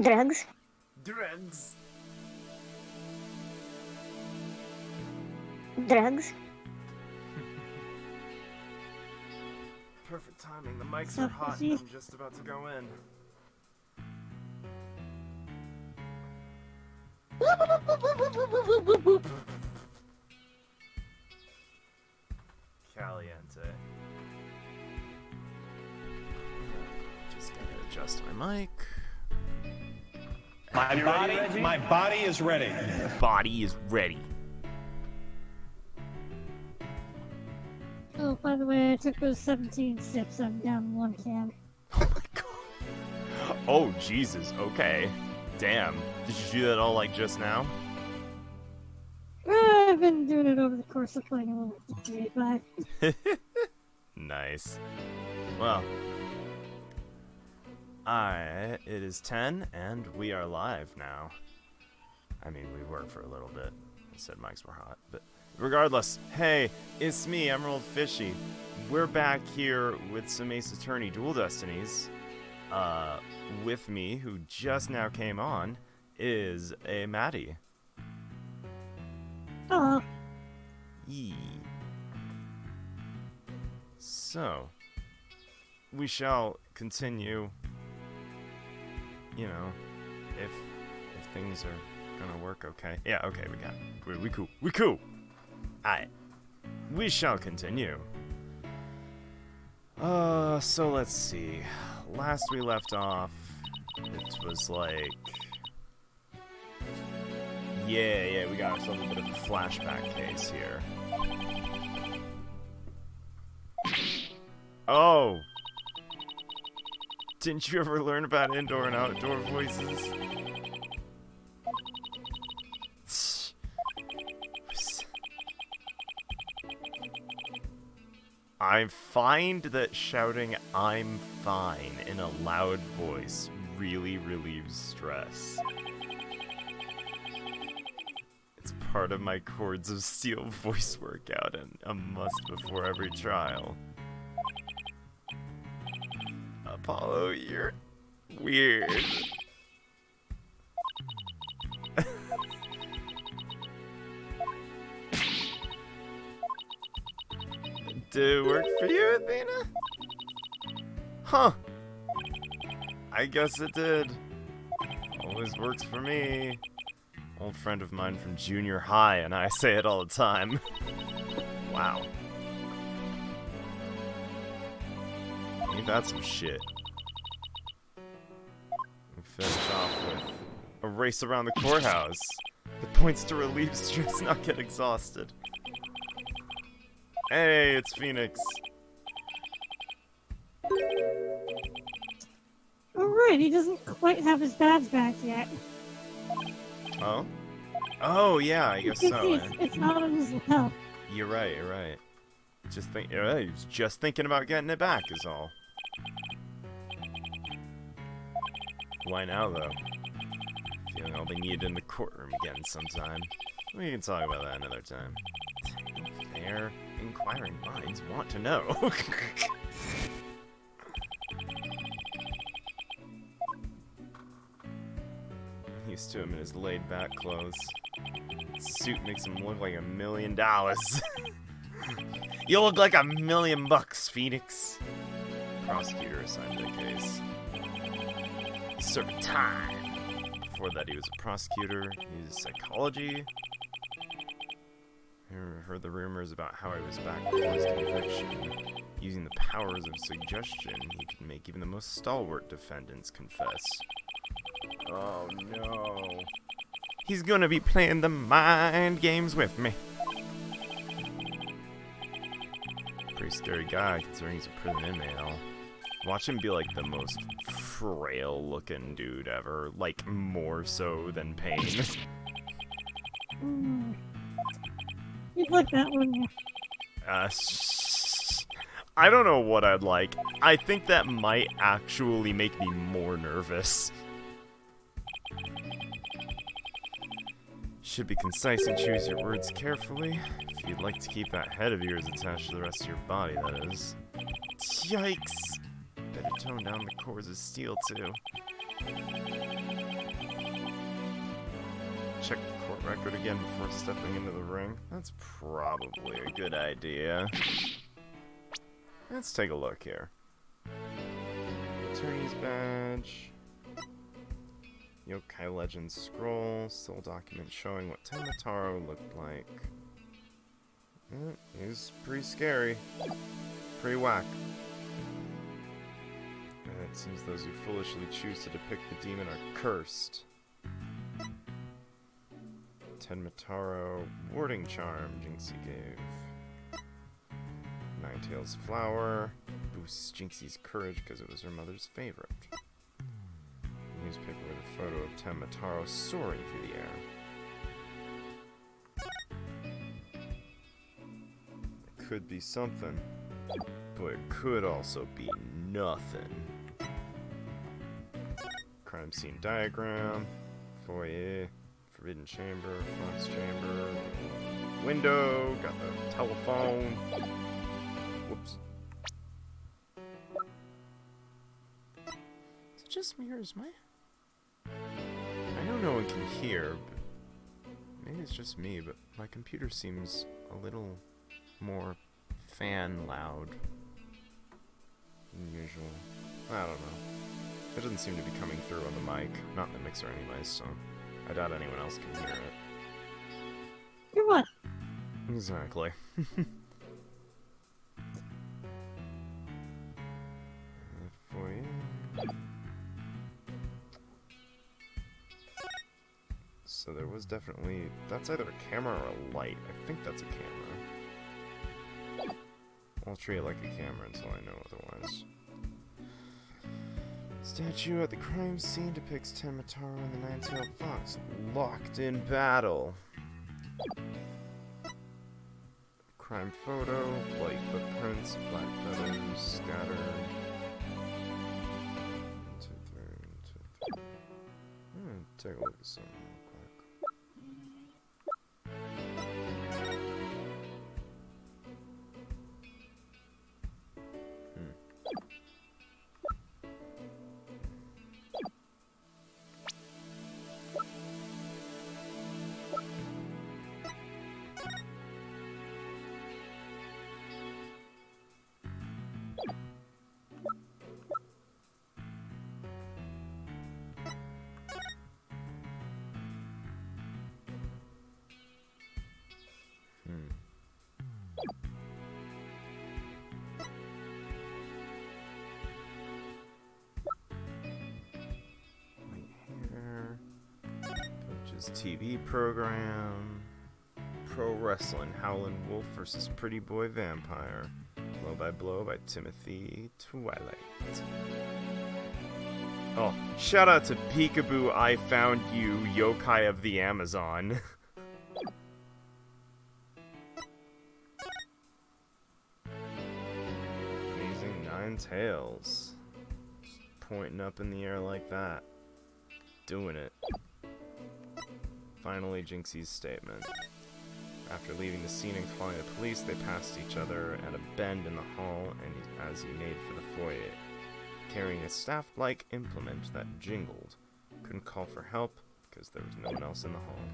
Drugs. Drugs. Drugs. Perfect timing. The mics are hot and I'm just about to go in. Caliente. Just gotta adjust my mic. My body is ready. Body is ready. Oh, by the way, I took those 17 sips. I'm down 1 can. Oh my god. Oh Jesus. Okay. Damn. Did you do that all like just now? I've been doing it over the course of playing a little GTA 5. Nice. Well. It is 10 and we are live now. I mean, we were for a little bit. I said mics were hot, but regardless, hey, it's me, Emerald Fishy. We're back here with some Ace Attorney Dual Destinies. With me, who just now came on, is a Maddie. Oh, Yee. So, we shall continue. You know, if things are gonna work okay. Yeah, okay, we cool. We cool. Alright. We shall continue. So let's see. Last we left off, it was like... Yeah, we got ourselves a bit of a flashback case here. Oh! Didn't you ever learn about indoor and outdoor voices? I find that shouting "I'm fine" in a loud voice really relieves stress. It's part of my Chords of Steel voice workout and a must before every trial. Apollo, you're weird. Did it work for you, Athena? Huh. I guess it did. Always works for me. Old friend of mine from junior high, and I say it all the time. Wow. Ain't that some shit? We finish off with a race around the courthouse. The points to relieve stress, not get exhausted. Hey, it's Phoenix. alright, he doesn't quite have his badge back yet. Oh? Oh, yeah, I guess so. It's not on his lapel. You're right, you're right. He was just thinking about getting it back is all. Why now, though? Feeling I'll be needed in the courtroom again sometime. We can talk about that another time. Fair, inquiring minds want to know. Used to him in his laid-back clothes. His suit makes him look like $1 million. You look like $1 million bucks, Phoenix. Prosecutor assigned to the case. He served time. Before that, he was a prosecutor. He was psychology. I heard the rumors about how he was back before his conviction. Using the powers of suggestion, he could make even the most stalwart defendants confess. Oh no. He's gonna be playing the mind games with me. Pretty scary guy, considering he's a prison inmate. I'll watch him be like the most frail looking dude ever. Like, more so than Pain. You'd like that, wouldn't you? I don't know what I'd like. I think that might actually make me more nervous. Should be concise and choose your words carefully. If you'd like to keep that head of yours attached to the rest of your body, that is. Yikes! Better tone down the cords of steel, too. check the court record again before stepping into the ring? That's probably a good idea. Let's take a look here. Attorney's badge. Yokai Legends scroll. Still document showing what Temataro looked like. He was pretty scary. Pretty whack. It seems those who foolishly choose to depict the demon are cursed. Tenmataro warding charm Jinxie gave. Ninetail's flower boosts Jinxie's courage because it was her mother's favorite. Newspaper with a photo of Tenmataro soaring through the air. It could be something, but it could also be nothing. Crime scene diagram, foyer, forbidden chamber, fox chamber, window, got the telephone. Whoops. Is it just me or is my... I know no one can hear, but maybe it's just me, but my computer seems a little more fan loud than usual. I don't know. It doesn't seem to be coming through on the mic, not in the mixer anyways, so I doubt anyone else can hear it. You're what? Exactly. So there was definitely... That's either a camera or a light. I think that's a camera. I'll treat it like a camera until I know otherwise. Statue at the crime scene depicts Temataro and the Nine-Tailed Fox locked in battle. Crime photo, bloody footprints, black feathers scattered. 1, 2, 3, 1, 2, 3. Take a look at something real quick. TV program. Pro Wrestling Howlin' Wolf versus Pretty Boy Vampire. Blow by Blow by Timothy Twilight. Oh, shout out to Peekaboo I Found You, Yokai of the Amazon. Amazing Nine Tails. Just pointing up in the air like that. Doing it. Finally, Jinxie's statement. After leaving the scene and calling the police, they passed each other at a bend in the hall and as he made for the foyer, carrying a staff-like implement that jingled. Couldn't call for help because there was no one else in the hall.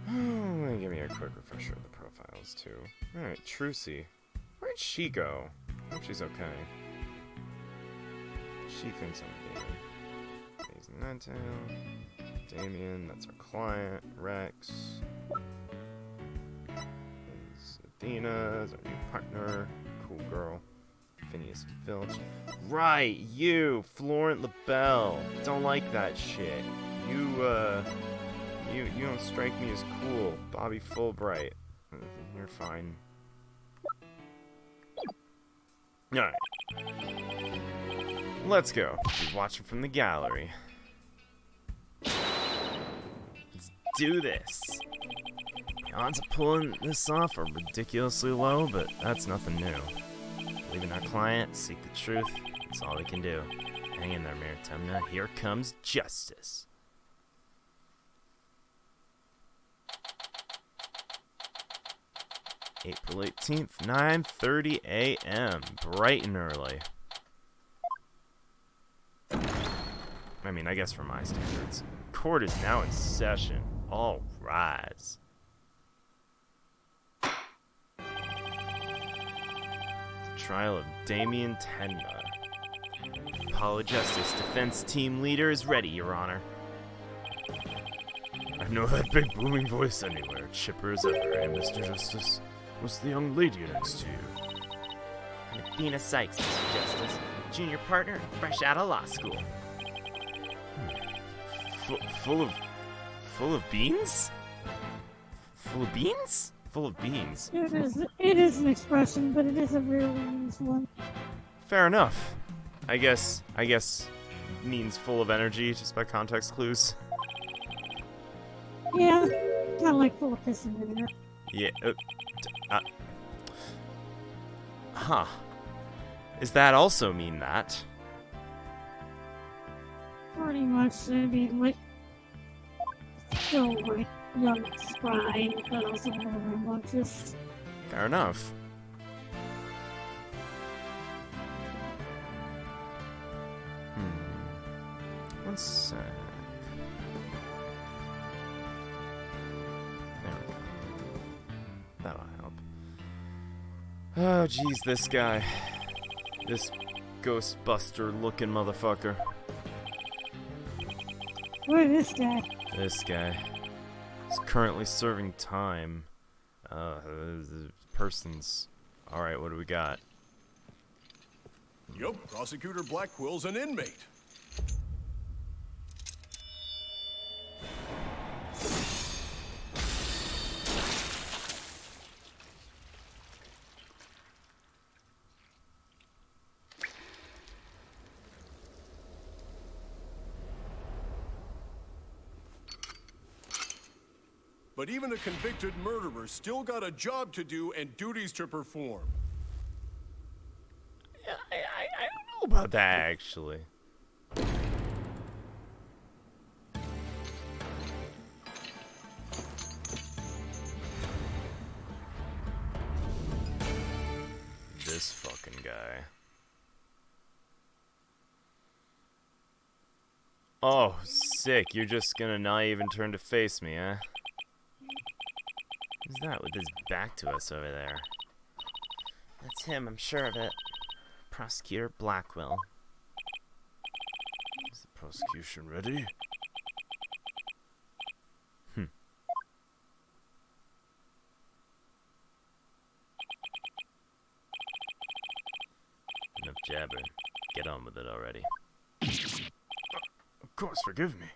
Let me give me a quick refresher of the profiles, too. Alright, Trucy. Where'd she go? I hope she's okay. She thinks I'm dead. Ninetail, Damien, that's our client, Rex, is Athena, is our new partner, cool girl, Phineas Filch, right, you, Florent LaBelle, don't like that shit, you don't strike me as cool, Bobby Fulbright, you're fine, alright, let's go, be watching from the gallery. Do this. The odds of pulling this off are ridiculously low, but that's nothing new. Leaving our client, seek the truth, that's all we can do. Hang in there, Maritemna. Here comes justice. April 18th, 9:30 a.m. Bright and early. I mean, I guess for my standards. court is now in session. All rise. The trial of Damien Tenma. Apologistics defense team leader is ready, Your Honor. I know that big booming voice anywhere, chipper as ever, eh, Mr. Justice? What's the young lady next to you? Athena Sykes, Mr. Justice. Junior partner, fresh out of law school. Full of beans? Full of beans? Full of beans. It is an expression, but it is a rarely used one. Fair enough. I guess means full of energy, just by context clues. Yeah, kind of like full of piss and vinegar. Yeah. Huh. Does that also mean that? Pretty much, I mean, like, still, like, young and spry, but also more rambunctious. Fair enough. One sec. There we go. That'll help. Oh, geez, this guy. This Ghostbuster-looking motherfucker. Look at this guy. This guy is currently serving time. The person's... Alright, what do we got? Yup, Prosecutor Blackwell's an inmate. But even a convicted murderer still got a job to do and duties to perform. Yeah, I don't know about that, actually. This fucking guy. Oh, sick. You're just gonna not even turn to face me, huh? Who's that with his back to us over there? That's him, I'm sure of it. Prosecutor Blackwell. Is the prosecution ready? Enough jabbering. Get on with it already. Of course, forgive me.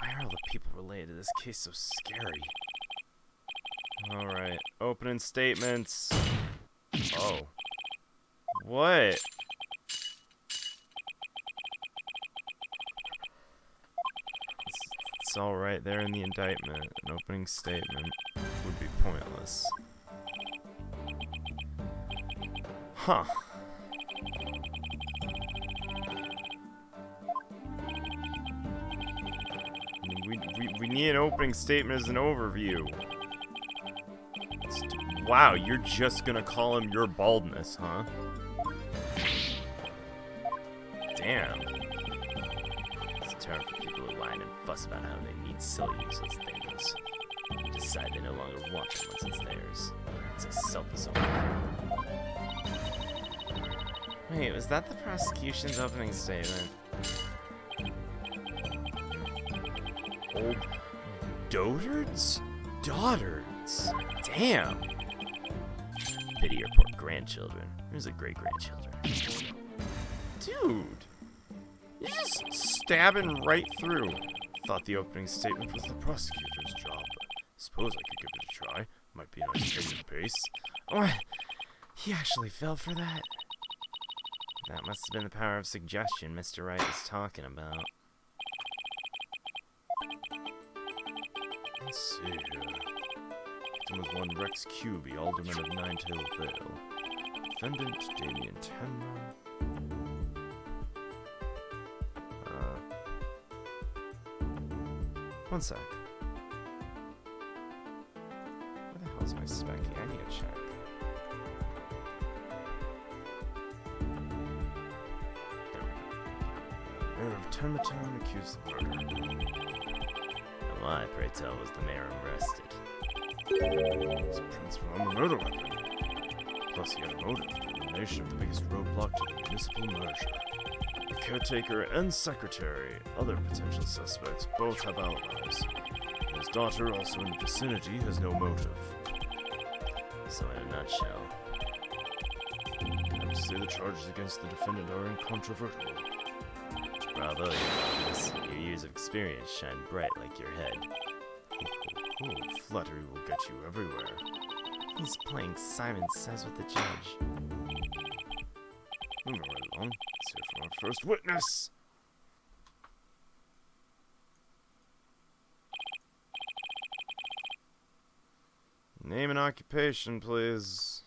Why are all the people related to this case so scary? Alright, opening statements. Oh. What? It's all right there in the indictment. An opening statement would be pointless. Huh. We need an opening statement as an overview. Wow, you're just gonna call him your baldness, huh? Damn. It's a term for people who whine and fuss about how they need silly useless things. Decide they no longer want them once it's theirs. It's a self-assault. Wait, was that the prosecution's opening statement? Old dotards? Daughtards? Damn. Pity your poor grandchildren. There's a great-grandchildren. Dude! You're just stabbing right through. Thought the opening statement was the prosecutor's job. Suppose I could give it a try. Might be a nice change of pace. Oh, he actually fell for that? That must have been the power of suggestion Mr. Wright was talking about. Let's see here. Victim was one Rex Cubey, alderman of Ninetail Vale. Defendant Damien Tenma. One sec. Where the hell is my specky? I need to check. Mayor of Tenma accused of murder. And why, pray tell, was the mayor arrested? His prints were on the murder weapon. Plus, he had a motive: the elimination of the biggest roadblock to the municipal merger. The caretaker and secretary, other potential suspects, both have alibis. His daughter, also in the vicinity, has no motive. So, in a nutshell, I'd say the charges against the defendant are incontrovertible. Bravo, your Highness. Your years of experience shine bright like your head. Oh, flattery will get you everywhere. He's playing Simon Says with the judge. Moving right along, let's hear from our first witness. Name and occupation, please.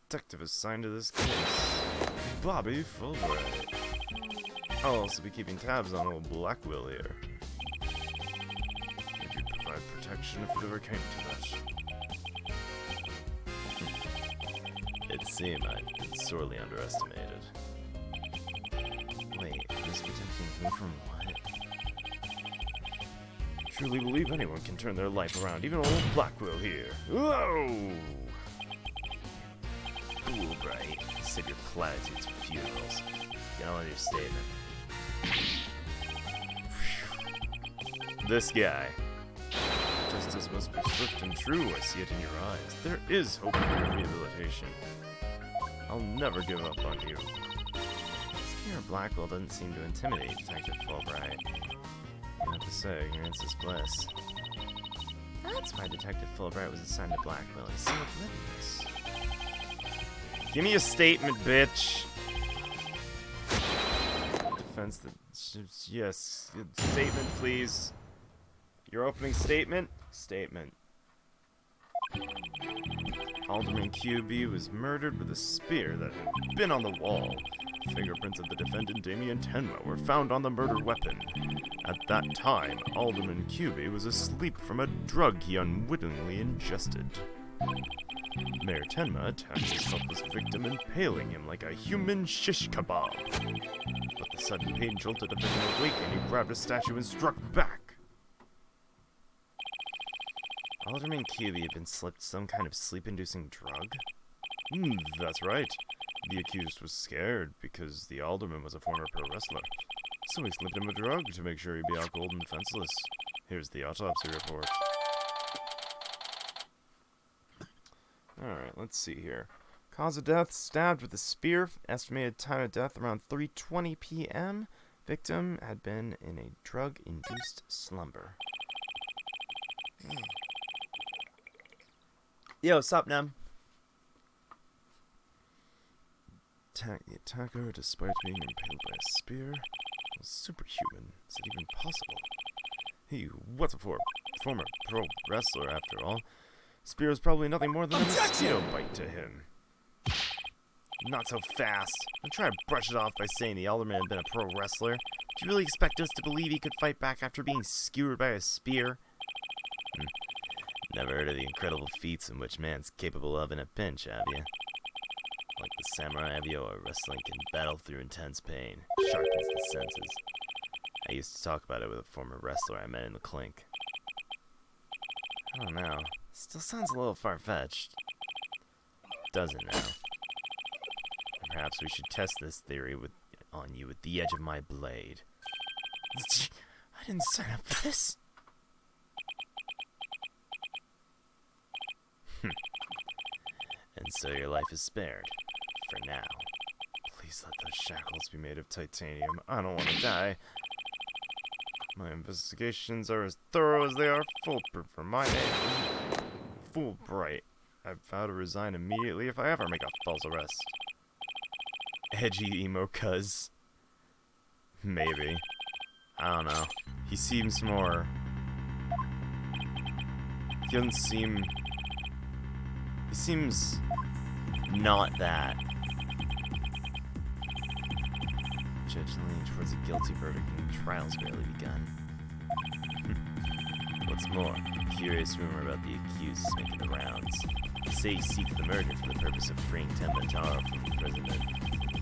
Detective assigned to this case, Bobby Fulbright. I'll also be keeping tabs on old Blackwell here. If you'd provide protection if it ever came to that. It'd seem I've been sorely underestimated. Wait, this protecting who from what? Truly believe anyone can turn their life around, even old Blackwell here. Whoa! Cool, Bright. Save your platitudes for funerals. Get on with your statement. This guy. Justice must be swift and true, I see it in your eyes. There is hope for your rehabilitation. I'll never give up on you. Skinner Blackwell doesn't seem to intimidate Detective Fulbright. I have to say, ignorance is bliss. That's why Detective Fulbright was assigned to Blackwell. He's so oblivious. Give me a statement, bitch! Defense that... Yes. Statement, please. Your opening statement? Statement. Alderman QB was murdered with a spear that had been on the wall. Fingerprints of the defendant, Damien Tenma, were found on the murder weapon. At that time, Alderman QB was asleep from a drug he unwittingly ingested. Mayor Tenma attacked his helpless victim, impaling him like a human shish kebab. But the sudden pain jolted the victim awake, and he grabbed a statue and struck back. Alderman QB had been slipped some kind of sleep-inducing drug? That's right. The accused was scared because the alderman was a former pro wrestler. So he slipped him a drug to make sure he'd be out cold and defenseless. Here's the autopsy report. Alright, let's see here. Cause of death, stabbed with a spear. Estimated time of death around 3:20 p.m. Victim had been in a drug-induced slumber. Yo, sup, Nem? The attacker, despite being impaled by a spear, was superhuman. Is it even possible? He was a former pro wrestler, after all. Spear was probably nothing more than a mosquito bite to him. Not so fast. I'm trying to brush it off by saying the alderman had been a pro wrestler. Do you really expect us to believe he could fight back after being skewered by a spear? Never heard of the incredible feats in which man's capable of in a pinch, have you? Like the samurai of Yoa, wrestling can battle through intense pain, sharpens the senses. I used to talk about it with a former wrestler I met in the clink. I don't know. Still sounds a little far-fetched. Doesn't now. And perhaps we should test this theory on you with the edge of my blade. I didn't sign up for this. And so your life is spared. For now. Please let those shackles be made of titanium. I don't want to die. My investigations are as thorough as they are foolproof for my name. Fulbright. I vow to resign immediately if I ever make a false arrest. Edgy emo cuz. Maybe. I don't know. He seems more... He doesn't seem... He seems... not that. Judge leaning towards a guilty verdict and the trial's barely begun. What's more, a curious rumor about the accused is making the rounds. They say he seeks the murder for the purpose of freeing Tenma from imprisonment.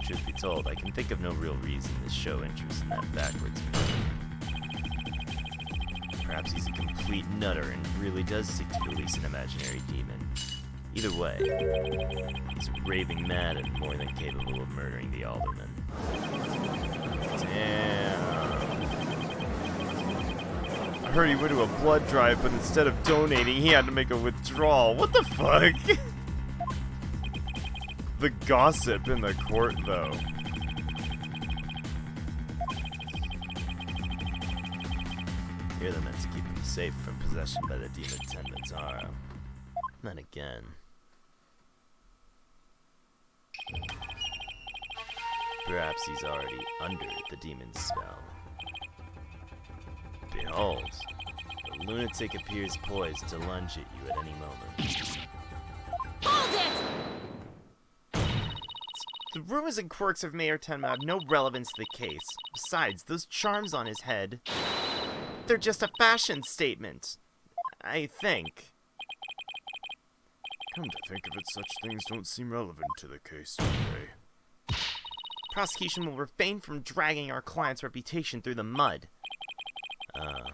truth be told, I can think of no real reason to show interest in that backwards murder. Perhaps he's a complete nutter and really does seek to release an imaginary demon. Either way, he's raving mad and more than capable of murdering the alderman. Damn. I heard he went to a blood drive, but instead of donating, he had to make a withdrawal. What the fuck? The gossip in the court, though. Here they're meant to keep him safe from possession by the demon Tenmataro. Not again. Perhaps he's already under the demon's spell. Behold, the lunatic appears poised to lunge at you at any moment. Hold it! The rumors and quirks of Mayor Tenma have no relevance to the case. Besides, those charms on his head, they're just a fashion statement. I think. Come to think of it, such things don't seem relevant to the case, do they? Prosecution will refrain from dragging our client's reputation through the mud. What a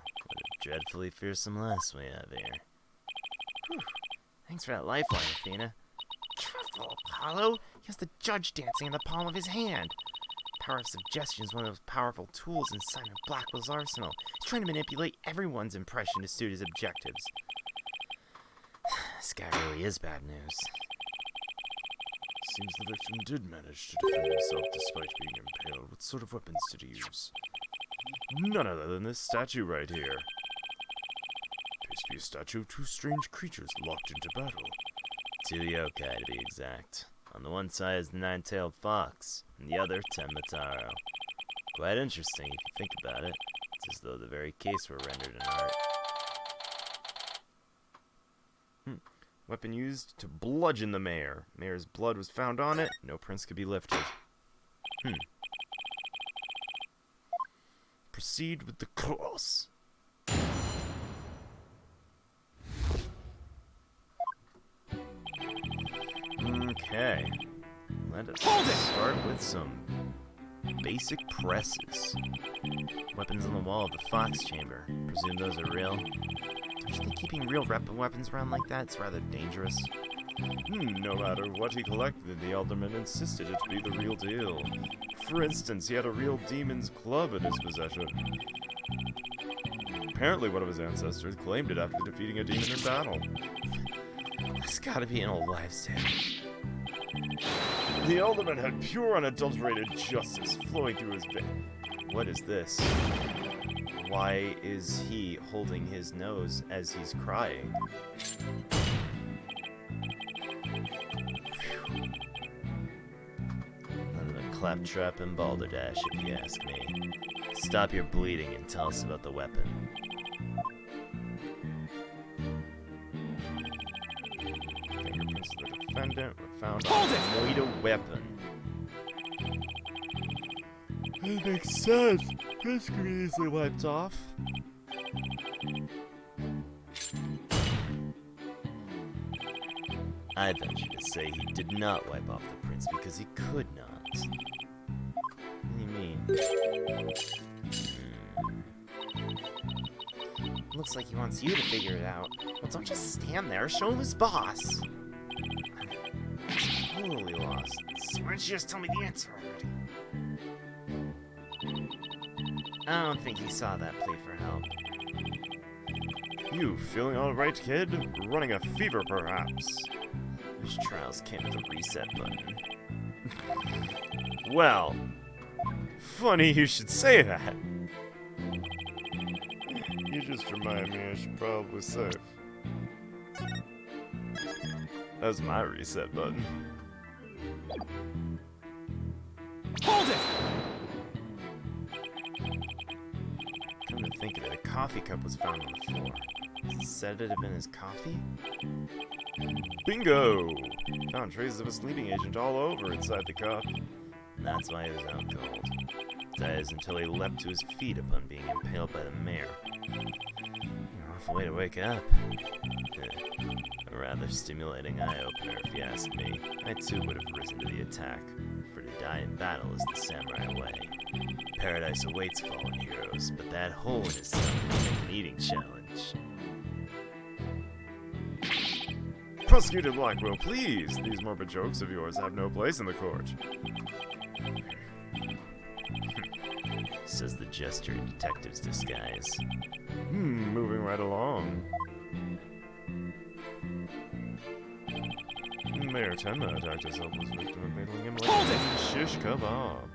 dreadfully fearsome lass we have here. Whew. Thanks for that lifeline, Athena. Careful, Apollo. He has the judge dancing in the palm of his hand. Power of suggestion is one of those powerful tools in Simon Blackwell's arsenal. He's trying to manipulate everyone's impression to suit his objectives. This guy really is bad news. Seems the victim did manage to defend himself despite being impaled. What sort of weapons did he use? None other than this statue right here. Appears to be a statue of two strange creatures locked into battle. Two yokai, to be exact. On the one side is the nine-tailed fox, and the other, Tenmataro. Quite interesting if you think about it. It's as though the very case were rendered in art. Weapon used to bludgeon the mayor. Mayor's blood was found on it. No prints could be lifted. Proceed with the cross. Okay. Let us start with some basic presses. Weapons on the wall of the Fox Chamber. Presume those are real. Don't you think keeping real weapons around like that is rather dangerous? No matter what he collected, the alderman insisted it to be the real deal. For instance, he had a real demon's club in his possession. Apparently one of his ancestors claimed it after defeating a demon in battle. That's gotta be an old wives' tale. The alderman had pure unadulterated justice flowing through his veins. What is this? Why is he holding his nose as he's crying? None of the claptrap and balderdash, if you ask me. Stop your bleeding and tell us about the weapon. Fingerprints of the defendant were found Hold it! Avoid a weapon. It makes sense. This could be easily wiped off. I venture to say he did not wipe off the prints because he could not. What do you mean? Looks like he wants you to figure it out. Well, don't just stand there. Show him his boss. I'm totally lost. So why don't you just tell me the answer already? I don't think he saw that plea for help. You feeling alright, kid? Running a fever, perhaps? These trials came with a reset button. Well, funny you should say that. You just remind me I should probably save. That's my reset button. Hold it! Come to think of it, a coffee cup was found on the floor. Said it had been his coffee? Bingo! Found traces of a sleeping agent all over inside the cup. And that's why he was out cold. That is until he leapt to his feet upon being impaled by the mayor. An awful way to wake up. A rather stimulating eye-opener, if you ask me. I too would have risen to the attack. for to die in battle is the samurai way. Paradise awaits fallen heroes, but that hole in his stomach is an eating challenge. Prosecutor Blackwell, please! These morbid jokes of yours have no place in the court. Says the jester in detective's disguise. Moving right along. Mayor Tenma attacked his helpless victim and made him like a shish kebab.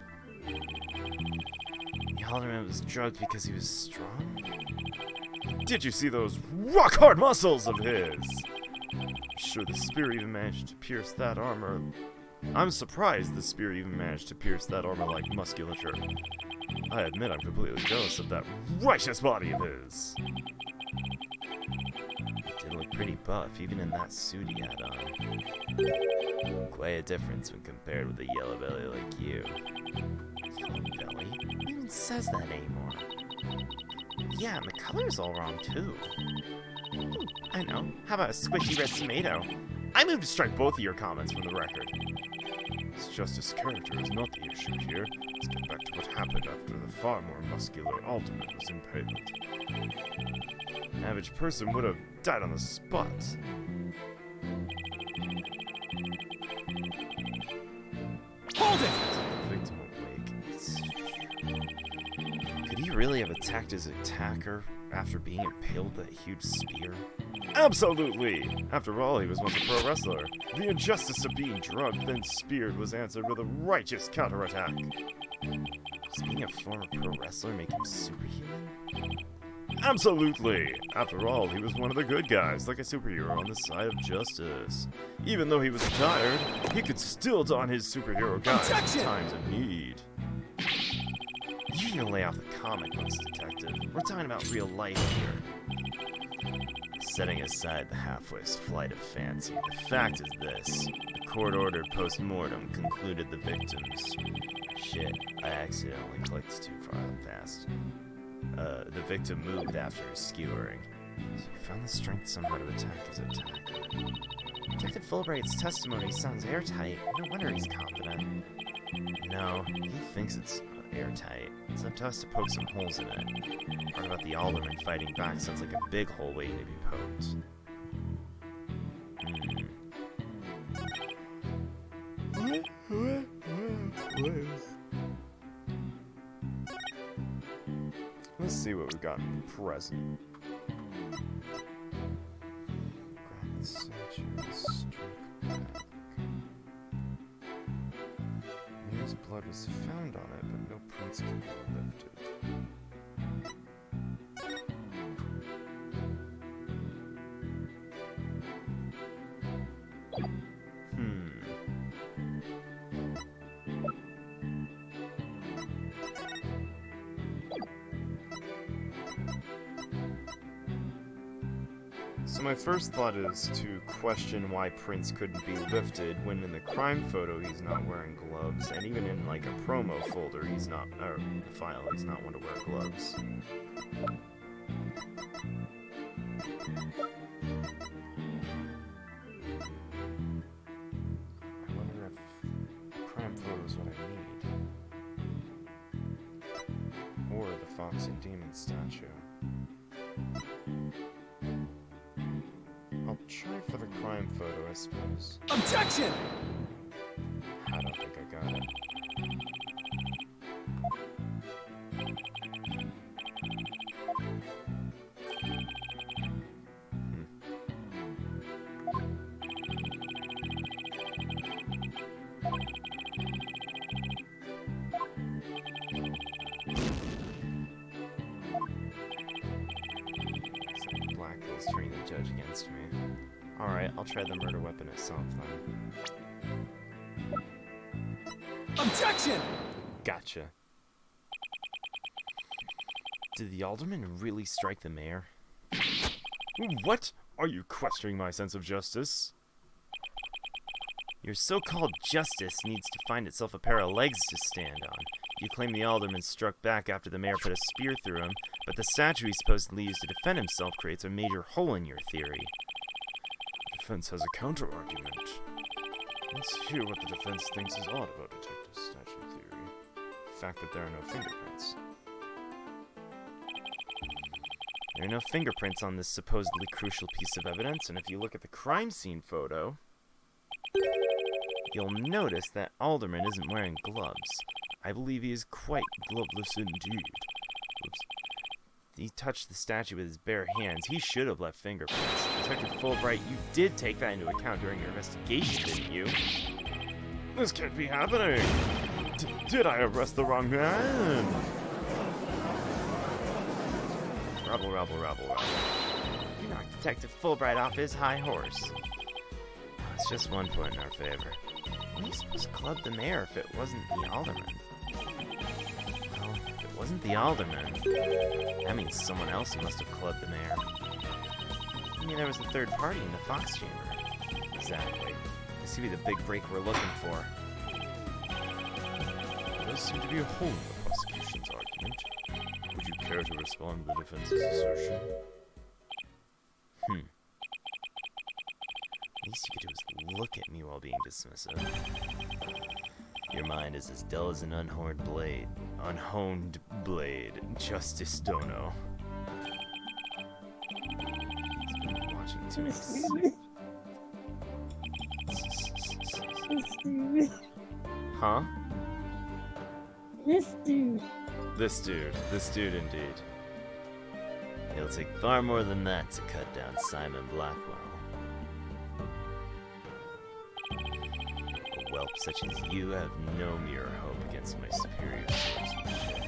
The alderman was drugged because he was strong? Did you see those rock-hard muscles of his? I'm sure the spear even managed to pierce that armor. I'm surprised the spear even managed to pierce that armor-like musculature. I admit I'm completely jealous of that righteous body of his. He did look pretty buff, even in that suit he had on. Quite a difference when compared with a yellow belly like you. Yellow belly? Who even says that anymore? Yeah, and the color's all wrong too. I know. How about a squishy red tomato? I move to strike both of your comments from the record. His justice character is not the issue here. Let's get back to what happened after the far more muscular alderman was impaled. An average person would have died on the spot. Hold it! The victim awake. Could he really have attacked his attacker after being impaled with that huge spear? Absolutely! After all, he was once a pro wrestler. The injustice of being drugged, then speared, was answered with a righteous counterattack. Does being a former pro wrestler make him superhuman? Absolutely! After all, he was one of the good guys, like a superhero on the side of justice. Even though he was tired, he could still don his superhero guise in times of need. You need to lay off the comic books, detective. We're talking about real life here. Setting aside the half-wit's flight of fancy, the fact is this. The court-ordered post-mortem concluded the victims... Shit, I accidentally clicked too far fast. The victim moved after his skewering. So he found the strength somehow to attack his attacker. Detective Fulbright's testimony sounds airtight. No wonder he's confident. No, he thinks it's airtight. It's up to us to poke some holes in it. Part about the alderman fighting back sounds like a big hole waiting to be poked. Let's see what we've got in the present. Grab the statue and strike back. Mayor's blood was found on it, but no prints can be lifted. So my first thought is to question why prints couldn't be lifted when in the crime photo he's not wearing gloves, and even in like a promo folder he's not, or the file, he's not one to wear gloves. I wonder if crime photo is what I need. Or the Fox and Demon statue. I'll try for the crime photo, I suppose. Objection! I don't think I got it. Blackwell's turning the judge against me. Alright, I'll try the murder weapon itself then. Objection! Gotcha. Did the alderman really strike the mayor? What? Are you questioning my sense of justice? Your so-called justice needs to find itself a pair of legs to stand on. You claim the alderman struck back after the mayor put a spear through him, but the statue he supposedly used to defend himself creates a major hole in your theory. The defense has a counter-argument. Let's hear what the defense thinks is odd about Detective fact that there are no fingerprints. There are no fingerprints on this supposedly crucial piece of evidence, and if you look at the crime scene photo, you'll notice that Alderman isn't wearing gloves. I believe he is quite gloveless indeed. Oops. He touched the statue with his bare hands. He should have left fingerprints. Detective Fulbright, you did take that into account during your investigation, didn't you? This can't be happening! Did I arrest the wrong man? Rubble. You knocked Detective Fulbright off his high horse. It's just 1 point in our favor. Why are you supposed to club the mayor if it wasn't the alderman? Well, if it wasn't the alderman, that means someone else must have clubbed the mayor. I mean, there was a third party in the Fox chamber. Exactly. This could be the big break we're looking for. There does seem to be a hole in the prosecution's argument. Would you care to respond to the defense's assertion? Least you could do is look at me while being dismissive. Your mind is as dull as an unhoned blade. Unhoned blade. Justice Dono. He's been watching too This many. dude. This dude. Huh? This dude. This dude indeed. It'll take far more than that to cut down Simon Blackwell. A whelp such as you have no mere hope against my superior swordsmanship.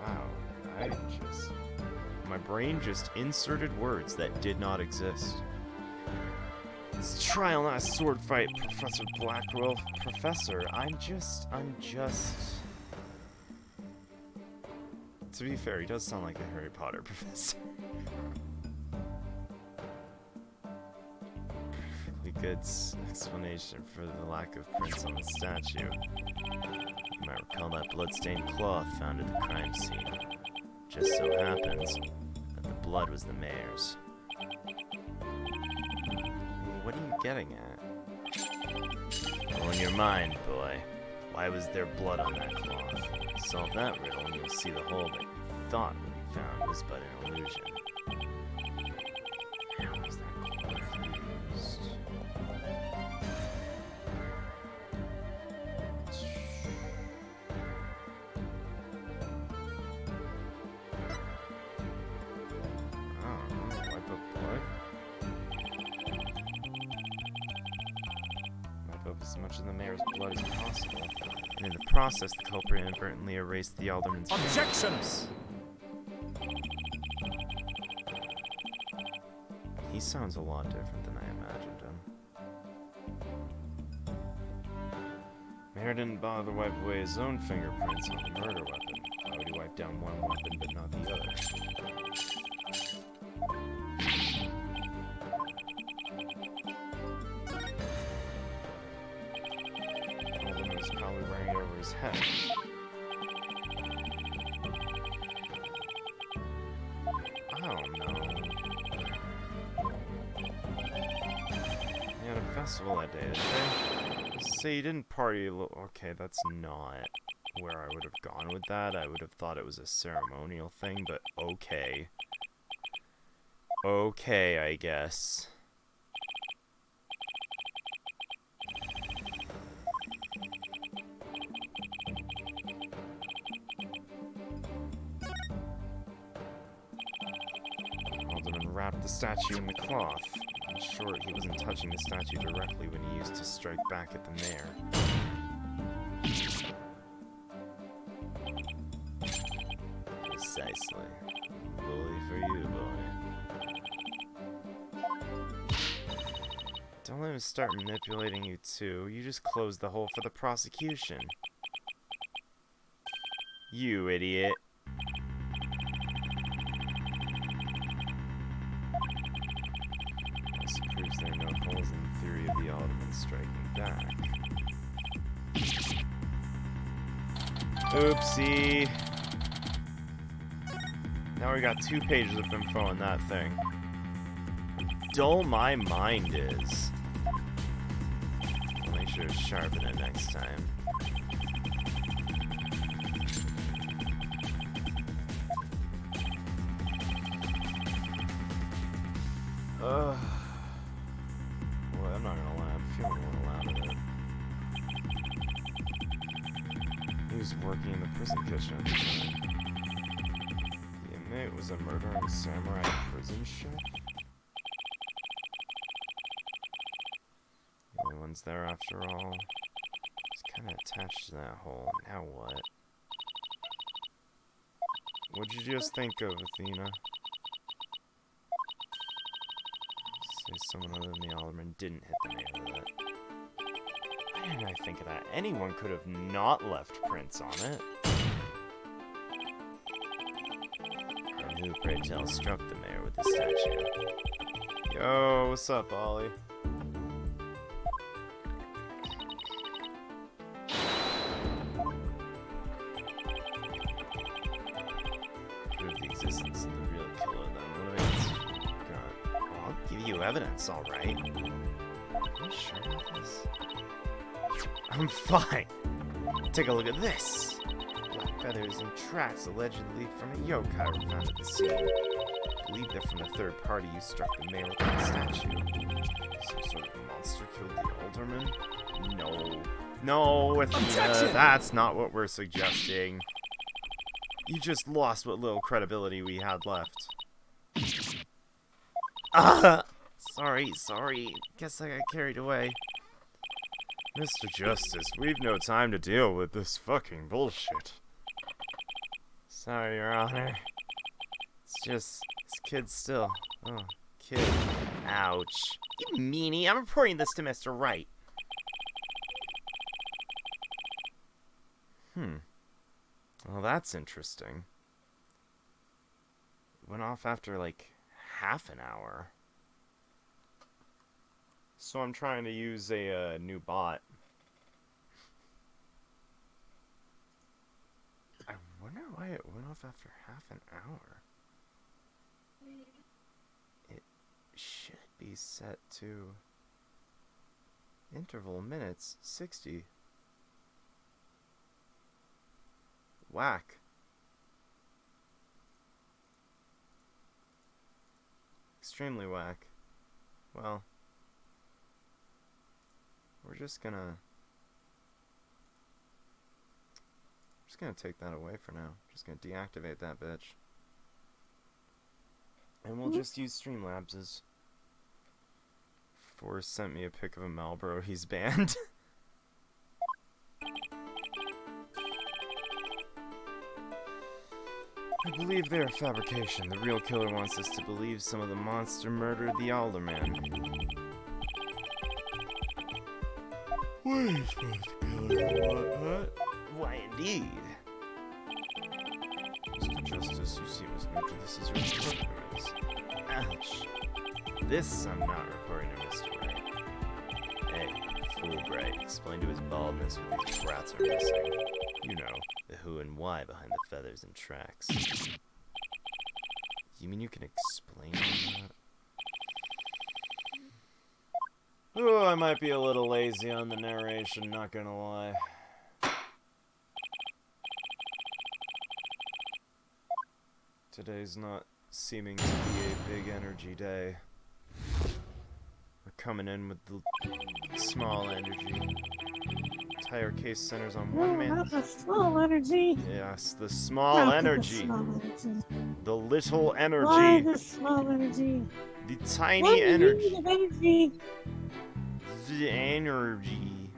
Wow, my brain just inserted words that did not exist. It's a trial, not a sword fight, Professor Blackwell. Professor, I'm just... To be fair, he does sound like a Harry Potter professor. Perfectly good explanation for the lack of prints on the statue. You might recall that blood-stained cloth found at the crime scene. Just so happens that the blood was the mayor's. What are you getting at? Well, in your mind, boy. Why was there blood on that cloth? Solve that riddle and you'll see the hole that you thought what you found was but an illusion. How was that cloth used? Wipe up blood? Wipe up as much of the mayor's blood as possible. And in the process, the culprit inadvertently erased the alderman's Objections! He sounds a lot different than I imagined him. Mayor didn't bother to wipe away his own fingerprints on the murder weapon. Why would he wipe down one weapon but not the other? Alderman was probably wearing it over his head. I don't know. They had a festival that day, didn't they? Say you didn't party okay, that's not where I would have gone with that. I would have thought it was a ceremonial thing, but okay. Okay, I guess. Alderman wrapped the statue in the cloth. In short, he wasn't touching the statue directly when he used to strike back at the mayor. Precisely. Bully for you, boy. Don't let him start manipulating you too. You just closed the hole for the prosecution. You idiot. Also proves there are no holes in the theory of the alderman striking back. Oopsie. Now we got 2 pages of info on that thing. How dull my mind is. I'll make sure to sharpen it next time. Boy, I'm not gonna lie, I'm feeling a little out of it. He was working in the prison kitchen at the time. The inmate was a murdering samurai prison chef? The only one's there after all. He's kinda attached to that hole. Now what? What'd you just think of, Athena? Say someone other than the alderman didn't hit the nail with it. Why didn't I think of that? Anyone could have not left prints on it. And who, pray tell, struck the mayor with the statue? Yo, what's up, Ollie? Prove the existence of the real killer, then. What do they got? Oh, I'll give you evidence, alright. Are you sure about this? I'm fine. Take a look at this. Black feathers and tracks allegedly from a yokai were found at the scene. I believe they're from the third party who struck the mayor with the statue. Some sort of monster killed the alderman? No. No, Athena, Objection! that's not what we're suggesting. You just lost what little credibility we had left. Sorry. Guess I got carried away. Mr. Justice, we've no time to deal with this fucking bullshit. Sorry, Your Honor. It's just, this kid's still... Oh, kid. Ouch. You meanie, I'm reporting this to Mr. Wright. Well, that's interesting. Went off after, like, half an hour. So I'm trying to use a new bot. I wonder why it went off after half an hour. It should be set to interval minutes 60. Whack. Extremely whack. Well, we're just gonna take that away for now. Just gonna deactivate that bitch. And we'll just use Streamlabs's. Forrest sent me a pic of a Marlboro he's banned. I believe they are fabrication. The real killer wants us to believe some of the monster murdered the alderman. What is supposed to kill her? What? Why, indeed. Mr. Justice, you seem as new to this as your partner is. Ouch. This I'm not reporting to Mr. Wright. Hey, Fulbright, explain to his baldness what these rats are missing. You know, the who and why behind the feathers and tracks. You mean you can explain that? Oh, I might be a little lazy on the narration, not gonna lie. Today's not seeming to be a big energy day. We're coming in with the small energy. Tire case centers on one man. Not the small energy. Yes, the small Not energy. The small energy. The little Why energy. the small energy? The tiny One energy. unit of energy. The energy.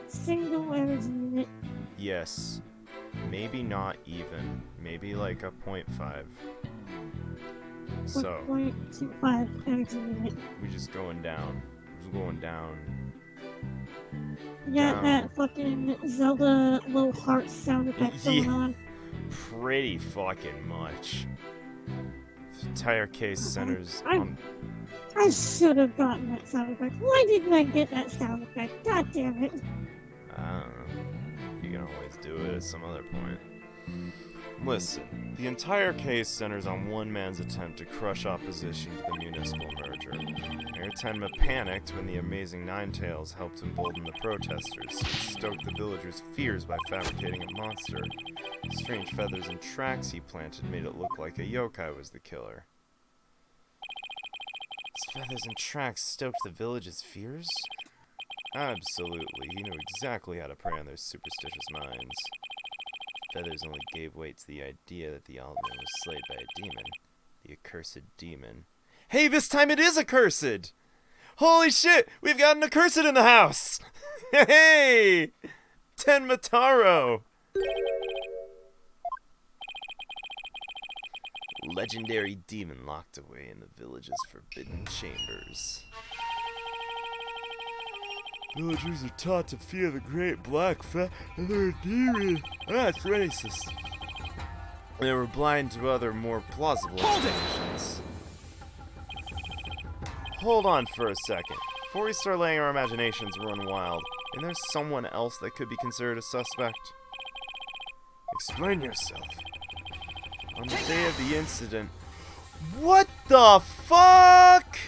Single energy unit. Yes. Maybe not even. Maybe like a 0.5. So, 1.25 energy unit. we just going down. Just going down. You got Down. that fucking Zelda little heart sound effect going Yeah. on. Pretty fucking much. Tire case centers I- on... I should have gotten that sound effect. Why didn't I get that sound effect? God damn it. I don't know. You can always do it at some other point. Listen, the entire case centers on one man's attempt to crush opposition to the municipal merger. Mayor Tenma panicked when the amazing Ninetails helped embolden the protesters, so he stoked the villagers' fears by fabricating a monster. Strange feathers and tracks he planted made it look like a yokai was the killer. His feathers and tracks stoked the village's fears? Absolutely, he knew exactly how to prey on their superstitious minds. Feathers only gave weight to the idea that the alderman was slayed by a demon. The accursed demon. Hey, this time it is accursed! Holy shit! We've got an accursed in the house! Hey! Tenmataro! Legendary demon locked away in the village's forbidden chambers. Villagers are taught to fear the great black feather demon. That's racist. They were blind to other, more plausible explanations. Hold on for a second. Before we start letting our imaginations run wild, isn't there someone else that could be considered a suspect? Explain yourself. On the day of the incident... What the fuck?!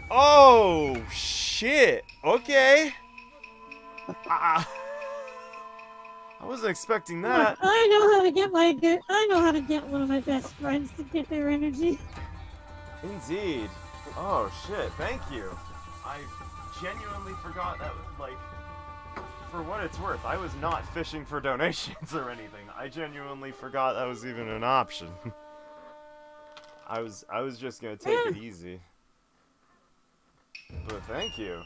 Oh, shit. Okay. I wasn't expecting that. I know how to get I know how to get one of my best friends to get their energy. Indeed. Oh, shit. Thank you. I genuinely forgot that was, like, for what it's worth, I was not fishing for donations or anything. I genuinely forgot that was even an option. I was just gonna take it easy. But thank you.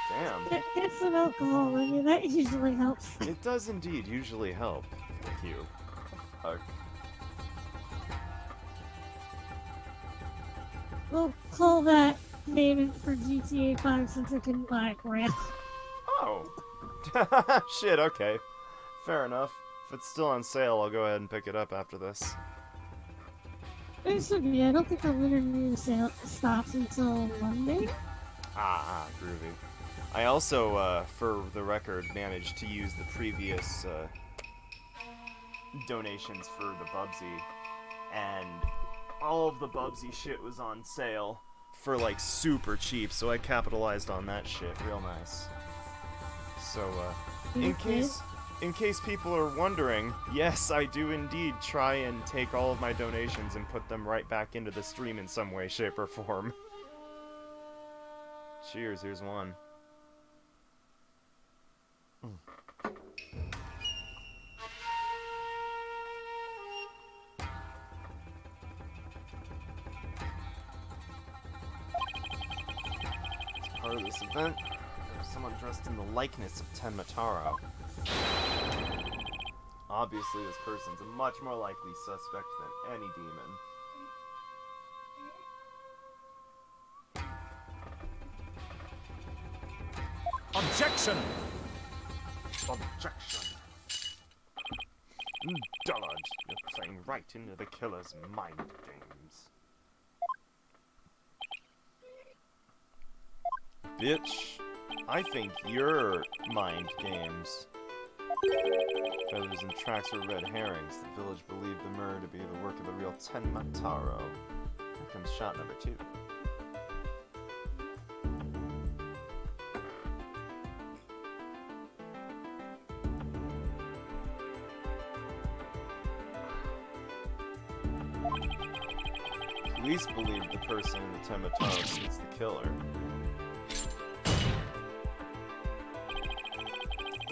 Damn. Get some alcohol in you, that usually helps. It does indeed usually help. Thank you. We'll call that payment for GTA 5 since I couldn't buy it for you. Oh. Shit, okay. Fair enough. If it's still on sale, I'll go ahead and pick it up after this. It should be. I don't think the winter new sale stops until Monday. Groovy. I also, for the record, managed to use the previous, donations for the Bubsy, and all of the Bubsy shit was on sale for, like, super cheap, so I capitalized on that shit real nice. So, in case people are wondering, yes, I do indeed try and take all of my donations and put them right back into the stream in some way, shape, or form. Cheers, here's one. As part of this event, there was someone dressed in the likeness of Tenmataro. Obviously, this person's a much more likely suspect than any demon. Objection! Objection. Dullard, you're playing right into the killer's mind games. Bitch, I think you're mind games. Feathers and tracks were red herrings. The village believed the murder to be the work of the real Tenmataro. Here comes shot number 2. Police believe the person in the Tenmataro is the killer.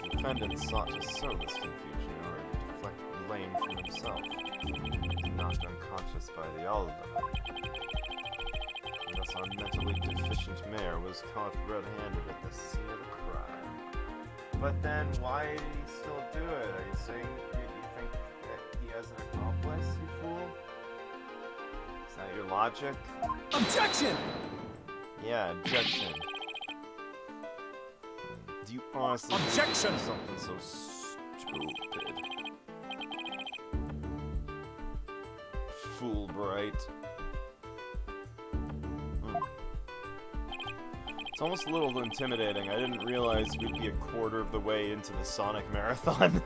The defendant sought to sow this confusion in order to deflect blame from himself. Knocked unconscious by the alderman. And thus our mentally deficient mayor was caught red-handed at the scene of the crime. But then, why did he still do it? Are you saying you think that he has an accomplice, you fool? Is that your logic? Objection! Yeah, objection. Do you honestly Objection! do something so stupid? Fool Bright. It's almost a little intimidating. I didn't realize we'd be a quarter of the way into the Sonic Marathon.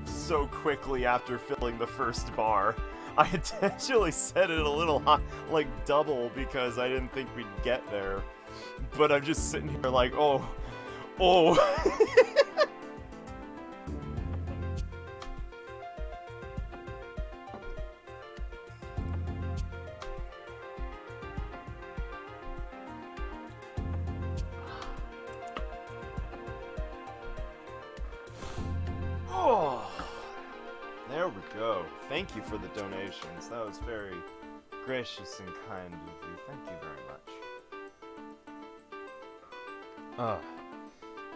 So quickly after filling the first bar. I intentionally set it a little high, like double, because I didn't think we'd get there. But I'm just sitting here like, oh. Oh, there we go. Thank you for the donations. That was very gracious and kind of you. Thank you very much.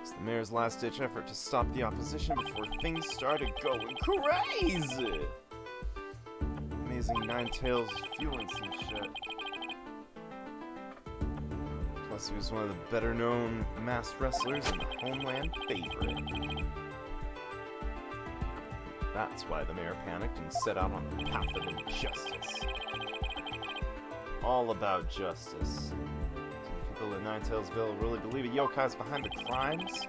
It's the mayor's last-ditch effort to stop the opposition before things started going crazy. Amazing Ninetales fueling some shit. Plus, he was one of the better-known masked wrestlers and the homeland favorite. That's why the mayor panicked and set out on the path of injustice. All about justice. Some people in Ninetales really believe a yokai's behind the crimes?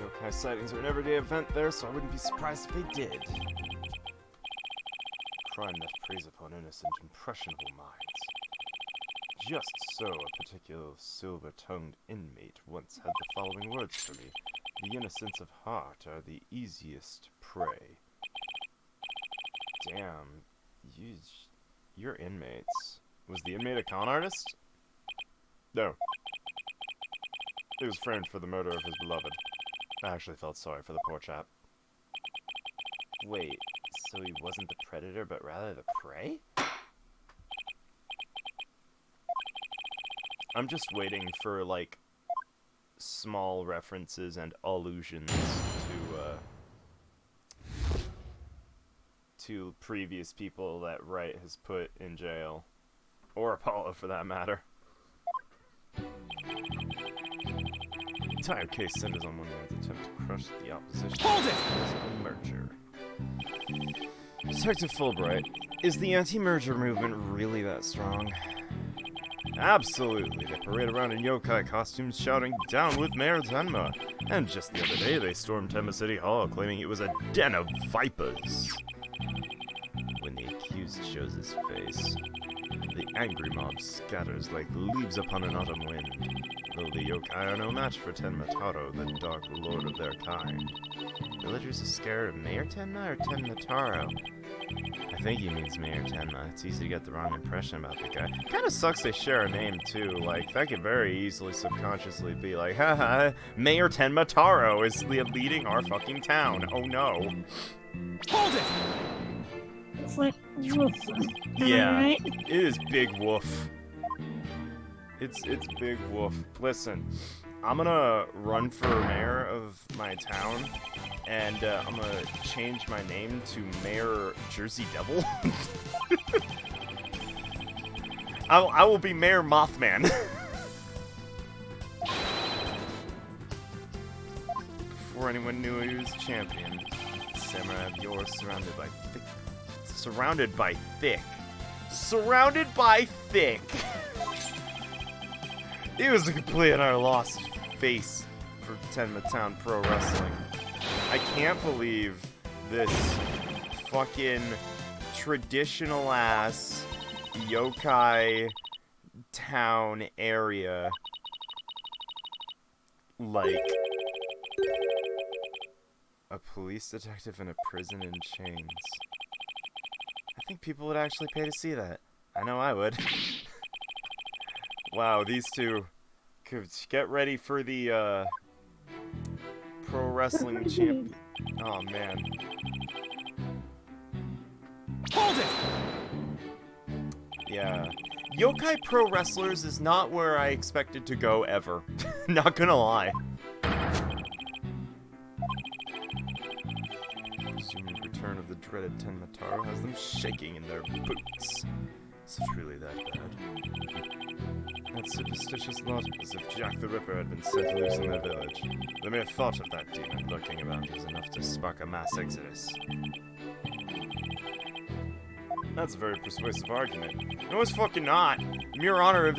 Yokai sightings are an everyday event there, so I wouldn't be surprised if they did. Crime that preys upon innocent, impressionable minds. Just so, a particular silver-tongued inmate once had the following words for me. The innocents of heart are the easiest prey. Damn. You're inmates. Was the inmate a con artist? No. He was framed for the murder of his beloved. I actually felt sorry for the poor chap. Wait, so he wasn't the predator, but rather the prey? I'm just waiting for, like, small references and allusions to previous people that Wright has put in jail. Or Apollo, for that matter. The entire case centers on one man's attempt to crush the opposition. Hold it! A merger. Detective Fulbright, is the anti-merger movement really that strong? Absolutely, they parade around in yokai costumes shouting, "Down with Mayor Tenma!" And just the other day, they stormed Tenma City Hall, claiming it was a den of vipers. When the accused shows his face, the angry mob scatters like leaves upon an autumn wind. Though the yokai are no match for Tenma Taro, the dark lord of their kind. Villagers are scared of Mayor Tenma or Tenma Taro? I think he means Mayor Tenma. It's easy to get the wrong impression about the guy. Kinda sucks they share a name, too. Like, that could very easily subconsciously be like, haha, Mayor Tenma Taro is leading our fucking town. Oh no. Hold it! It's like, woof. Yeah, Right? it is big woof. It's big woof. Listen, I'm gonna run for mayor of my town, and I'm gonna change my name to Mayor Jersey Devil. I will be Mayor Mothman. Before anyone knew he was champion, Samurai of yore surrounded by thick. Surrounded by thick. It was a complete and utter lost face for Tenma Town Pro Wrestling. I can't believe this fucking traditional ass yokai town area, like a police detective in a prison in chains. I think people would actually pay to see that. I know I would. Wow, these two could get ready for the pro wrestling champ. Oh man. Hold it! Yeah. Yokai Pro Wrestlers is not where I expected to go ever. Not gonna lie. Assuming return of the dreaded Tenma Taro has them shaking in their boots. Is it really that bad? That superstitious lot, as if Jack the Ripper had been set loose in their village. The mere thought of that demon lurking around is enough to spark a mass exodus. That's a very persuasive argument. No, it's fucking not. The mere honor of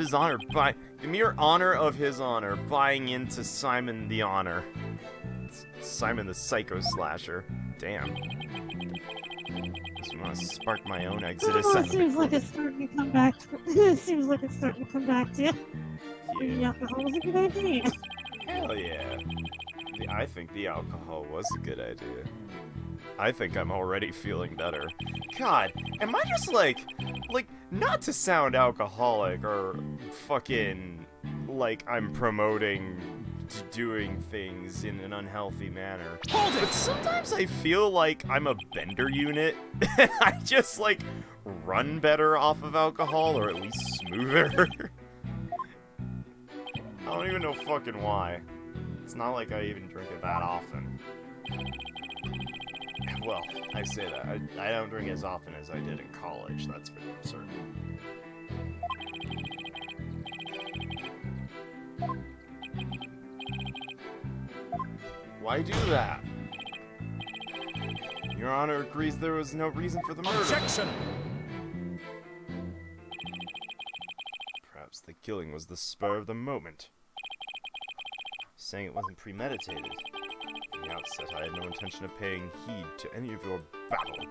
his honor buying into Simon the Honor. Simon the Psycho Slasher. Damn. Just want to spark my own exodus. Oh, it seems like it's starting to come back. It seems like it's starting to come back to you. Maybe alcohol was a good idea. Hell yeah. I think the alcohol was a good idea. I think I'm already feeling better. God, am I just like, not to sound alcoholic or fucking like I'm promoting doing things in an unhealthy manner. Hold it! But sometimes I feel like I'm a bender unit. I just like run better off of alcohol, or at least smoother. I don't even know fucking why. It's not like I even drink it that often. Well, I say that. I don't drink as often as I did in college, that's for damn certain. Why do that? Your Honor agrees there was no reason for the murder. Objection! Perhaps the killing was the spur of the moment. Saying it wasn't premeditated. From the outset, I had no intention of paying heed to any of your babble.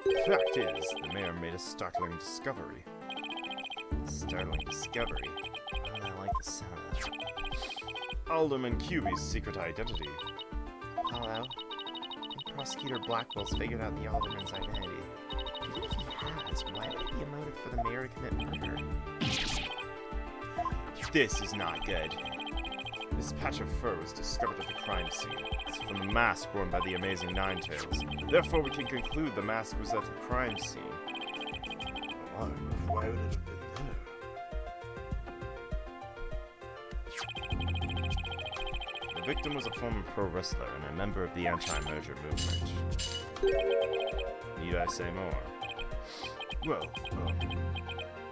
The fact is, the mayor made a startling discovery. Startling discovery? Oh, I like the sound of that. Alderman Cuby's secret identity. Hello? Prosecutor Blackwell's figured out the Alderman's identity. Even if he has, why would it be a motive for the mayor to commit murder? This is not good. This patch of fur was discovered at the crime scene. It's from the mask worn by the amazing Ninetales. Therefore, we can conclude the mask was at the crime scene. Why would it have been there? The victim was a former pro wrestler and a member of the anti-merger movement. Need I say more? Well,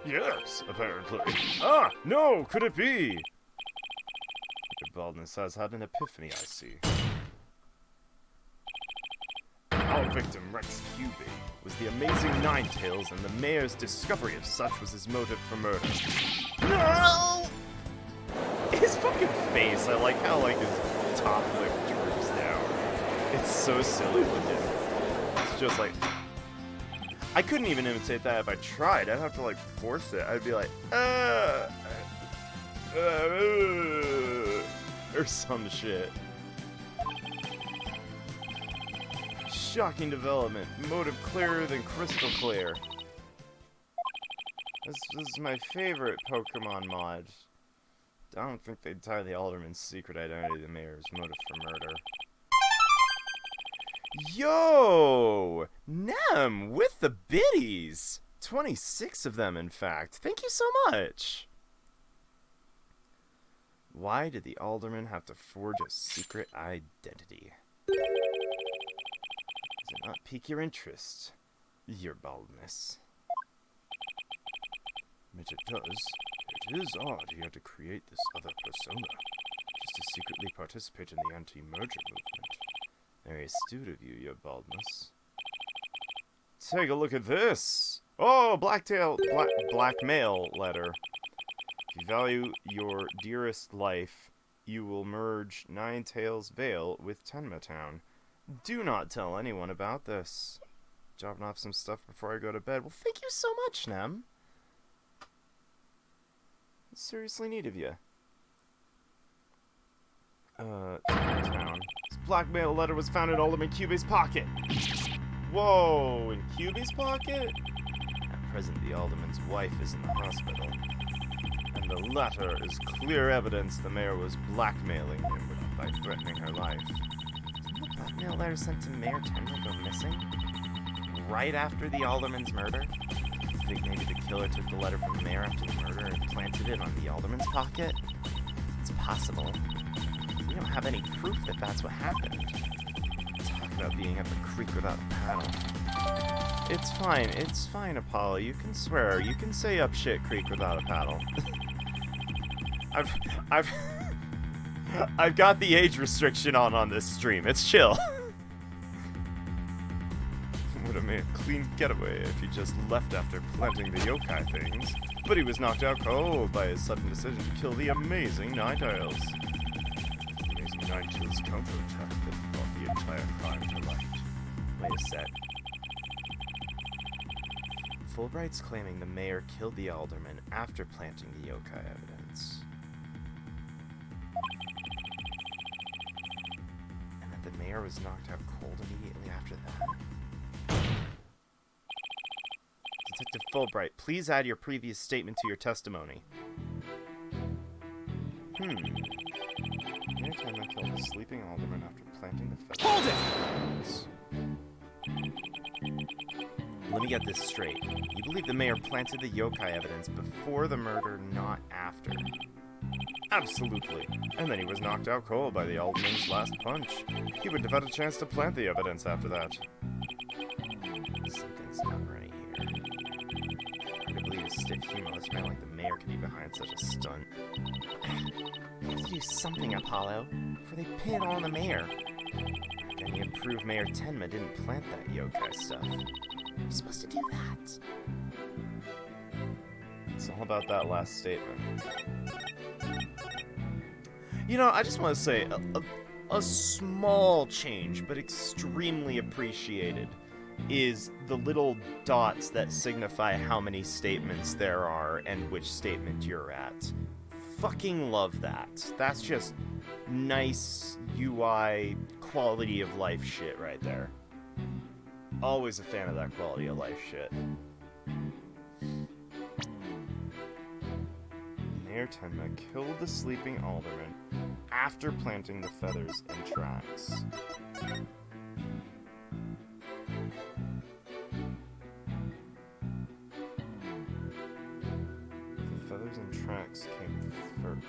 yes, apparently. Ah, no, could it be? Your baldness has had an epiphany, I see. Our victim, Rex Cuby, was the amazing Ninetales, and the mayor's discovery of such was his motive for murder. No! His fucking face, I like how, like, his top lip droops down. It's so silly looking. It's just like... I couldn't even imitate that if I tried. I'd have to, like, force it. I'd be like, or some shit. Shocking development. Motive clearer than crystal clear. This is my favorite Pokemon mod. I don't think they'd tie the Alderman's secret identity to the mayor's motive for murder. Yo! Nem with the biddies! 26 of them, in fact. Thank you so much! Why did the Alderman have to forge a secret identity? Does it not pique your interest? Your baldness. Which it does. It is odd he had to create this other persona, just to secretly participate in the anti-merger movement. Very astute of you, your baldness. Take a look at this! Oh, blackmail letter. If you value your dearest life, you will merge Ninetales Vale with Tenma Town. Do not tell anyone about this. Dropping off some stuff before I go to bed. Well, thank you so much, Nem. Seriously need of you. Town. This blackmail letter was found in Alderman Cuby's pocket. Whoa, in Cuby's pocket? At present, the Alderman's wife is in the hospital. And the letter is clear evidence the mayor was blackmailing him by threatening her life. Didn't the blackmail letter sent to Mayor Tenma go missing? Right after the Alderman's murder? I think maybe the killer took the letter from the mayor after the murder and planted it on the Alderman's pocket? It's possible. We don't have any proof that that's what happened. Talk about being at the creek without a paddle. It's fine, Apollo. You can swear. You can say up shit creek without a paddle. I've got the age restriction on this stream. It's chill. would have made a clean getaway if he just left after planting the yokai things, but he was knocked out cold by his sudden decision to kill the amazing Ninetales. The amazing Ninetales counterattack that brought the entire crime to light. Wait a sec. Fulbright's claiming the mayor killed the alderman after planting the yokai evidence. And that the mayor was knocked out cold immediately after that? Detective Fulbright, please add your previous statement to your testimony. Mayor Tenma killed the sleeping alderman after planting the feather. Hold it! Let me get this straight. You believe the mayor planted the yokai evidence before the murder, not after? Absolutely. And then he was knocked out cold by the alderman's last punch. He wouldn't have had a chance to plant the evidence after that. Something's not right here. Hard to believe a stiff, humorless man like the mayor could be behind such a stunt. You have to do something, Apollo, before they pin it all on the mayor. Can you prove Mayor Tenma didn't plant that yokai stuff? You're supposed to do that. It's all about that last statement. You know, I just want to say a small change, but extremely appreciated, is the little dots that signify how many statements there are and which statement you're at. Fucking love that. That's just nice UI quality of life shit right there. Always a fan of that quality of life shit. Mayor Tenma killed the sleeping alderman after planting the feathers in tracks. The feathers and tracks came first.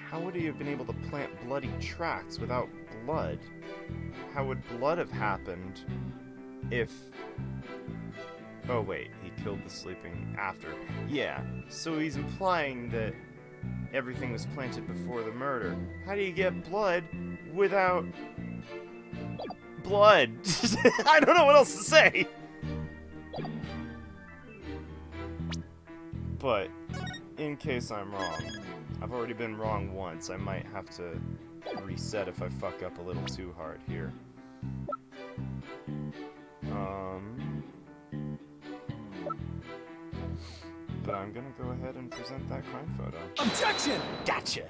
How would he have been able to plant bloody tracks without blood? How would blood have happened if... Oh wait, he killed the sleeping after. Yeah, so he's implying that everything was planted before the murder. How do you get blood without... blood? I don't know what else to say! But, in case I'm wrong, I've already been wrong once. I might have to reset if I fuck up a little too hard here. But I'm gonna go ahead and present that crime photo. Objection! Gotcha!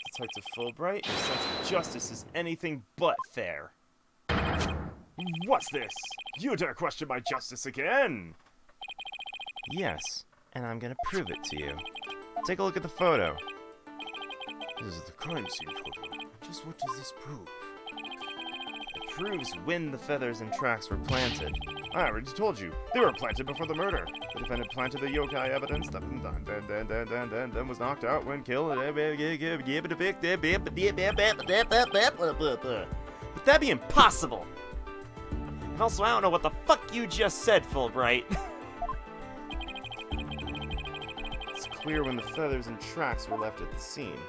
Detective Fulbright, your sense of justice is anything but fair. What's this? You dare question my justice again? Yes, and I'm gonna prove it to you. Take a look at the photo. This is the crime scene photo. Just what does this prove? It proves when the feathers and tracks were planted. I already told you, they were planted before the murder. The defendant planted the yokai evidence, then was knocked out when killed. But that'd be impossible. And also, I don't know what the fuck you just said, Fulbright. It's clear when the feathers and tracks were left at the scene.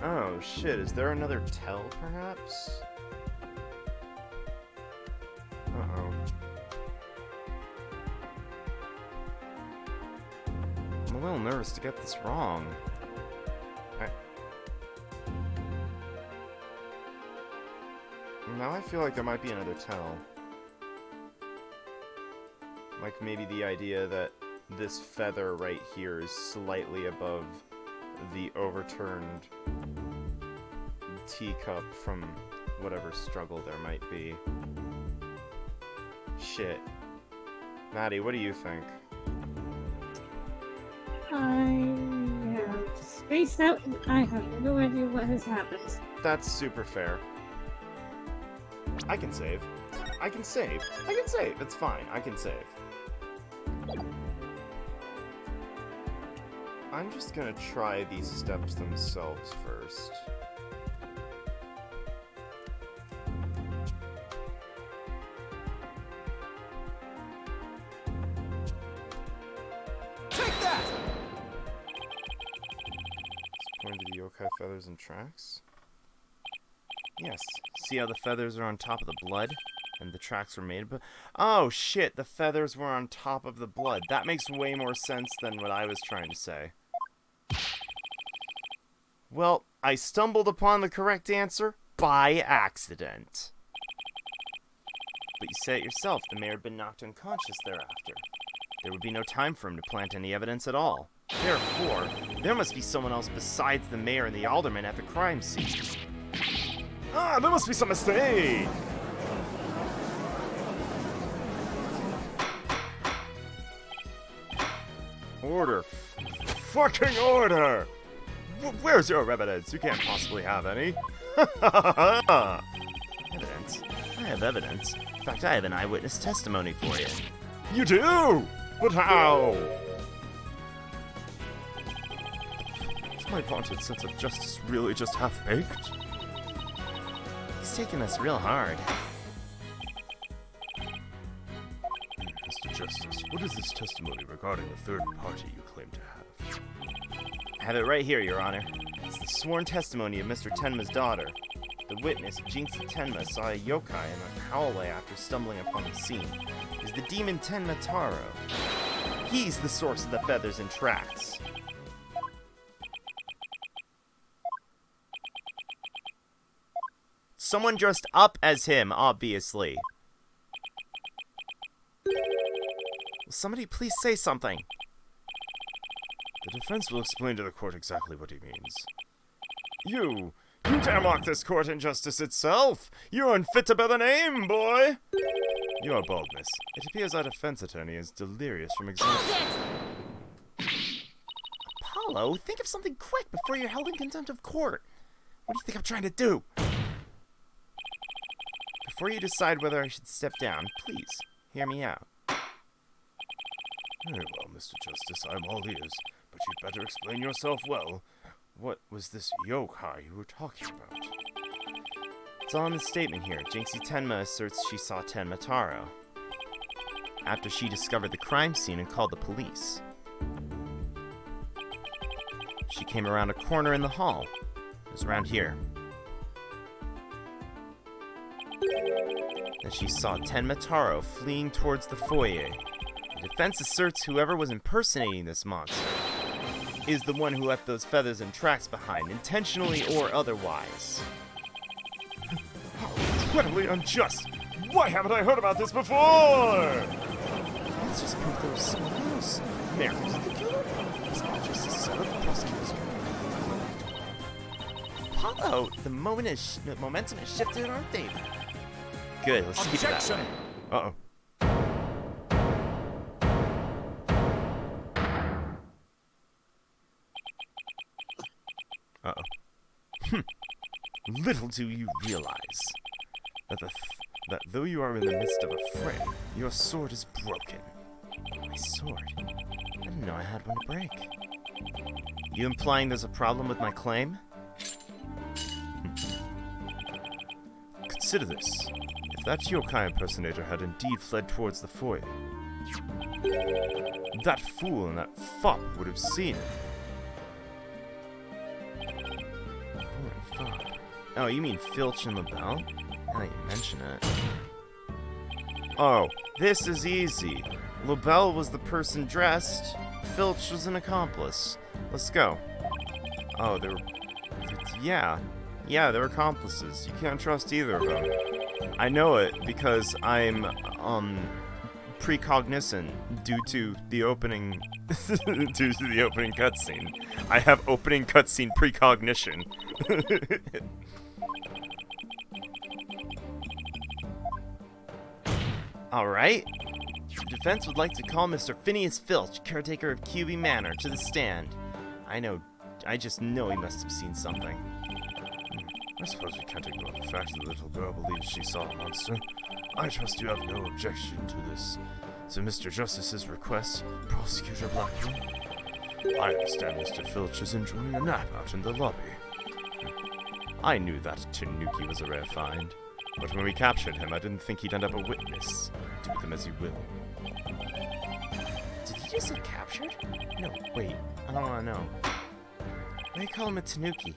Oh shit, is there another tell, perhaps? Uh-oh. I'm a little nervous to get this wrong. Now I feel like there might be another tell. Like maybe the idea that this feather right here is slightly above the overturned teacup from whatever struggle there might be. Shit. Maddie, what do you think? I have spaced out and I have no idea what has happened. That's super fair. I can save. I can save. I can save. It's fine. I can save. I'm just gonna try these steps themselves first. Take that! referring to the yokai feathers and tracks? Yes. See how the feathers are on top of the blood? And the tracks were made, but oh shit, the feathers were on top of the blood. That makes way more sense than what I was trying to say. Well, I stumbled upon the correct answer by accident. But you say it yourself, the mayor had been knocked unconscious thereafter. There would be no time for him to plant any evidence at all. Therefore, there must be someone else besides the mayor and the alderman at the crime scene. Ah, there must be some mistake! Order. Fucking order! Where's your evidence? You can't possibly have any. Evidence? I have evidence. In fact, I have an eyewitness testimony for you. You do? But how? Is my vaunted sense of justice really just half-baked? He's taking this real hard. Mr. Justice, what is this testimony regarding the third party you claim to have? I have it right here, Your Honor. It's the sworn testimony of Mr. Tenma's daughter. The witness, Jinxie Tenma, saw a yokai in a hallway after stumbling upon the scene. Is the demon Tenma Taro. He's the source of the feathers and tracks. Someone dressed up as him, obviously. Will somebody please say something? The defense will explain to the court exactly what he means. You dare mock this court injustice itself! You're unfit to bear the name, boy! Your baldness. It appears our defense attorney is delirious from exhaustion. Apollo, think of something quick before you're held in contempt of court. What do you think I'm trying to do? Before you decide whether I should step down, please, hear me out. Very well, Mr. Justice, I'm all ears, but you'd better explain yourself well. What was this yokai you were talking about? It's all in the statement here. Jinxie Tenma asserts she saw Tenma Taro after she discovered the crime scene and called the police. She came around a corner in the hall. It was around here. Then she saw Tenma Taro fleeing towards the foyer. The defense asserts whoever was impersonating this monster is the one who left those feathers and tracks behind, intentionally or otherwise. How incredibly unjust! Why haven't I heard about this before? Let's just prove there was someone else. Mary's the killer. It's not just a set of the prosecutors. Apollo, the momentum has shifted in our favor. Good, let's keep it that way. Uh-oh. Little do you realize that though you are in the midst of a fray, your sword is broken. My sword? I didn't know I had one to break. You implying there's a problem with my claim? Consider this. If that yokai impersonator had indeed fled towards the foyer, that fool and that fop would have seen it. Oh, you mean Filch and LaBelle? Now you mention it. Oh, this is easy. LaBelle was the person dressed. Filch was an accomplice. Let's go. Oh, they were... Yeah, they're accomplices. You can't trust either of them. I know it because I'm, precognizant due to the opening... due to the opening cutscene. I have opening cutscene precognition. Alright. The defense would like to call Mr. Phineas Filch, caretaker of QB Manor, to the stand. I just know he must have seen something. I suppose we can't ignore the fact that the little girl believes she saw a monster. I trust you have no objection to this. To Mr. Justice's request, Prosecutor Blackman. I understand Mr. Filch is enjoying a nap out in the lobby. I knew that Tanuki was a rare find. But when we captured him, I didn't think he'd end up a witness. Do with him as you will. Did he just get captured? No, wait. I don't want to know. Why you call him a tanuki? Is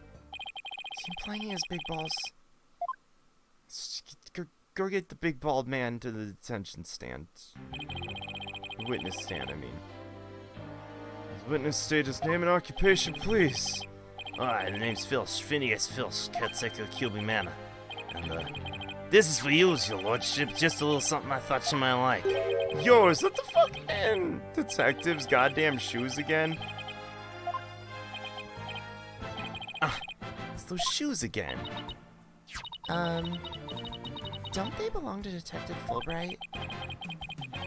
he implying he has big balls? Go get the big bald man to the detention stand. The witness stand, I mean. Witness state his name and occupation, please. Alright, the name's Filch. Phineas Filch, caretaker of Kilby Manor. And, this is for you, your lordship. Just a little something I thought you might like. Yo, is that the fucking detective's goddamn shoes again? It's those shoes again. Don't they belong to Detective Fulbright?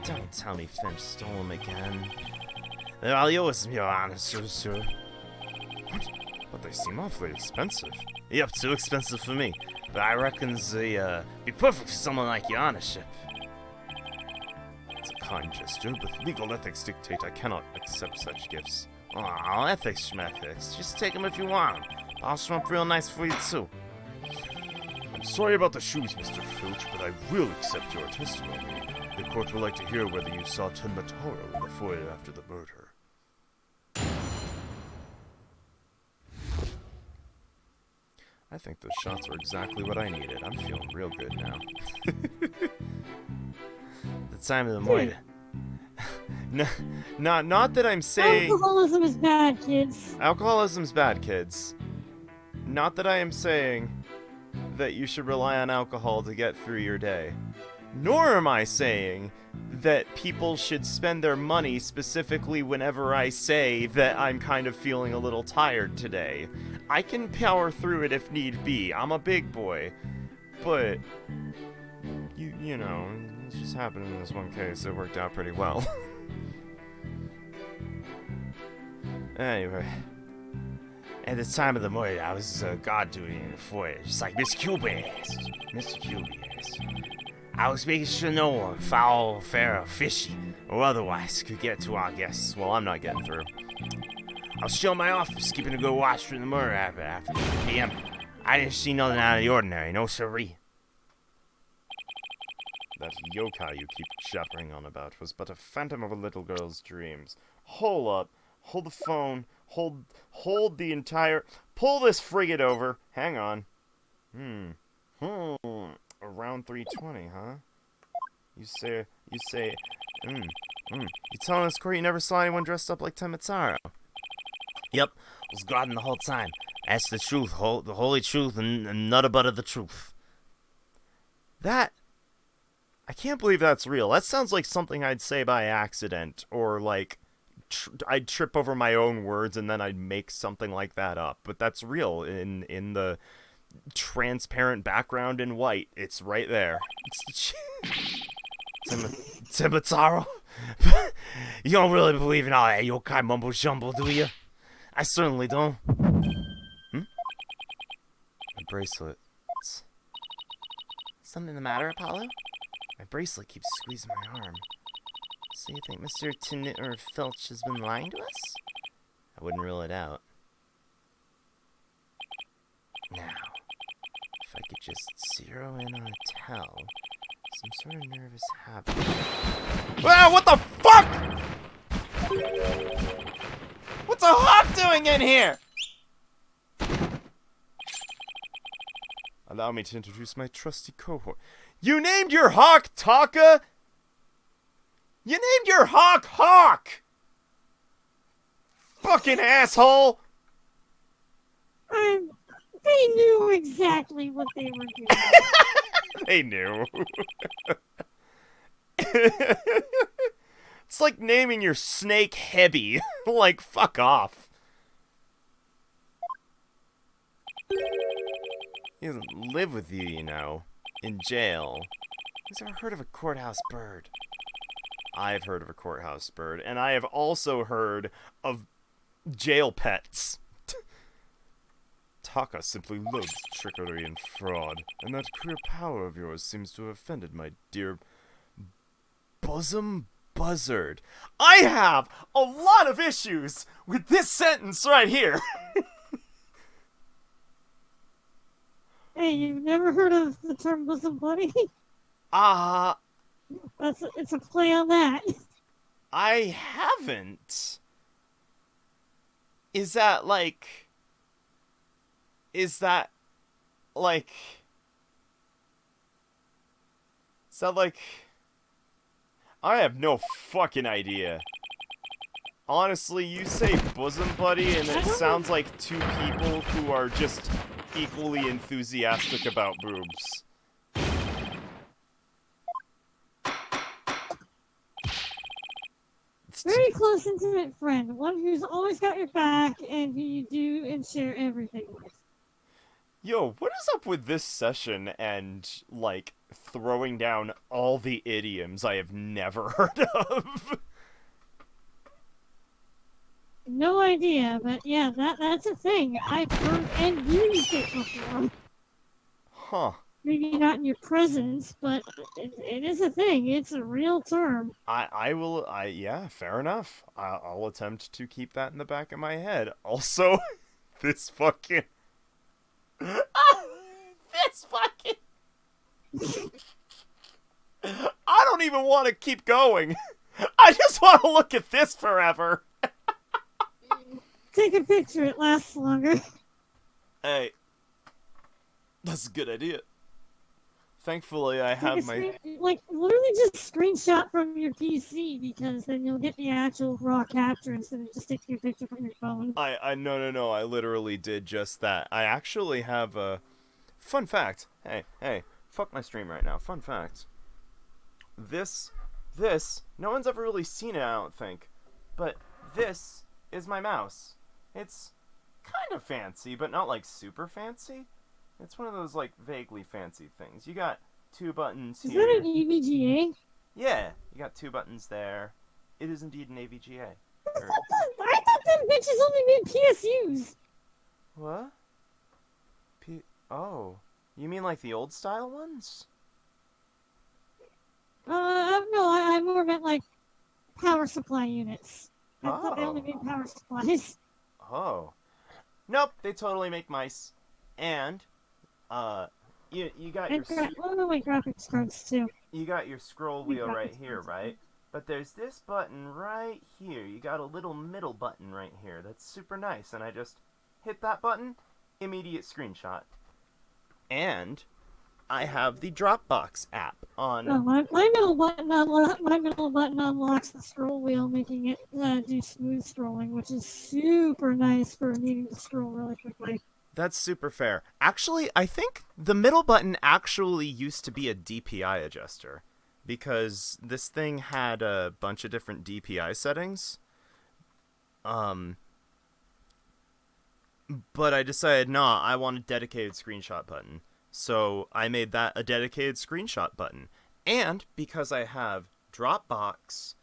Don't tell me Finch stole them again. They're all yours, your honor, sir. What? But they seem awfully expensive. Yep, too expensive for me. But I reckon they, be perfect for someone like your honorship. It's a kind gesture, but legal ethics dictate I cannot accept such gifts. Oh, ethics schmethics. Just take them if you want 'em. I'll show up real nice for you, too. I'm sorry about the shoes, Mr. Filch, but I will accept your testimony. The court would like to hear whether you saw Tenmataro in the foyer after the murder. I think those shots were exactly what I needed. I'm feeling real good now. The time of the morning. Not that I'm saying... Alcoholism is bad, kids. Alcoholism's bad, kids. Not that I am saying that you should rely on alcohol to get through your day. Nor am I saying that people should spend their money specifically whenever I say that I'm kind of feeling a little tired today. I can power through it if need be. I'm a big boy. But, you know, it just happened in this one case. It worked out pretty well. Anyway. At the time of the morning, I was guard duty in the foyer, just like Mr. Kilby asked. Mr. Kilby asked. I was making sure no one, foul, fair, or fishy, or otherwise, could get to our guests. Well, I'm not getting through. I was still in my office, keeping a good watch for the murder after 3 p.m. I didn't see nothing out of the ordinary, no siree. That yokai you keep jabbering on about was but a phantom of a little girl's dreams. Hold up. Hold the phone. Hold the entire... Pull this frigate over. Hang on. Around 3:20, huh? You say... You telling us, Corey, you never saw anyone dressed up like Temataro? Yep, was guarding the whole time. That's the truth, the holy truth, and none but of the truth. That... I can't believe that's real. That sounds like something I'd say by accident, or like... I'd trip over my own words and then I'd make something like that up. But that's real in the transparent background in white. It's right there. Temataro? You don't really believe in all that yokai mumbo jumbo, do you? I certainly don't. My bracelet. Something the matter, Apollo? My bracelet keeps squeezing my arm. So you think Mr. Filch has been lying to us? I wouldn't rule it out. Now, if I could just zero in on a tell, some sort of nervous habit. Ah, what the fuck? What's a hawk doing in here? Allow me to introduce my trusty cohort. You named your hawk Taka? You named your hawk Hawk! Fucking asshole! They knew exactly what they were doing. They knew. It's like naming your snake Hebby. Like, fuck off. He doesn't live with you, you know. In jail. Who's ever heard of a courthouse bird? I've heard of a courthouse bird, and I have also heard of jail pets. Taka simply loves trickery and fraud, and that queer power of yours seems to have offended my dear bosom buzzard. I have a lot of issues with this sentence right here. Hey, you've never heard of the term bosom buddy? It's a play on that. I haven't. Is that like Is that like... Is that like... I have no fucking idea. Honestly, you say bosom buddy, and it sounds like two people who are just equally enthusiastic about boobs. Very close, intimate friend. One who's always got your back and who you do and share everything with. Yo, what is up with this session and, like, throwing down all the idioms I have never heard of? No idea, but yeah, that's a thing. I've heard and used it before. Huh. Maybe not in your presence, but it is a thing. It's a real term. Yeah, fair enough. I'll attempt to keep that in the back of my head. Also, this fucking... this fucking... I don't even want to keep going. I just want to look at this forever. Take a picture, it lasts longer. Hey, that's a good idea. Thankfully, I have my... Literally just screenshot from your PC, because then you'll get the actual raw capture instead of just taking a picture from your phone. No, I literally did just that. I actually have a... Fun fact. Hey, fuck my stream right now. Fun fact. This, no one's ever really seen it, I don't think. But this is my mouse. It's kind of fancy, but not, like, super fancy. It's one of those, like, vaguely fancy things. You got 2 buttons here. Is that an EVGA? Yeah, you got 2 buttons there. It is indeed an AVGA. I thought them bitches only made PSUs. What? Oh. You mean like the old style ones? No, I more meant, like, power supply units. I thought they only made power supplies. Oh. Nope, they totally make mice. And, you got your... graphics cards, too. You got your scroll wheel right here, right? But there's this button right here. You got a little middle button right here. That's super nice. And I just hit that button, immediate screenshot. And I have the Dropbox app on... Oh, my middle button unlocks the scroll wheel, making it do smooth scrolling, which is super nice for needing to scroll really quickly. That's super fair. Actually, I think the middle button actually used to be a DPI adjuster, because this thing had a bunch of different DPI settings. But I decided, nah, I want a dedicated screenshot button. So I made that a dedicated screenshot button. And because I have Dropbox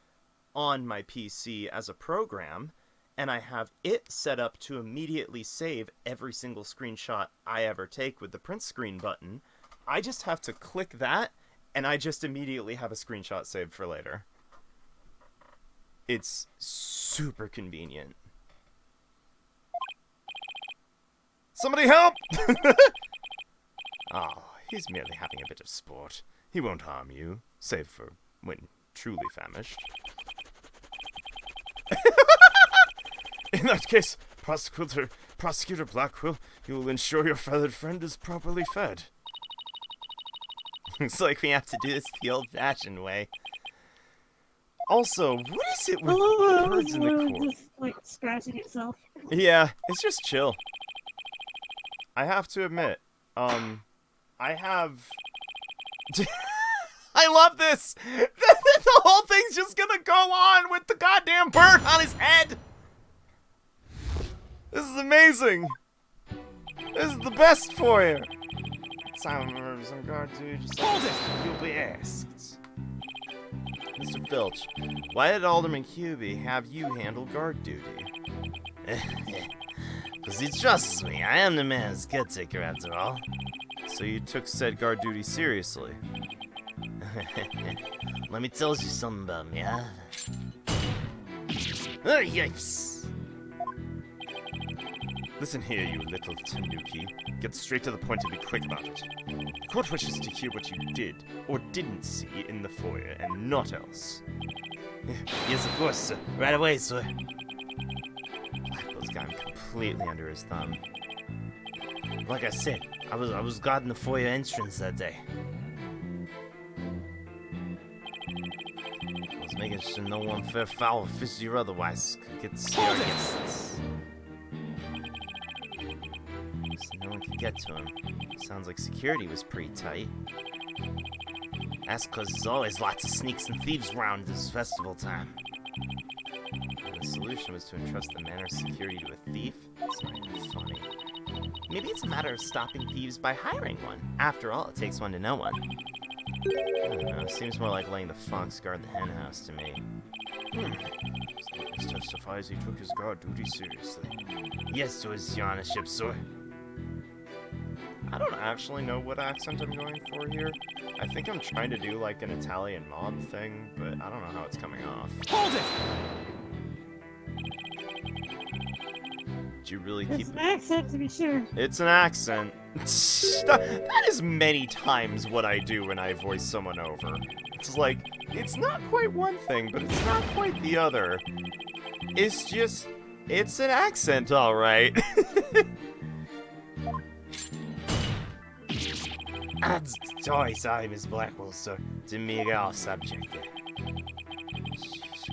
on my PC as a program, and I have it set up to immediately save every single screenshot I ever take with the print screen button, I just have to click that, and I just immediately have a screenshot saved for later. It's super convenient. Somebody help! Oh, he's merely having a bit of sport. He won't harm you, save for when truly famished. In that case, Prosecutor Blackwell, you will ensure your feathered friend is properly fed. Looks like we have to do this the old-fashioned way. Also, what is it with birds in the court? Just, like, scratching itself. Yeah, it's just chill. I have to admit, I have... I love this! The whole thing's just gonna go on with the goddamn bird on his head! This is amazing! This is the best for you! Some guard duty, just like you'll be asked. Mr. Filch, why did Alderman Hubie have you handle guard duty? Because he trusts me. I am the man's caretaker, after all. So you took said guard duty seriously? Let me tell you something about me, huh? Oh, yikes! Listen here, you little tanuki. Get straight to the point and be quick about it. The court wishes to hear what you did or didn't see in the foyer, and not else. Yes, of course, sir. Right away, sir. Blackwell's got him completely under his thumb. Like I said, I was guarding the foyer entrance that day. I was making sure no unfair foul, fishy or otherwise, could get to see our guests. So no one could get to him. Sounds like security was pretty tight. That's 'cause there's always lots of sneaks and thieves around this festival time. And the solution was to entrust the manor's security to a thief? It's not even funny. Maybe it's a matter of stopping thieves by hiring one. After all, it takes one to know one. I don't know, seems more like letting the fox guard the hen house to me. This testifies he took his guard duty seriously. Yes, to his your honorship, sir. I don't actually know what accent I'm going for here. I think I'm trying to do like an Italian mob thing, but I don't know how it's coming off. Hold it! Do you really It's keep an accent to be sure. It's an accent. That is many times what I do when I voice someone over. It's like, it's not quite one thing, but it's not quite the other. It's just, it's an accent, alright. Sorry, Miss Blackwell, sir. Didn't mean to get off subject there.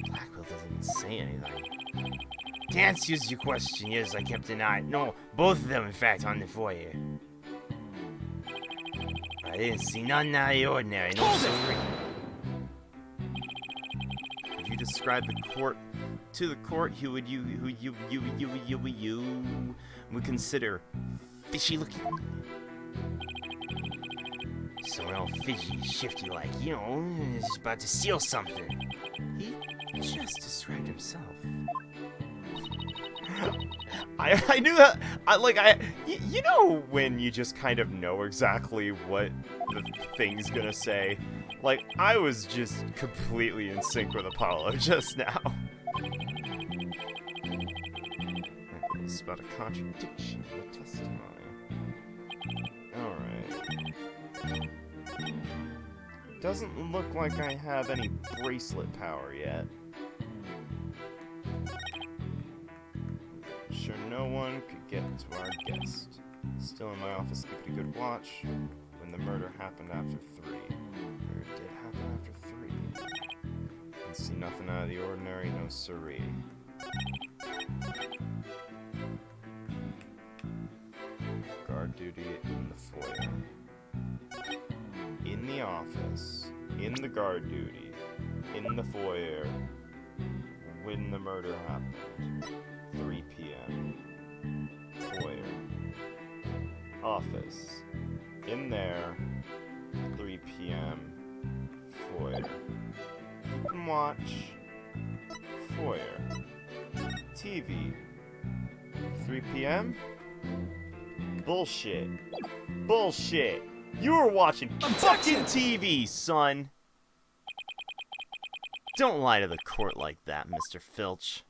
Blackwell doesn't even say anything. To answer your question, yes, I kept an eye. No, both of them, in fact, on the foyer. I didn't see nothing out of the ordinary. No, sorry. If you describe the court to the court, who would you would consider fishy looking? Someone all fidgety, shifty like, you know, is about to steal something. He just described himself. I knew that. You know when you just kind of know exactly what the thing's gonna say. Like I was just completely in sync with Apollo just now. It's about a contradiction in the testimony. All right. Doesn't look like I have any bracelet power yet. Sure no one could get to our guest. Still in my office keeping a good watch when the murder happened after 3. Or it did happen after 3. Didn't see nothing out of the ordinary, no siree. Guard duty in the foyer. In the office. In the guard duty. In the foyer. When the murder happened. 3 p.m. Foyer. Office. In there. 3 p.m. Foyer. Keep and watch. Foyer. TV. 3 p.m. Bullshit. Bullshit. You were watching fucking TV, son. Don't lie to the court like that, Mr. Filch.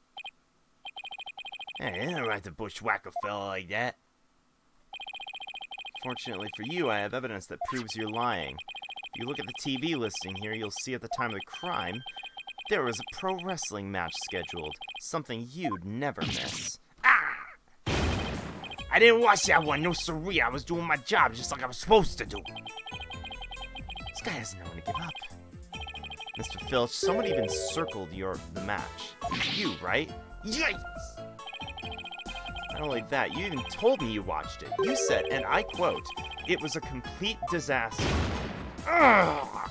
Hey, I don't right to bushwhack a fella like that. Fortunately for you, I have evidence that proves you're lying. If you look at the TV listing here, you'll see at the time of the crime, there was a pro wrestling match scheduled. Something you'd never miss. I didn't watch that one, no siree. I was doing my job just like I was supposed to do. This guy doesn't know when to give up. Mr. Filch, someone even circled the match. You, right? Yikes! Not only that, you even told me you watched it. You said, and I quote, "It was a complete disaster." Ugh.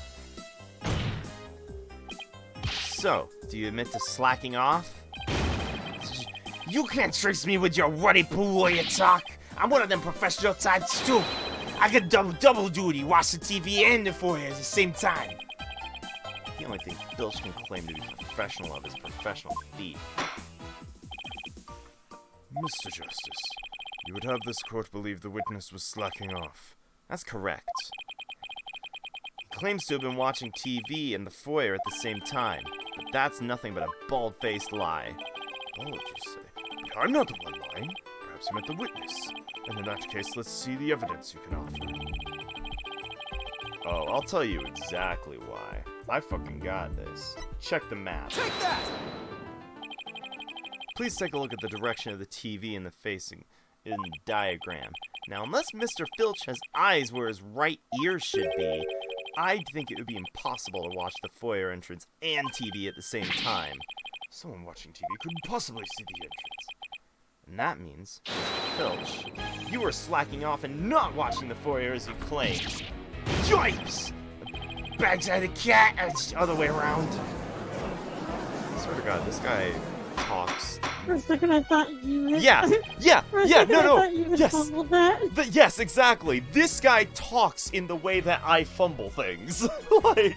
So, do you admit to slacking off? You can't trace me with your ruddy poo lawyer talk. I'm one of them professional types too. I could double duty, watch the TV and the foyer at the same time. The only thing Filch can claim to be professional of is professional thief. Mr. Justice, you would have this court believe the witness was slacking off. That's correct. He claims to have been watching TV in the foyer at the same time, but that's nothing but a bald-faced lie. What would you say? I'm not the one lying. Perhaps you meant the witness. And in that case, let's see the evidence you can offer. Oh, I'll tell you exactly why. I fucking got this. Check the map. Take that! Please take a look at the direction of the TV in the facing in the diagram. Now, unless Mr. Filch has eyes where his right ear should be, I'd think it would be impossible to watch the foyer entrance and TV at the same time. Someone watching TV couldn't possibly see the entrance. And that means, Mr. Filch, you were slacking off and not watching the foyer as you claimed. Yipes! Bags out of the cat, it's the other way around. I swear to God, this guy talks. For a second, I thought you had... Yeah, For a yeah, second, I no, thought you had yes. fumbled that. Yes, exactly. This guy talks in the way that I fumble things. Like...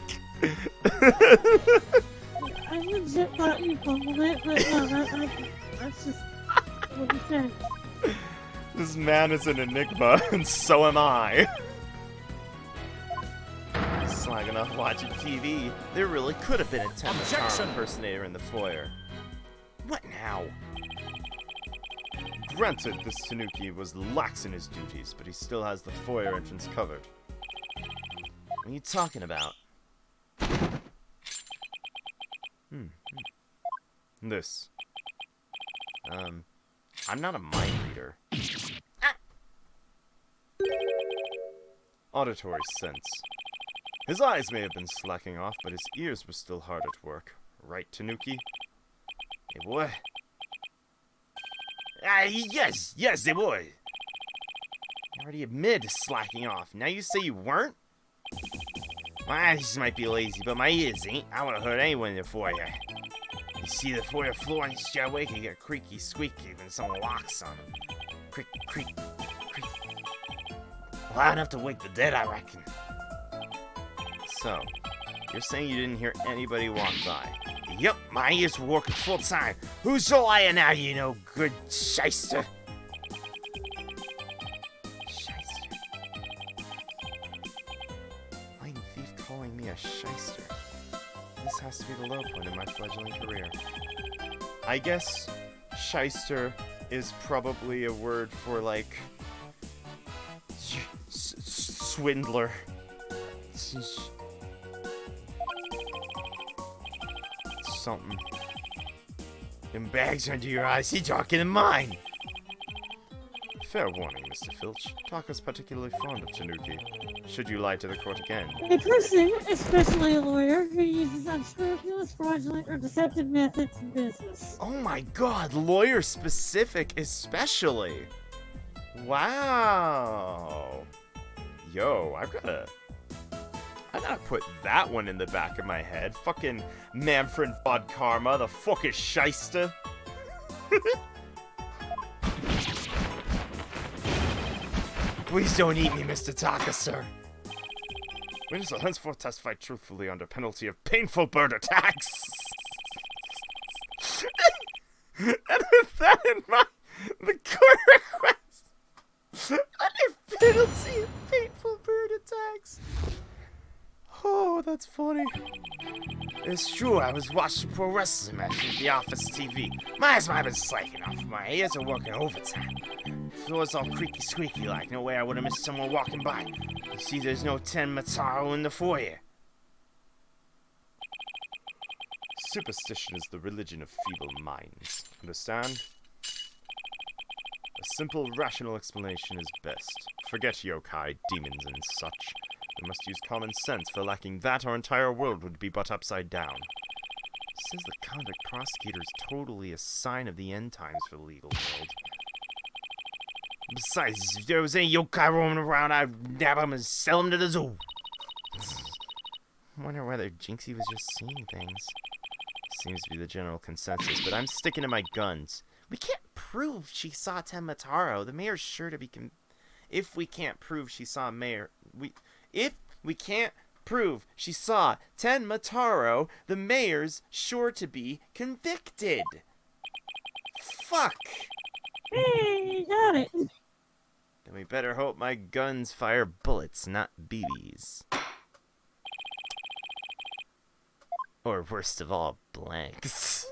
I legit thought you fumbled it, but no, that's just what you said. This man is an enigma, and so am I. Slagging off watching TV. There really could have been a Objection! impersonator in the foyer. What now? Granted, this Tanuki was lax in his duties, but he still has the foyer entrance covered. What are you talking about? This. I'm not a mind reader. Auditory sense. His eyes may have been slacking off, but his ears were still hard at work. Right, Tanuki? Hey, boy. Yes, they would. You already admitted to slacking off. Now you say you weren't? My eyes might be lazy, but my ears ain't. I wouldn't hurt anyone in the foyer. You see the foyer floor in the stairway can get creaky squeaky when someone walks on it. Creak, creak, creak. Loud enough to wake the dead, I reckon. So, you're saying you didn't hear anybody walk by? Yep, my ears were working full time. Who's the liar now, you know, good shyster? Shyster. Lying thief calling me a shyster. This has to be the low point in my fledgling career. I guess shyster is probably a word for, like, swindler. Something. Them bags under your eyes, he talking in mine. Fair warning, Mr. Filch. Taka's particularly fond of Tanuki. Should you lie to the court again? A person, especially a lawyer, who uses unscrupulous, fraudulent, or deceptive methods in business. Oh my god, lawyer specific especially. Wow. Yo, I gotta put that one in the back of my head. Fucking Manfred Vod Karma, the fucking shyster. Please don't eat me, Mr. Taka, sir. Witness will henceforth testify truthfully under penalty of painful bird attacks. And with that in mind, the court requests under penalty of painful bird attacks. Oh, that's funny. It's true, I was watching pro wrestling match at the office TV. My eyes might have been slacking off, my ears are working overtime. Floor's all creaky squeaky like, no way I would have missed someone walking by. You see, there's no Ten Mataro in the foyer. Superstition is the religion of feeble minds. Understand? A simple, rational explanation is best. Forget yokai, demons, and such. We must use common sense, for lacking that our entire world would be but upside down. Says the convict prosecutor is totally a sign of the end times for the legal world. Besides, if there was any yokai roaming around, I'd nab him and sell him to the zoo. I wonder whether Jinxie was just seeing things. Seems to be the general consensus, but I'm sticking to my guns. We can't prove she saw Tenmataro. The mayor's sure to be If we can't prove she saw If we can't prove she saw Tenmataro, the mayor's sure to be convicted. Fuck. Hey, you got it. Then we better hope my guns fire bullets, not BBs. Or worst of all, blanks.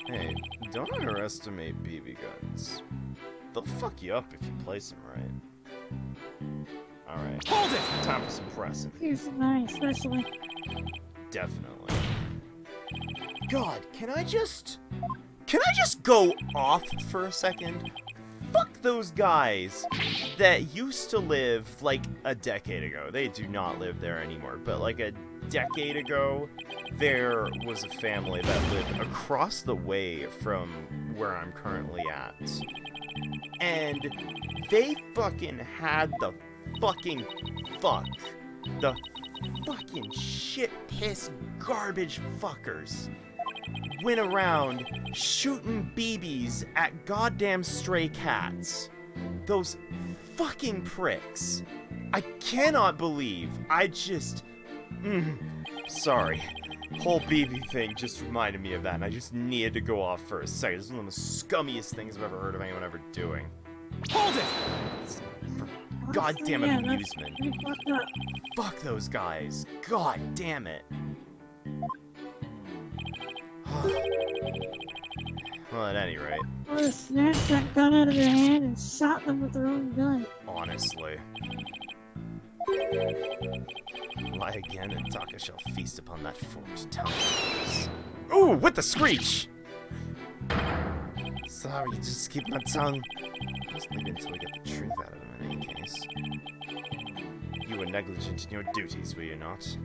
Hey, don't underestimate BB guns. They'll fuck you up if you place them right. Alright. Hold it! Time for some pressing. Here's mine, especially. Definitely. God, can I just go off for a second? Fuck those guys that used to live like a decade ago. They do not live there anymore, but like a decade ago, there was a family that lived across the way from where I'm currently at. And they fucking had the fucking shit piss garbage fuckers went around shooting BBs at goddamn stray cats. Those fucking pricks. I cannot believe sorry. Whole BB thing just reminded me of that, and I just needed to go off for a second. This is one of the scummiest things I've ever heard of anyone ever doing. Hold it! For goddamn yeah, amusement. That's pretty fucked up. Fuck those guys. God damn it. Well, at any rate, Or just snatched that gun out of their hand and shot them with their own gun. honestly. Lie again, and Taka shall feast upon that forked tongue. Ooh, with the screech! Sorry, just keep my tongue. Just leave it until we get the truth out of him in any case. You were negligent in your duties, were you not?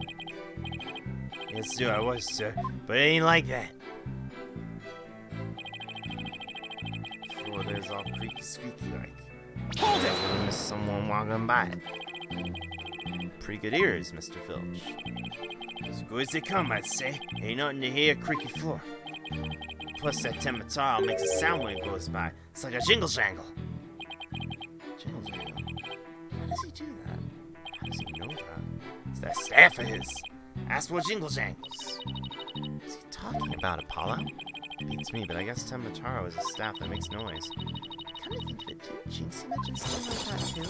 Yes, sir, I was, sir. But it ain't like that. For there's all creaky squeaky like. Hold I it! would miss someone walking by. Pretty good ears, Mr. Filch. As good as they come, I'd say. Ain't nothing to hear creaky floor. Plus, that Temataro makes a sound when it goes by. It's like a jingle jangle. Jingle jangle? How does he do that? How does he know that? It's that staff of his. Ask what jingle jangles. Is he talking about, Apollo? Beats me, but I guess Temataro is a staff that makes noise. Come to think of it, didn't Jinxie mention something like that too?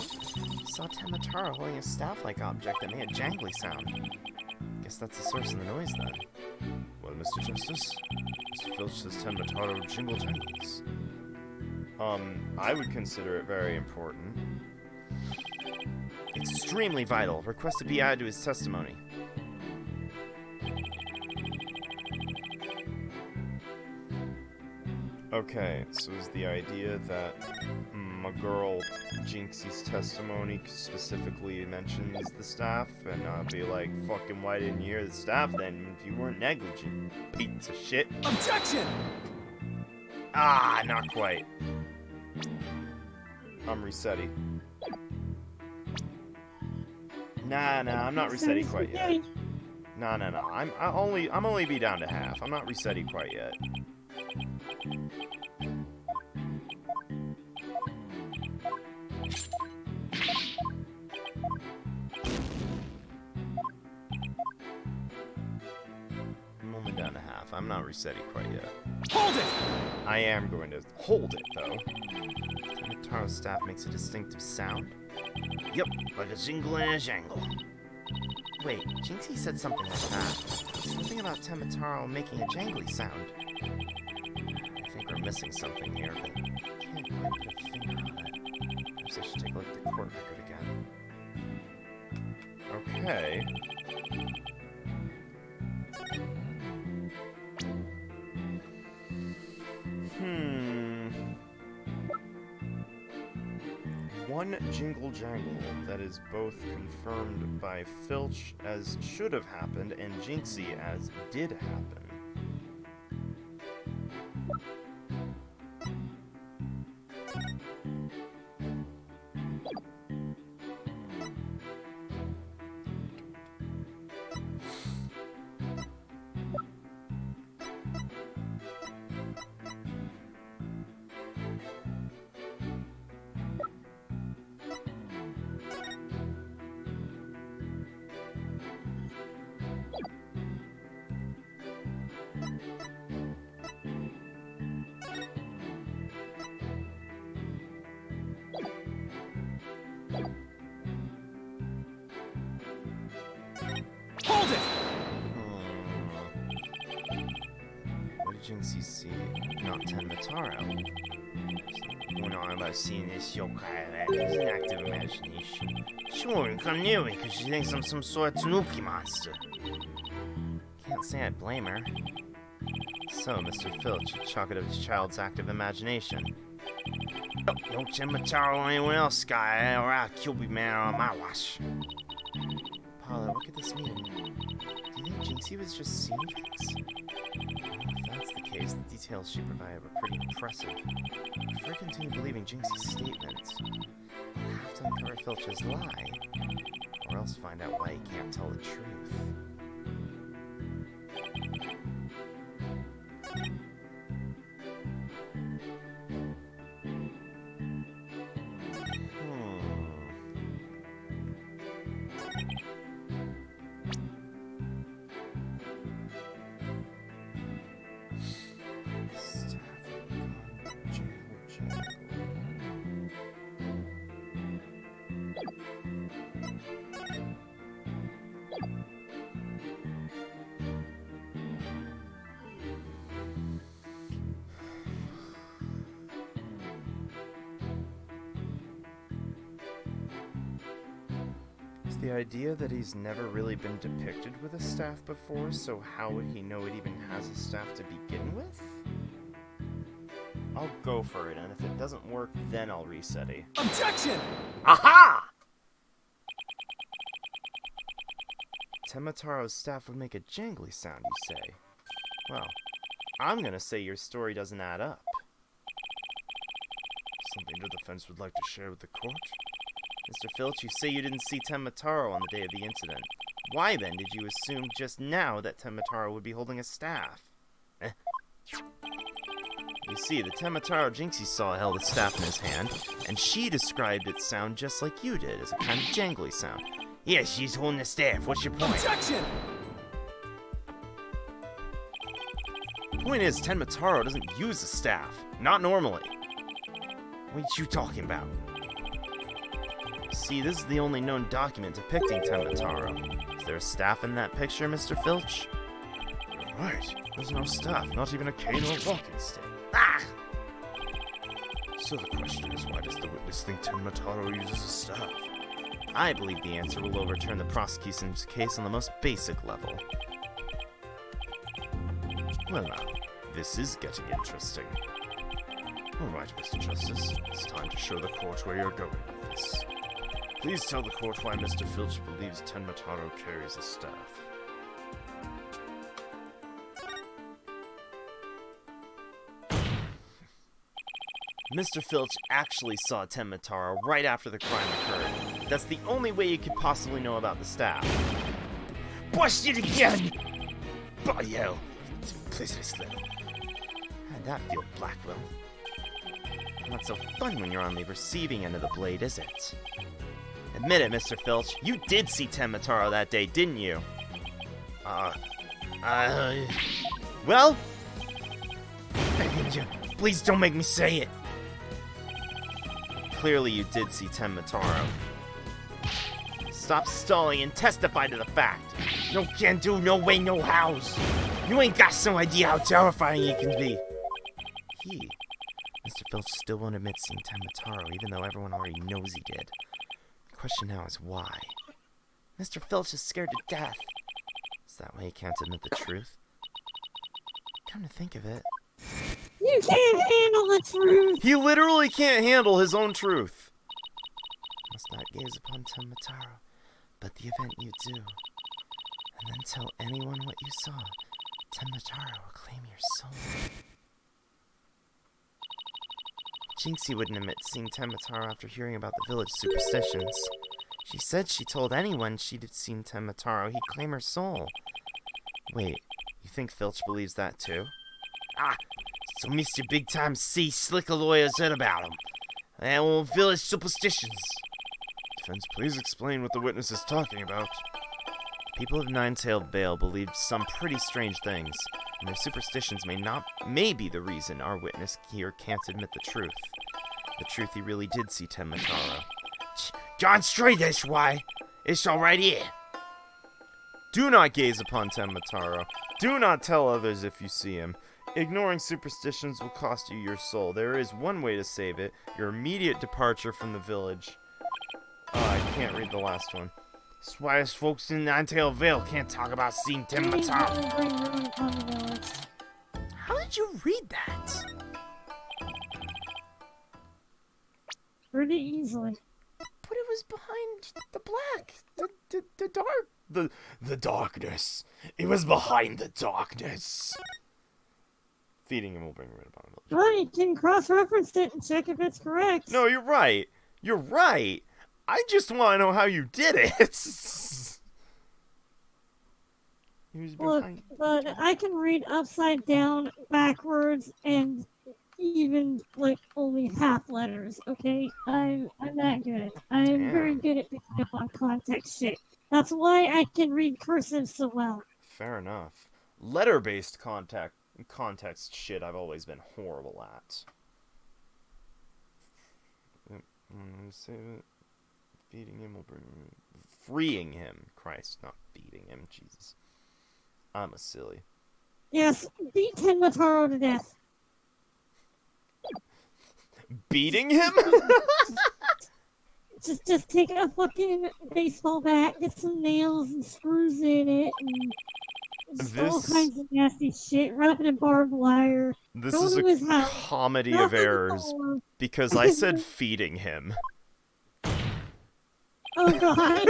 Saw Temataro holding a staff-like object that made a jangly sound. Guess that's the source of the noise then. Well, Mr. Justice, Mr. Filch says Temataro jingle jangles. I would consider it very important. Extremely vital. Request to be added to his testimony. Okay, so is the idea that a girl Jinxie's testimony specifically mentions the staff and not be like, fucking why didn't you hear the staff then if you weren't negligent, piece of shit? Objection! Ah, not quite. I'm resetting. Nah, I'm not resetting quite yet. No. I'm only be down to half. I'm not resetting quite yet. I'm only down to half. I'm not resetting quite yet. Hold it! I am going to hold it, though. Temataro's staff makes a distinctive sound. Yep, like a jingle and a jangle. Wait, Jinxie said something like that. Something about Temataro making a jangly sound. I think we're missing something here, but can't quite put a finger on it. Perhaps I should take a look at the court record again. Okay. One jingle jangle that is both confirmed by Filch as should have happened and Jinxie as did happen. Hold it! What did Jinxie see? Not Temataro. When I'm about seeing this yokai, that is an active imagination. She won't even come near me because she thinks I'm some sort of tanuki monster. Can't say I blame her. So, Mr. Filch, you chalk it up to child's active imagination. No Temmataro or anyone else, Sky, or I'll kill you, man, on my watch. Paula, what could this mean? Do you think Jinxie was just seeing things? If that's the case, the details she provided were pretty impressive. If we continue believing Jinxie's statement, we'll have to uncover Filch's lie, or else find out why he can't tell the truth. The idea that he's never really been depicted with a staff before, so how would he know it even has a staff to begin with? I'll go for it, and if it doesn't work, then I'll reset it. Objection! Aha! Temataro's staff would make a jangly sound, you say? Well, I'm gonna say your story doesn't add up. Something the defense would like to share with the court? Mr. Filch, you say you didn't see Temmataro on the day of the incident. Why then did you assume just now that Temmataro would be holding a staff? You see, the Temmataro Jinxie saw held a staff in his hand, and she described its sound just like you did, as a kind of jangly sound. Yeah, she's holding the staff. What's your point? Objection! Point is, Tenmataro doesn't use a staff. Not normally. What you talking about? See, this is the only known document depicting Tenmataro. Is there a staff in that picture, Mr. Filch? You're right. There's no staff, not even a cane or walking stick. Ah! So the question is, why does the witness think Tenmataro uses a staff? I believe the answer will overturn the prosecution's case on the most basic level. Well now, this is getting interesting. Alright, Mr. Justice, it's time to show the court where you're going with this. Please tell the court why Mr. Filch believes Tenmataro carries a staff. Mr. Filch actually saw Tenmataro right after the crime occurred. That's the only way you could possibly know about the staff. Busted again! Bloody hell. Duplicitous slip. How'd that feel, Blackwell? Not so fun when you're on the receiving end of the blade, is it? Admit it, Mr. Filch. You did see Tenmataro that day, didn't you? Well? Begging you, please don't make me say it. Clearly you did see Tenmataro. Stop stalling and testify to the fact. No can do, no way, no hows. You ain't got some idea how terrifying he can be. Mr. Filch still won't admit seeing Tenmataro, even though everyone already knows he did. The question now is why? Mr. Filch is scared to death. Is that why he can't admit the truth? Come to think of it, You can't handle the truth! he literally can't handle his own truth. You must not gaze upon Tenmataro, but the event you do. And then tell anyone what you saw. Tenmataro will claim your soul. Jinxie wouldn't admit seeing Tenmataro after hearing about the village superstitions. She said she told anyone she'd seen Tenmataro, he'd claim her soul. Wait, you think Filch believes that too? So Mr. Big Time C slick a lawyer's heard about him. And old village superstitions. Defense, please explain what the witness is talking about. People of Nine-Tailed Vale believed some pretty strange things, and their superstitions may be the reason our witness here can't admit the truth. The truth he really did see Tenmataro. John straight this way. It's all right here. Do not gaze upon Tenmataro. Do not tell others if you see him. Ignoring superstitions will cost you your soul. There is one way to save it, your immediate departure from the village. I can't read the last one. That's why us folks in Nine-Tailed Vale can't talk about seeing Tenmataro. How did you read that? Pretty easily. But it was behind the black, the dark. The darkness. It was behind the darkness. Feeding him will bring rid of bottom. Well, you can cross-reference it and check if it's correct. No, you're right. You're right. I just want to know how you did it. He was Look, behind. but I can read upside down, backwards, and even like only half letters. Okay, I'm that good. I'm Damn. very good at picking up on context shit. That's why I can read cursive so well. Fair enough. Letter-based context shit I've always been horrible at. Save it. Feeding him will bring... Freeing him. Christ, not feeding him. Jesus. I'm a silly. Yes, beat Tenmataro to death. Beating him? Just take a fucking baseball bat, get some nails and screws in it, and just all This- kinds of nasty shit. Wrap it in barbed wire. This Go is to his a house. comedy Knock of on the errors door. because I said feeding him. Oh god.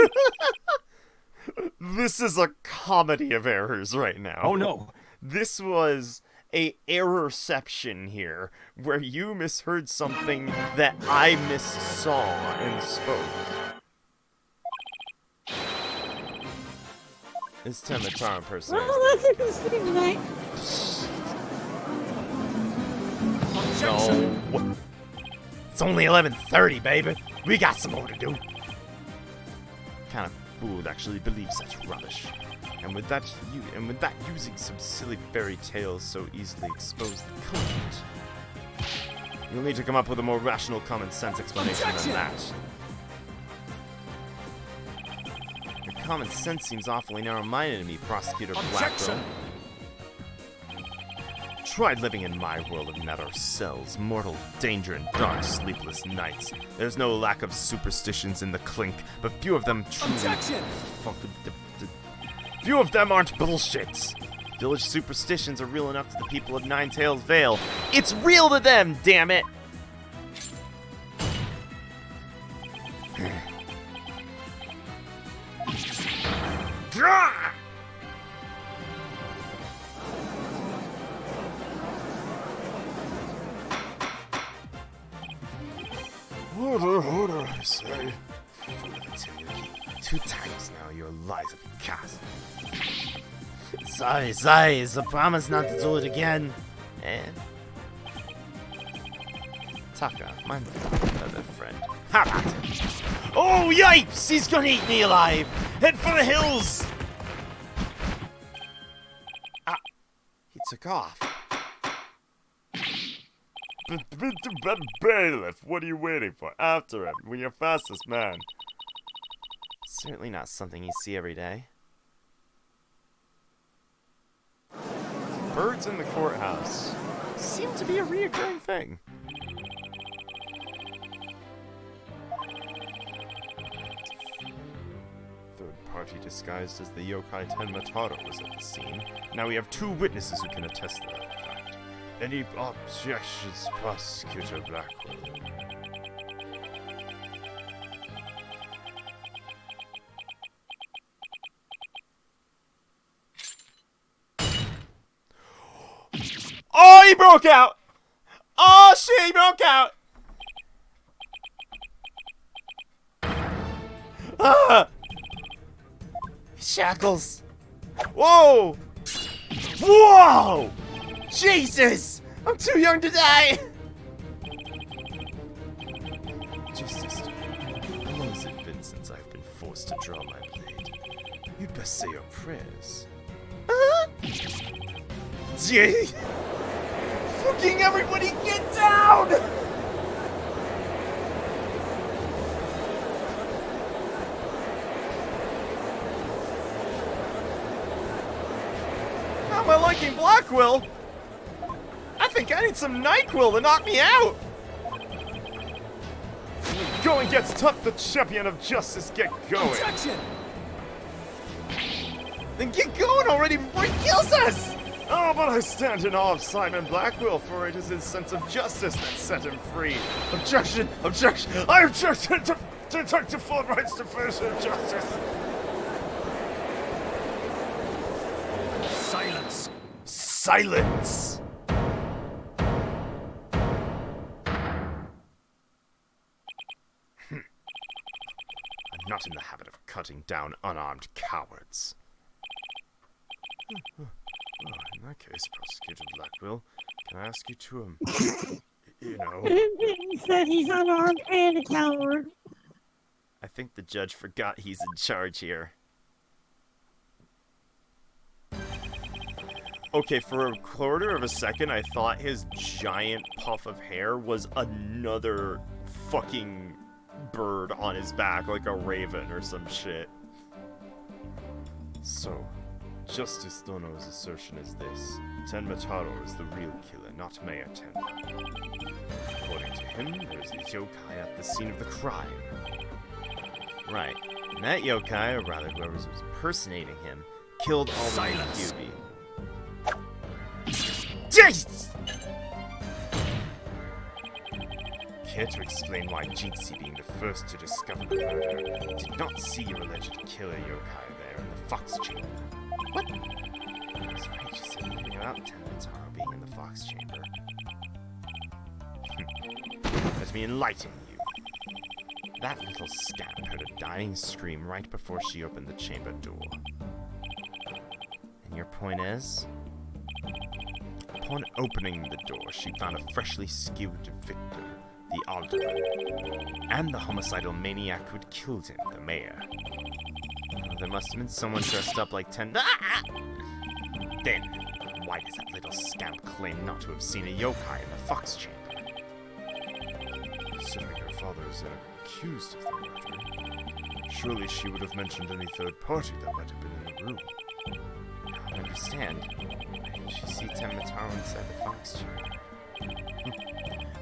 This is a comedy of errors right now. Oh no. This was a errorception here, where you misheard something that I missaw and spoke. It's Temataran person. Well, that's it for the stream tonight. No. It's only 11:30, baby. We got some more to do. Kind of fool would actually believe such rubbish. And with that, using some silly fairy tales so easily expose the culprit. You'll need to come up with a more rational, common sense explanation Objection! than that. Your common sense seems awfully narrow-minded to me, Prosecutor Objection! Blackwell. Try living in my world of narrow cells, mortal danger, and dark, sleepless nights. There's no lack of superstitions in the clink, but few of them truly... Objection! Few of them aren't bullshits. Village superstitions are real enough to the people of Nine Tails Vale. It's real to them, damn it! Order, I say. Full of intimidation. 2 times now your lies have been cast. Sorry, it's a promise not to do it again. And Taka, my other friend. how about it? Oh, yipes! He's gonna eat me alive! Head for the hills! He took off. Bailiff, what are you waiting for? After him, we're your fastest man. Certainly not something you see every day. Birds in the courthouse seem to be a reoccurring thing. Third party disguised as the yokai Tenmataro was at the scene. Now we have 2 witnesses who can attest to that fact. Any objections, Prosecutor Blackwell? Oh, he broke out! Oh shit, he broke out! Ah! Shackles! Whoa! Whoa! Jesus! I'm too young to die! Justice, how long has it been since I've been forced to draw my blade? You'd best say your prayers. Gee! Fucking everybody get down! How am I liking Blackwell? I think I need some NyQuil to knock me out! Going gets tough, the champion of justice, get going! Objection! Then get going already before he kills us! Oh, but I stand in awe of Simon Blackwell, for it is his sense of justice that set him free. Objection! Objection! I object to Detective Fulbright's definition of justice! Silence. Silence! I'm not in the habit of cutting down unarmed cowards. Oh, in that case, Prosecutor Blackwell, can I ask you to, He said he's unarmed and a coward. I think the judge forgot he's in charge here. Okay, for a quarter of a second, I thought his giant puff of hair was another fucking bird on his back, like a raven or some shit. So, Justice Dono's assertion is this. Tenma Taro is the real killer, not Mayor Tenma. According to him, there is a yokai at the scene of the crime. Right. And that yokai, or rather whoever was impersonating him, killed all the Silence. Kyubi. Care to explain why Jinxie, being the first to discover the murder, did not see your alleged killer yokai there in the Fox Chamber? What? That's right, she said nothing about Tenma Taro being in the Fox Chamber. Let me enlighten you. That little scamp heard a dying scream right before she opened the chamber door. And your point is? Upon opening the door, she found a freshly skewed victim, the alderman, and the homicidal maniac who'd killed him, the mayor. Oh, there must have been someone dressed up like Then, why does that little scamp claim not to have seen a yokai in the Fox Chamber? Considering her father is accused of the murder, surely she would have mentioned any third party that might have been in the room. I don't understand. Why didn't she see Tenma Taro inside the Fox Chamber?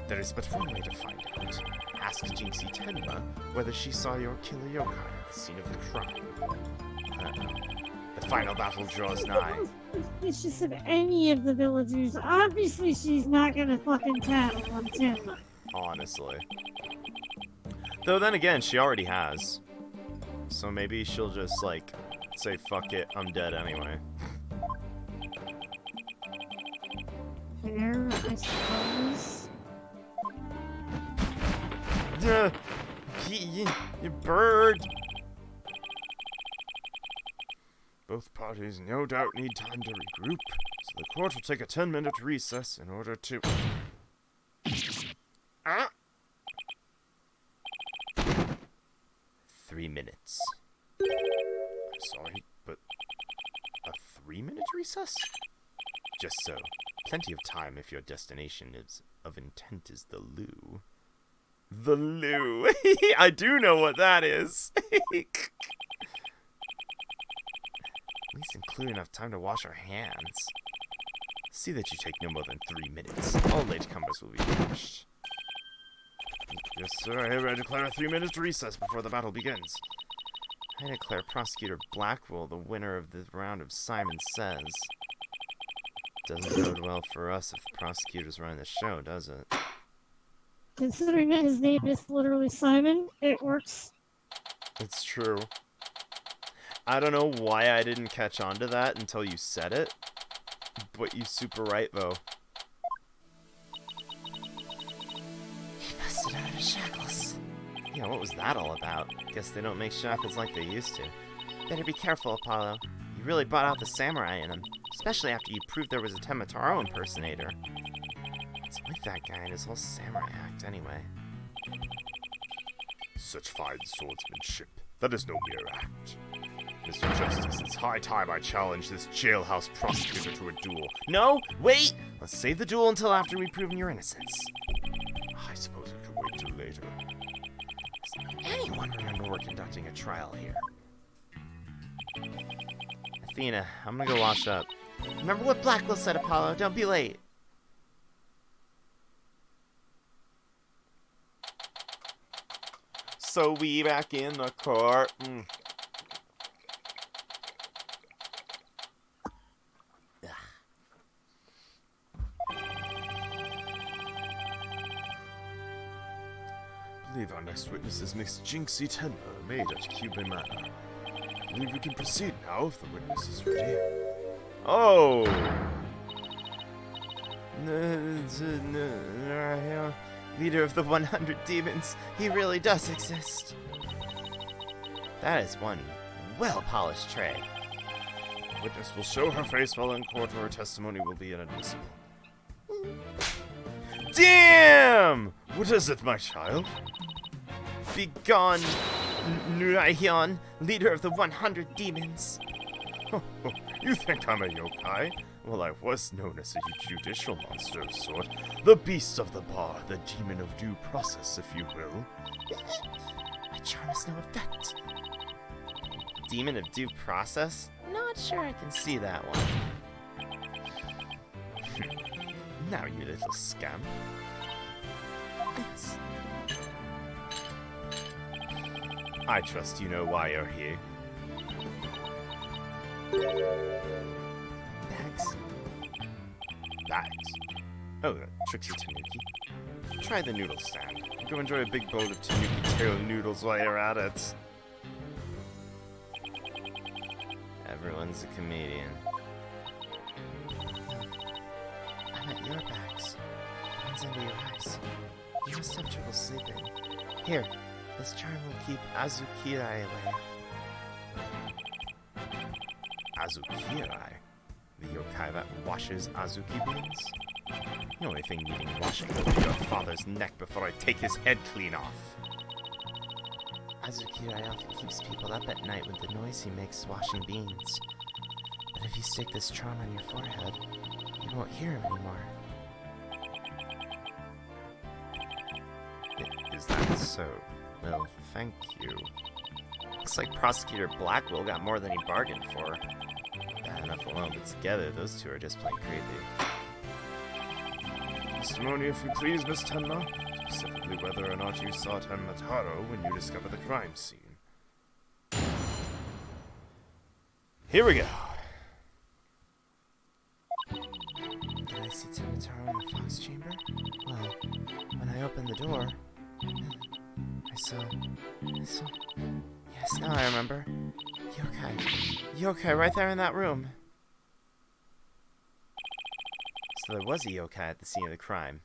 There is but one way to find out. Ask Jinxie Tenma whether she saw your killer yokai at the scene of the crime. The final battle draws nigh. It's just of any of the villagers. Obviously, she's not gonna fucking tattle on Tenma. Honestly. Though then again, she already has. So maybe she'll just, like, say, fuck it, I'm dead anyway. Fair, I suppose. You bird! Both parties no doubt need time to regroup, so the court will take a 10-minute recess in order to... Ah! 3 minutes. I'm sorry, but... a 3-minute recess? Just so. Plenty of time if your destination is of intent is the loo. The loo! I do know what that is! At least include enough time to wash our hands. See that you take no more than 3 minutes. All latecomers will be finished. Yes, sir, I hereby declare a 3-minute recess before the battle begins. I declare Prosecutor Blackwell the winner of the round of Simon Says. Doesn't bode well for us if the prosecutor's running the show, does it? Considering that his name is literally Simon, it works. It's true. I don't know why I didn't catch on to that until you said it, but you're super right, though. He busted out of his shackles. Yeah, what was that all about? Guess they don't make shackles like they used to. Better be careful, Apollo. You really brought out the samurai in him, especially after you proved there was a Tenma Taro impersonator. It's with that guy and his whole samurai act, anyway. Such fine swordsmanship. That is no mere act. Mr. Justice, it's high time I challenge this jailhouse prosecutor to a duel. No! Wait! Let's save the duel until after we've proven your innocence. I suppose I could wait till later. Does anyone remember we're conducting a trial here? Athena, I'm gonna go wash up. Remember what Blackwell said, Apollo. Don't be late. So we back in the court. believe our next witness is Miss Jinxie Tenma, maid at Cube Manor. I believe we can proceed now if the witness is ready. Oh! Leader of the 100 demons, he really does exist. That is one well-polished tray. Witness will show her face while in court or her testimony will be inadmissible. Damn! What is it, my child? Begone, Nuraihyun, leader of the 100 demons. You think I'm a yokai? Well, I was known as a judicial monster of sort. The beast of the bar, the demon of due process, if you will. My charm has no effect. Demon of due process? Not sure I can see that one. Now, you little scamp. I trust you know why you're here. Bags? Bags. Oh, Trixie Tanuki. Try the noodle stand. Go enjoy a big bowl of Tanuki tail noodles while you're at it. Everyone's a comedian. I'm at your bags. Hands under your eyes. You must have trouble sleeping. Here, this charm will keep Azukirai away. Azukirai? The yokai that washes Azuki beans? The only thing needing washing will be your father's neck before I take his head clean off. Azukirai often keeps people up at night with the noise he makes washing beans. But if you stick this charm on your forehead, you won't hear him anymore. Is that so? Well, thank you. Looks like Prosecutor Blackwell got more than he bargained for. Bad enough alone, but together, those two are just plain creepy. Testimony, if you please, Miss Tenma. Specifically whether or not you saw Tenmataro when you discovered the crime scene. Here we go. Did I see Timitaro in the fox chamber? Well, when I opened the door, I saw... Yes, now I remember. Yokai right there in that room. So there was a yokai at the scene of the crime.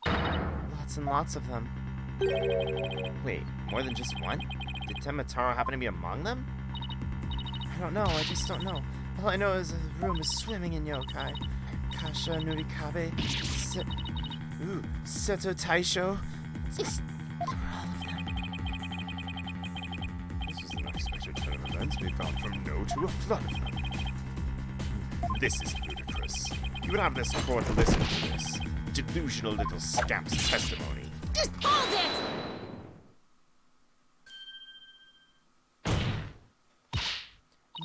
Lots and lots of them. Wait, more than just one? Did Temataro happen to be among them? I don't know, I just don't know. All I know is the room is swimming in yokai. Kasha, Nurikabe, Seto Taisho. Just all of them. This is an unexpected turn of events. We've gone from no to a flood of them. This is ludicrous. You would have this court listen to this delusional little scamp's testimony. Just hold it!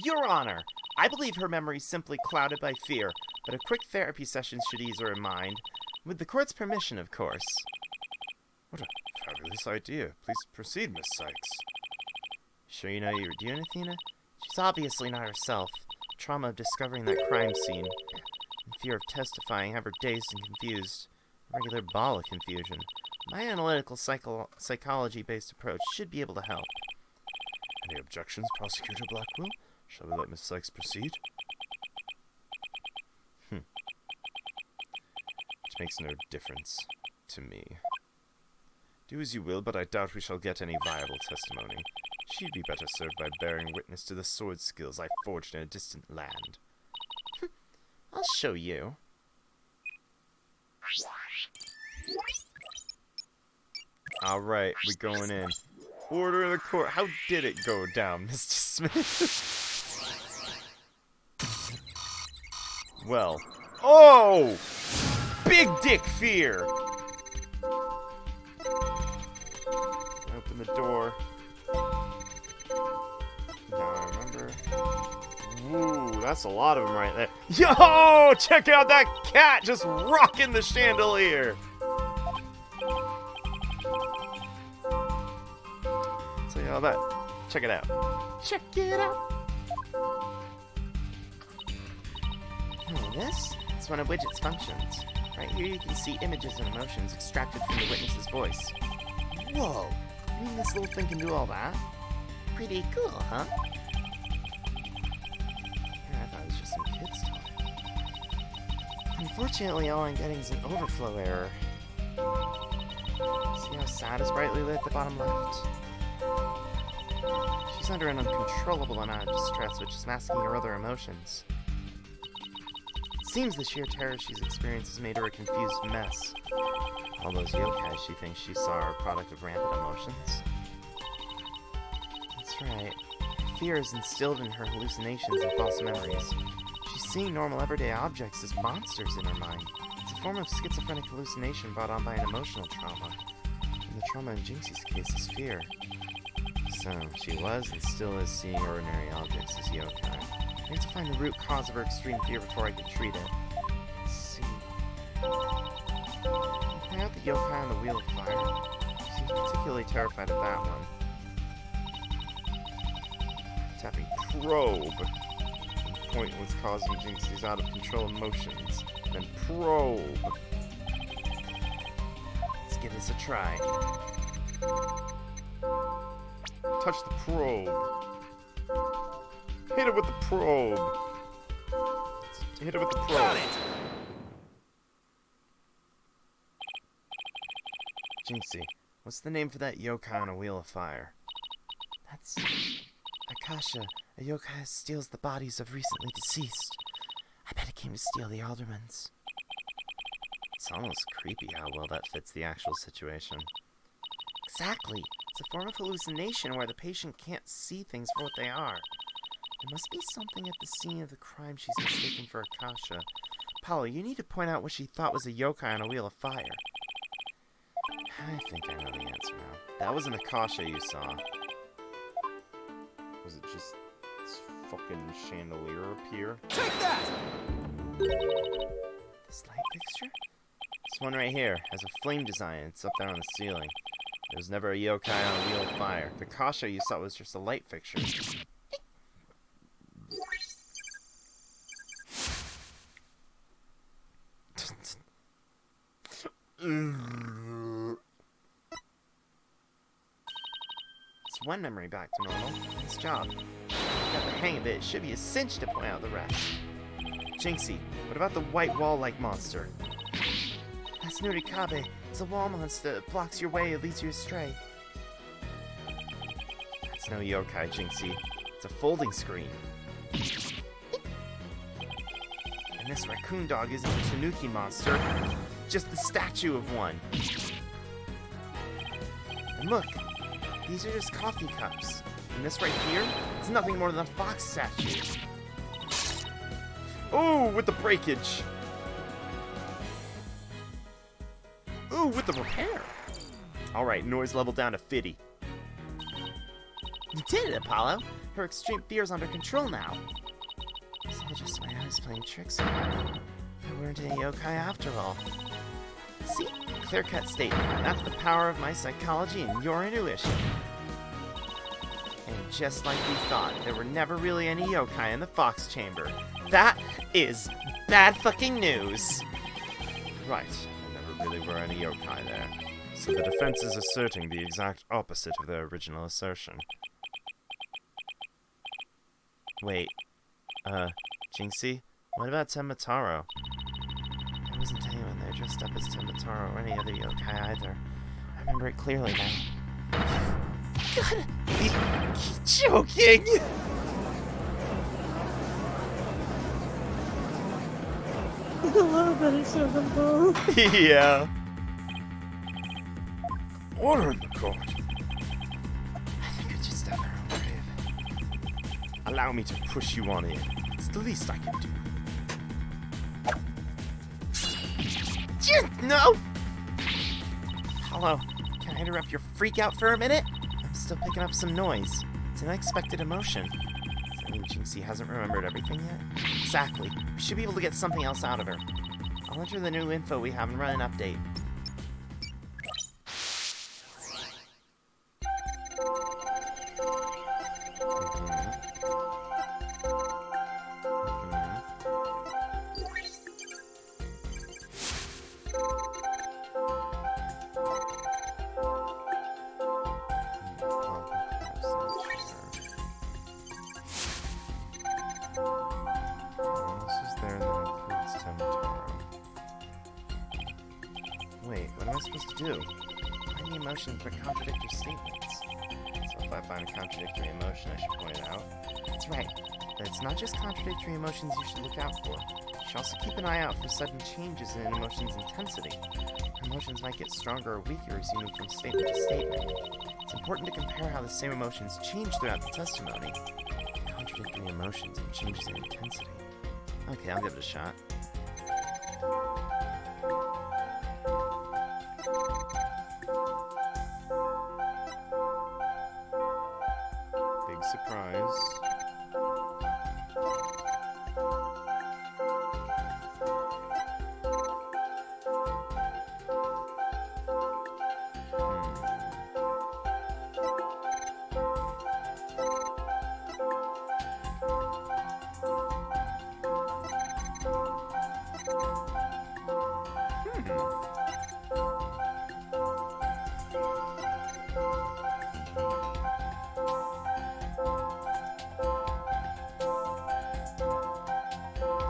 Your Honor, I believe her memory is simply clouded by fear, but a quick therapy session should ease her mind. With the court's permission, of course. What a fabulous idea. Please proceed, Miss Sykes. Sure you know you were doing it, Athena? She's obviously not herself. Trauma of discovering that crime scene. And fear of testifying have her dazed and confused. A regular ball of confusion. My analytical psychology-based approach should be able to help. Any objections, Prosecutor Blackwell? Shall we let Miss Sykes proceed? Which makes no difference to me. Do as you will, but I doubt we shall get any viable testimony. She'd be better served by bearing witness to the sword skills I forged in a distant land. I'll show you. Alright, we going in. Order of the court. How did it go down, Mr. Smith? Well. Oh! Big dick fear! Open the door. Now I remember. Ooh, that's a lot of them right there. Yo! Check out that cat just rocking the chandelier! Tell you all that. Check it out. Check it out. This? It's one of Widget's functions. Right here you can see images and emotions extracted from the witness's voice. Whoa! You mean this little thing can do all that? Pretty cool, huh? Yeah, I thought it was just some kid's toy. Unfortunately, all I'm getting is an overflow error. See how sad is brightly lit at the bottom left? She's under an uncontrollable amount of distress, which is masking her other emotions. It seems the sheer terror she's experienced has made her a confused mess. All those yokai she thinks she saw are a product of rampant emotions. That's right. Fear is instilled in her hallucinations and false memories. She's seeing normal everyday objects as monsters in her mind. It's a form of schizophrenic hallucination brought on by an emotional trauma. And the trauma in Jinxie's case is fear. So, she was and still is seeing ordinary objects as yokai. I need to find the root cause of her extreme fear before I can treat it. Let's see. Point out the yokai on the Wheel of Fire. Seems particularly terrified of that one. Tapping probe. Point what's causing Jinxie's out of control emotions. Then probe. Let's give this a try. Touch the probe. Hit it with the probe. Hit it with the probe. Got it! Jinxie, what's the name for that yokai on a Wheel of Fire? That's Akasha. A yokai steals the bodies of recently deceased. I bet it came to steal the aldermans. It's almost creepy how well that fits the actual situation. Exactly. It's a form of hallucination where the patient can't see things for what they are. There must be something at the scene of the crime she's mistaken for Akasha. Paolo, you need to point out what she thought was a yokai on a Wheel of Fire. I think I know the answer now. That was an Akasha you saw. Was it just this fucking chandelier up here? Take that! This light fixture? This one right here has a flame design. It's up there on the ceiling. There was never a yokai on a Wheel of Fire. The Akasha you saw was just a light fixture. It's one memory back to normal. Nice job. You got the hang of it. It should be a cinch to point out the rest. Jinxie, what about the white wall-like monster? That's Nurikabe. It's a wall monster that blocks your way and leads you astray. That's no yokai, Jinxie. It's a folding screen. And this raccoon dog isn't a tanuki monster, just the statue of one. And look, these are just coffee cups. And this right here, it's nothing more than a fox statue. Ooh, with the breakage. Ooh, with the repair. Alright, noise level down to 50. You did it, Apollo. Her extreme fear is under control now. It's all just my eyes playing tricks on her. There weren't any yokai after all. See? Clear-cut statement. That's the power of my psychology and your intuition. And just like we thought, there were never really any yokai in the Fox Chamber. That is bad fucking news. Right, there never really were any yokai there. So the defense is asserting the exact opposite of their original assertion. Wait, Jinxie? What about Tenmataro? There wasn't anyone there dressed up as Tenmataro or any other yokai either. I remember it clearly now. God, he's joking! A little bit of shit of them both. Yeah. Order in the court. I think we just dug our own grave. Allow me to push you on in. It's the least I can do. No! Hello, can I interrupt your freak out for a minute? I'm still picking up some noise. It's an unexpected emotion. Does that mean Jinxie hasn't remembered everything yet? Exactly. We should be able to get something else out of her. I'll enter the new info we have and run an update. supposed to do? Find the emotions that contradict your statements. So if I find a contradictory emotion, I should point it out. That's right. But it's not just contradictory emotions you should look out for. You should also keep an eye out for sudden changes in an emotion's intensity. Emotions might get stronger or weaker as you move from statement to statement. It's important to compare how the same emotions change throughout the testimony. Contradictory emotions and changes in intensity. Okay, I'll give it a shot. Big surprise.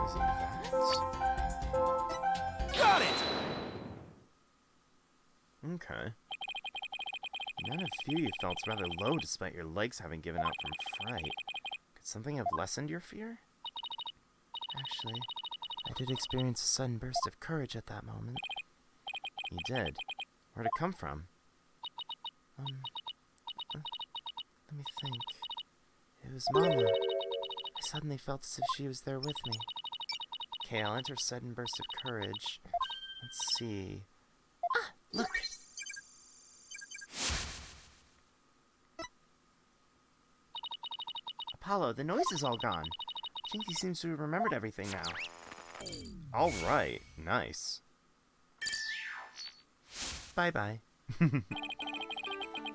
Is it that? Got it! Okay. The amount of fear you felt's rather low despite your legs having given out from fright. Could something have lessened your fear? Actually, I did experience a sudden burst of courage at that moment. You did? Where'd it come from? Let me think. It was Mama. I suddenly felt as if she was there with me. Okay, I'll enter sudden burst of courage. Let's see. Ah, look! Apollo, the noise is all gone. Jinky seems to have remembered everything now. Alright, nice. Bye-bye.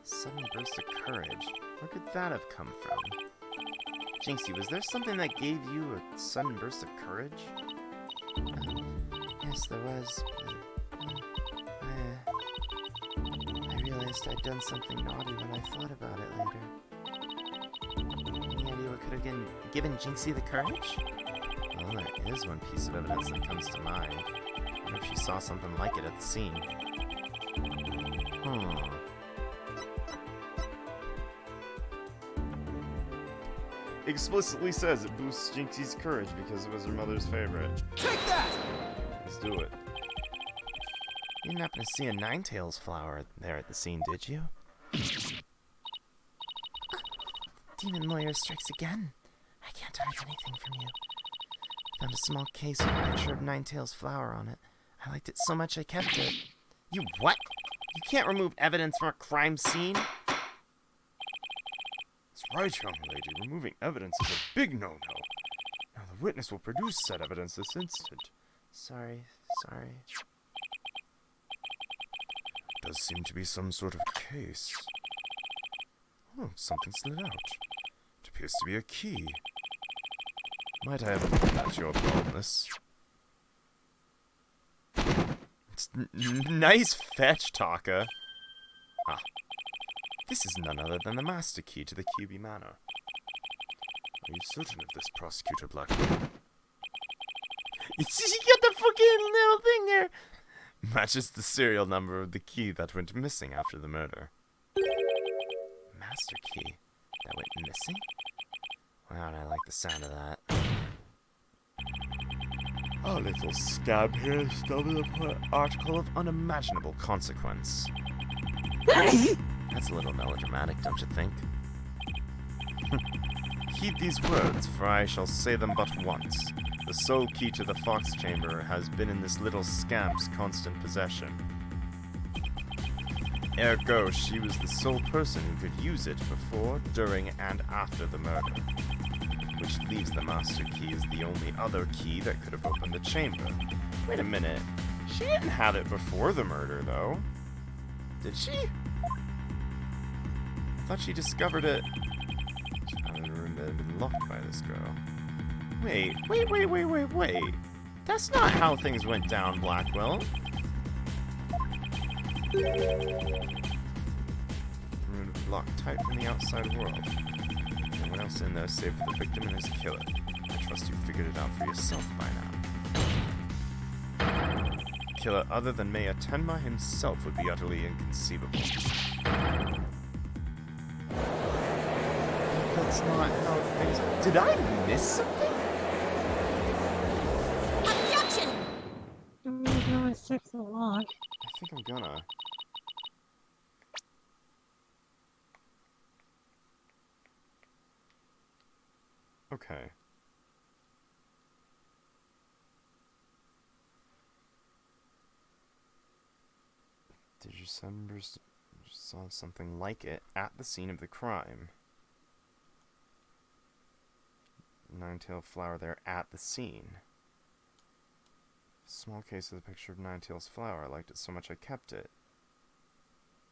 Sudden burst of courage. Where could that have come from? Jinxie, was there something that gave you a sudden burst of courage? Yes, there was, but I realized I'd done something naughty when I thought about it later. Any idea what could have given Jinxie the courage? Well, there is one piece of evidence that comes to mind. I wonder if she saw something like it at the scene. Explicitly says it boosts Jinxie's courage because it was her mother's favorite. Take that! Let's do it. You didn't happen to see a Ninetales flower there at the scene, did you? Demon lawyer strikes again. I can't hide anything from you. Found a small case with a picture of Ninetales flower on it. I liked it so much I kept it. You what? You can't remove evidence from a crime scene? That's right, young lady. Removing evidence is a big no-no. Now the witness will produce said evidence this instant. Sorry. Does seem to be some sort of case. Oh, something slid out. It appears to be a key. Might I have a look at your boldness? It's nice fetch, Taka. Ah. This is none other than the master key to the QB Manor. Are you certain of this, Prosecutor Blackwell? You got the fucking little thing there! Matches the serial number of the key that went missing after the murder. Master key that went missing? Wow, and I like the sound of that. Our little scab here stumbled upon an Article of unimaginable consequence. That's a little melodramatic, don't you think? Heed these words, for I shall say them but once. The sole key to the fox chamber has been in this little scamp's constant possession. Ergo, she was the sole person who could use it before, during, and after the murder. Which leaves the master key as the only other key that could have opened the chamber. Wait a minute. She didn't have it before the murder, though. Did she? I thought she discovered it. I don't remember it had been locked by this girl. Wait. That's not how things went down, Blackwell. Room to be locked tight from the outside world. No one else in there save for the victim and his killer. I trust you figured it out for yourself by now. killer other than Mayor Tenma himself would be utterly inconceivable. That's not how things... Did I miss something? Objection! I mean, you can always check the log. I think I'm gonna. Okay. Did you saw something like it at the scene of the crime? Nine-tailed flower there at the scene. Small case of the picture of Nine-tail's flower. I liked it so much I kept it.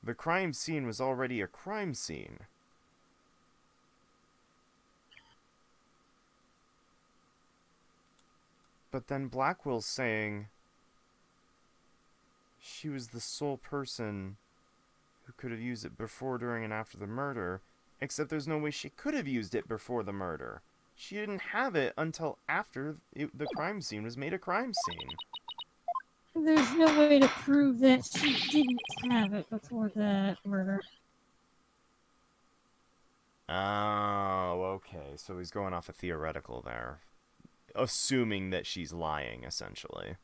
The crime scene was already a crime scene. But then Blackwell's saying she was the sole person who could have used it before, during, and after the murder, except there's no way she could have used it before the murder. She didn't have it until after the crime scene was made a crime scene. There's no way to prove that she didn't have it before the murder. Oh, okay. So he's going off a theoretical there. Assuming that she's lying, essentially.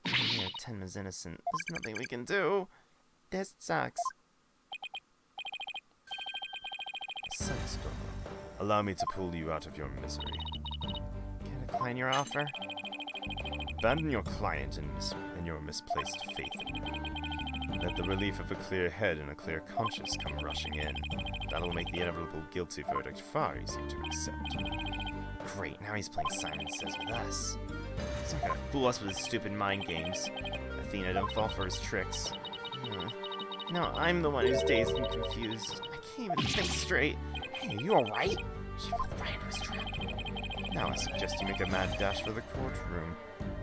Mayor Tenma's innocent. There's nothing we can do. This sucks. Sensible. Allow me to pull you out of your misery. Can I decline your offer? Abandon your client and your misplaced faith in me. Let the relief of a clear head and a clear conscience come rushing in. That'll make the inevitable guilty verdict far easier to accept. Great, now he's playing Simon Says with us. He's not gonna fool us with his stupid mind games. Athena, don't fall for his tricks. No, I'm the one who's dazed and confused. I can't even think straight. Hey, are you alright? She fell right into his trap. Now I suggest you make a mad dash for the courtroom.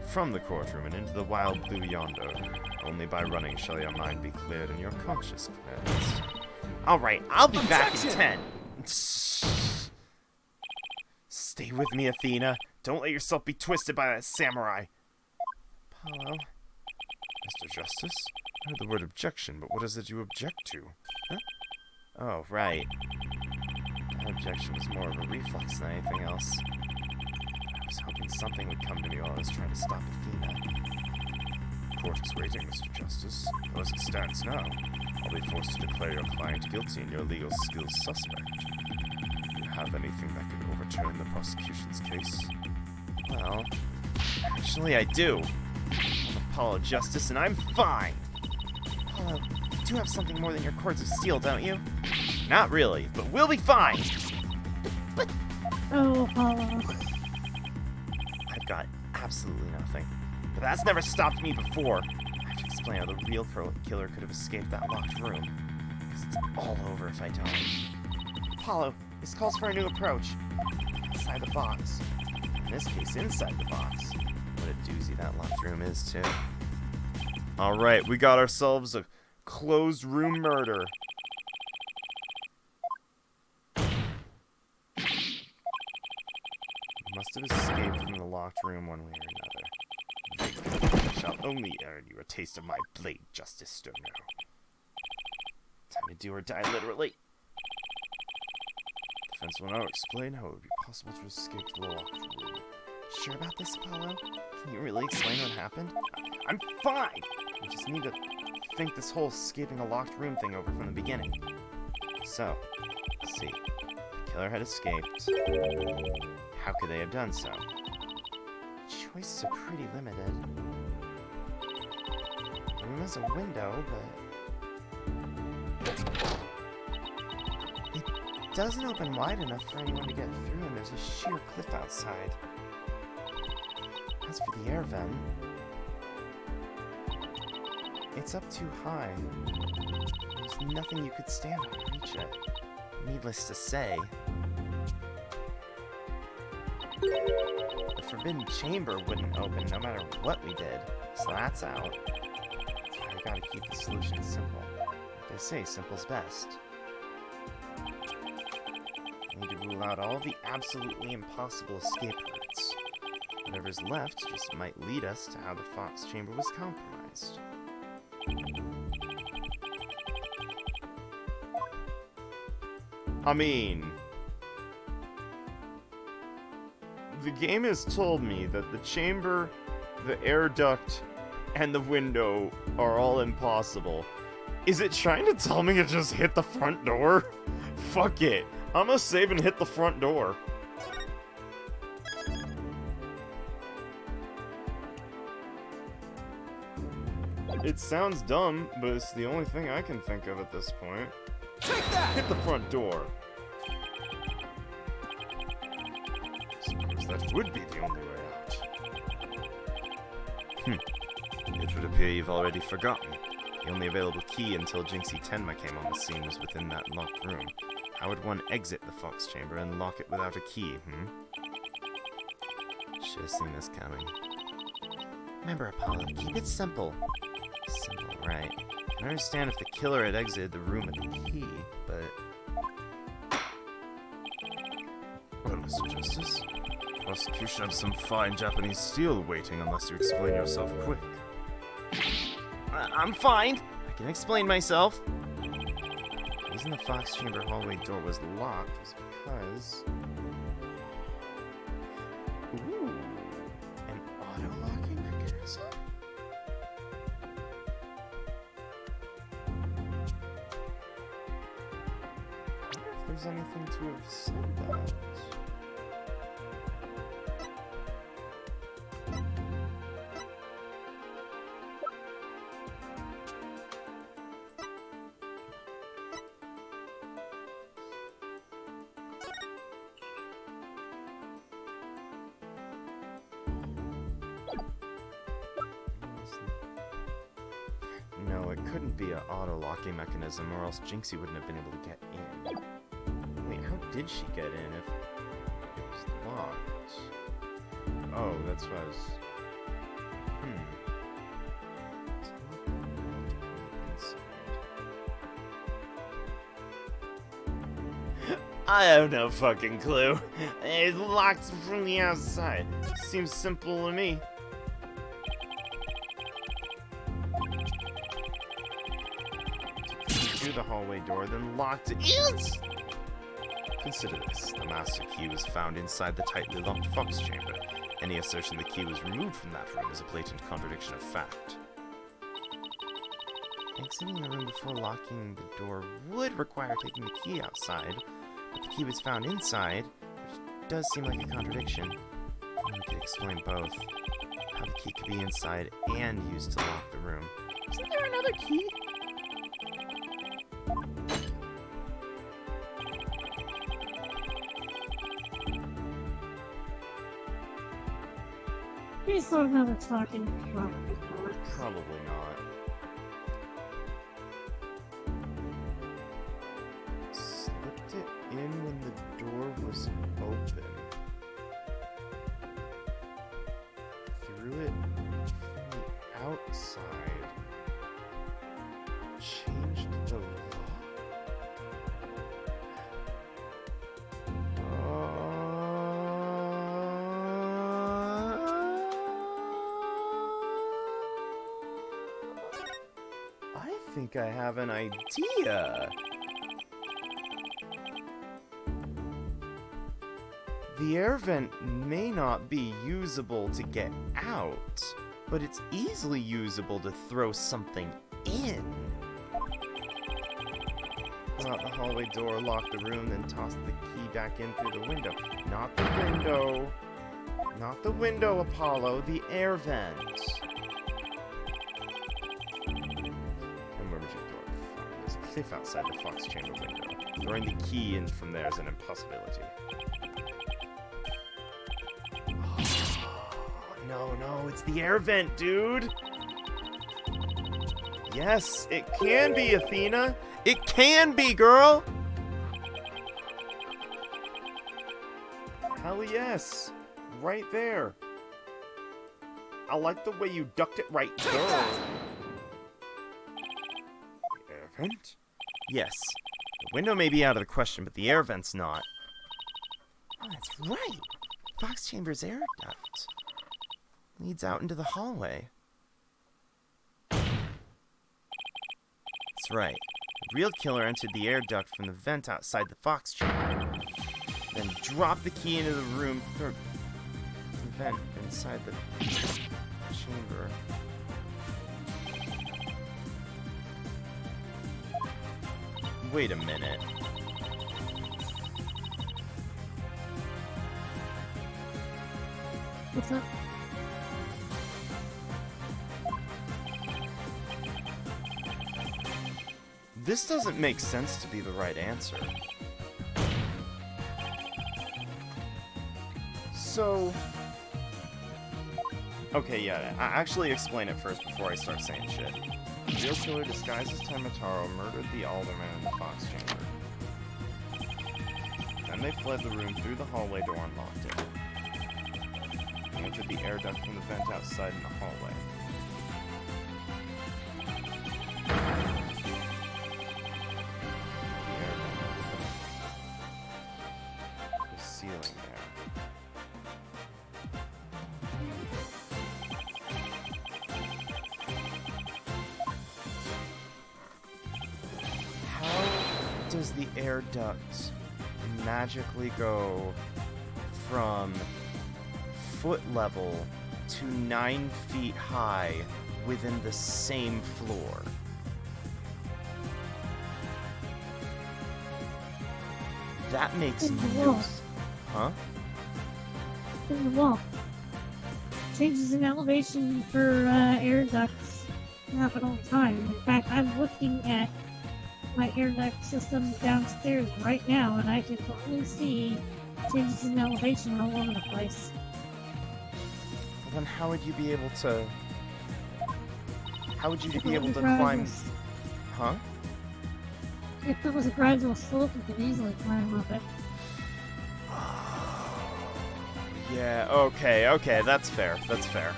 From the courtroom and into the wild blue yonder. Only by running shall your mind be cleared and your conscience cleansed. Alright, I'll be back in 10. Stay with me, Athena. Don't let yourself be twisted by that samurai. Apollo? Mr. Justice? I heard the word objection, but what is it you object to? Huh? Oh, right. That objection was more of a reflex than anything else. I was hoping something would come to me while I was trying to stop Athena. Court is waiting, Mr. Justice. As it stands now, I'll be forced to declare your client guilty and your legal skills suspect. Do you have anything that could overturn the prosecution's case? Well, actually I do. I'm Apollo Justice, and I'm fine. Apollo, you do have something more than your cords of steel, don't you? Not really, but we'll be fine. But Oh, Apollo. I've got absolutely nothing. But that's never stopped me before. I have to explain how the real killer could have escaped that locked room. Because it's all over if I don't. Apollo, this calls for a new approach. Inside the box. In this case, inside the box. What a doozy that locked room is, too. Alright, we got ourselves a closed room murder. Must have escaped from the locked room one way or another. I shall only earn you a taste of my blade, Justice Stono. Time to do or die, literally. Defense will now explain how it would be possible to escape the locked room. Sure about this, Apollo? Can you really explain what happened? I'm fine! I just need to think this whole escaping a locked room thing over from the beginning. So, let's see. The killer had escaped. How could they have done so? Choices are pretty limited. The room has a window, but it doesn't open wide enough for anyone to get through, and there's a sheer cliff outside. As for the air vent, it's up too high. There's nothing you could stand on to reach it. Needless to say, the forbidden chamber wouldn't open no matter what we did, so that's out. So I gotta keep the solution simple. They say simple's best. I need to rule out all the absolutely impossible escape routes. Whatever's left just might lead us to how the Fox Chamber was compromised. I mean, the game has told me that the chamber, the air duct, and the window are all impossible. Is it trying to tell me to just hit the front door? Fuck it. I'm gonna save and hit the front door. It sounds dumb, but it's the only thing I can think of at this point. Take that! Hit the front door. Suppose that would be the only way out. It would appear you've already forgotten. The only available key until Jinxie Tenma came on the scene was within that locked room. How would one exit the Fox Chamber and lock it without a key, Should have seen this coming. Remember, Apollo, keep it simple. Simple, right. I can understand if the killer had exited the room with the key, but... Well, Mr. Justice, prosecution of some fine Japanese steel waiting unless you explain yourself quick. I'm fine! I can explain myself! The reason the Fox Chamber hallway door was locked was because... Ooh, an auto-locking mechanism? I wonder if there's anything to have said that. No, it couldn't be an auto-locking mechanism, or else Jinxie wouldn't have been able to get in. Wait, how did she get in if it was locked? Oh, that's what I was... I have no fucking clue. It's locked from the outside. Seems simple to me. Through the hallway door, then locked it. Yes! Consider this. The master key was found inside the tightly locked Fox Chamber. Any assertion the key was removed from that room is a blatant contradiction of fact. Exiting the room before locking the door would require taking the key outside, but the key was found inside, which does seem like a contradiction. We could explain both. How the key could be inside and used to lock the room. Isn't there another key? He's sort of never talking about Probably not. Slipped it in when the door was open. Threw it from the outside. Changed the lock. I think I have an idea. The air vent may not be usable to get out, but it's easily usable to throw something in. Pull out the hallway door, lock the room, then toss the key back in through the window. Not the window. Not the window, Apollo. The air vent. Emerging door. There's a cliff outside the Fox Chamber window. Throwing the key in from there is an impossibility. No, it's the air vent, dude! Yes, it can be, Athena! It can be, girl! Hell yes! Right there! I like the way you ducked it right there! The air vent? Yes. The window may be out of the question, but the air vent's not. Oh, that's right! Fox Chamber's air duct. leads out into the hallway. That's right. The real killer entered the air duct from the vent outside the fox chamber, then dropped the key into the room through the vent inside the chamber. Wait a minute. What's up? This doesn't make sense to be the right answer. So... Okay, yeah, actually explain it first before I start saying shit. The real killer disguised as Tenmataro murdered the alderman in the fox chamber. Then they fled the room through the hallway door and locked it. They entered the air duct from the vent outside in the hallway. The air vent was the ceiling there. Does the air duct magically go from foot level to 9 feet high within the same floor? That makes In the no wall. sense. Huh? In the wall. Changes in elevation for air ducts happen all the time. In fact, I'm looking at my air duct system downstairs right now, and I can totally see changes in elevation all over the place. Well, then how would you be able to... How would you If be it able was to a climb... gradual- Huh? If there was a gradual slope, you could easily climb up it. Yeah, okay, that's fair. That's fair.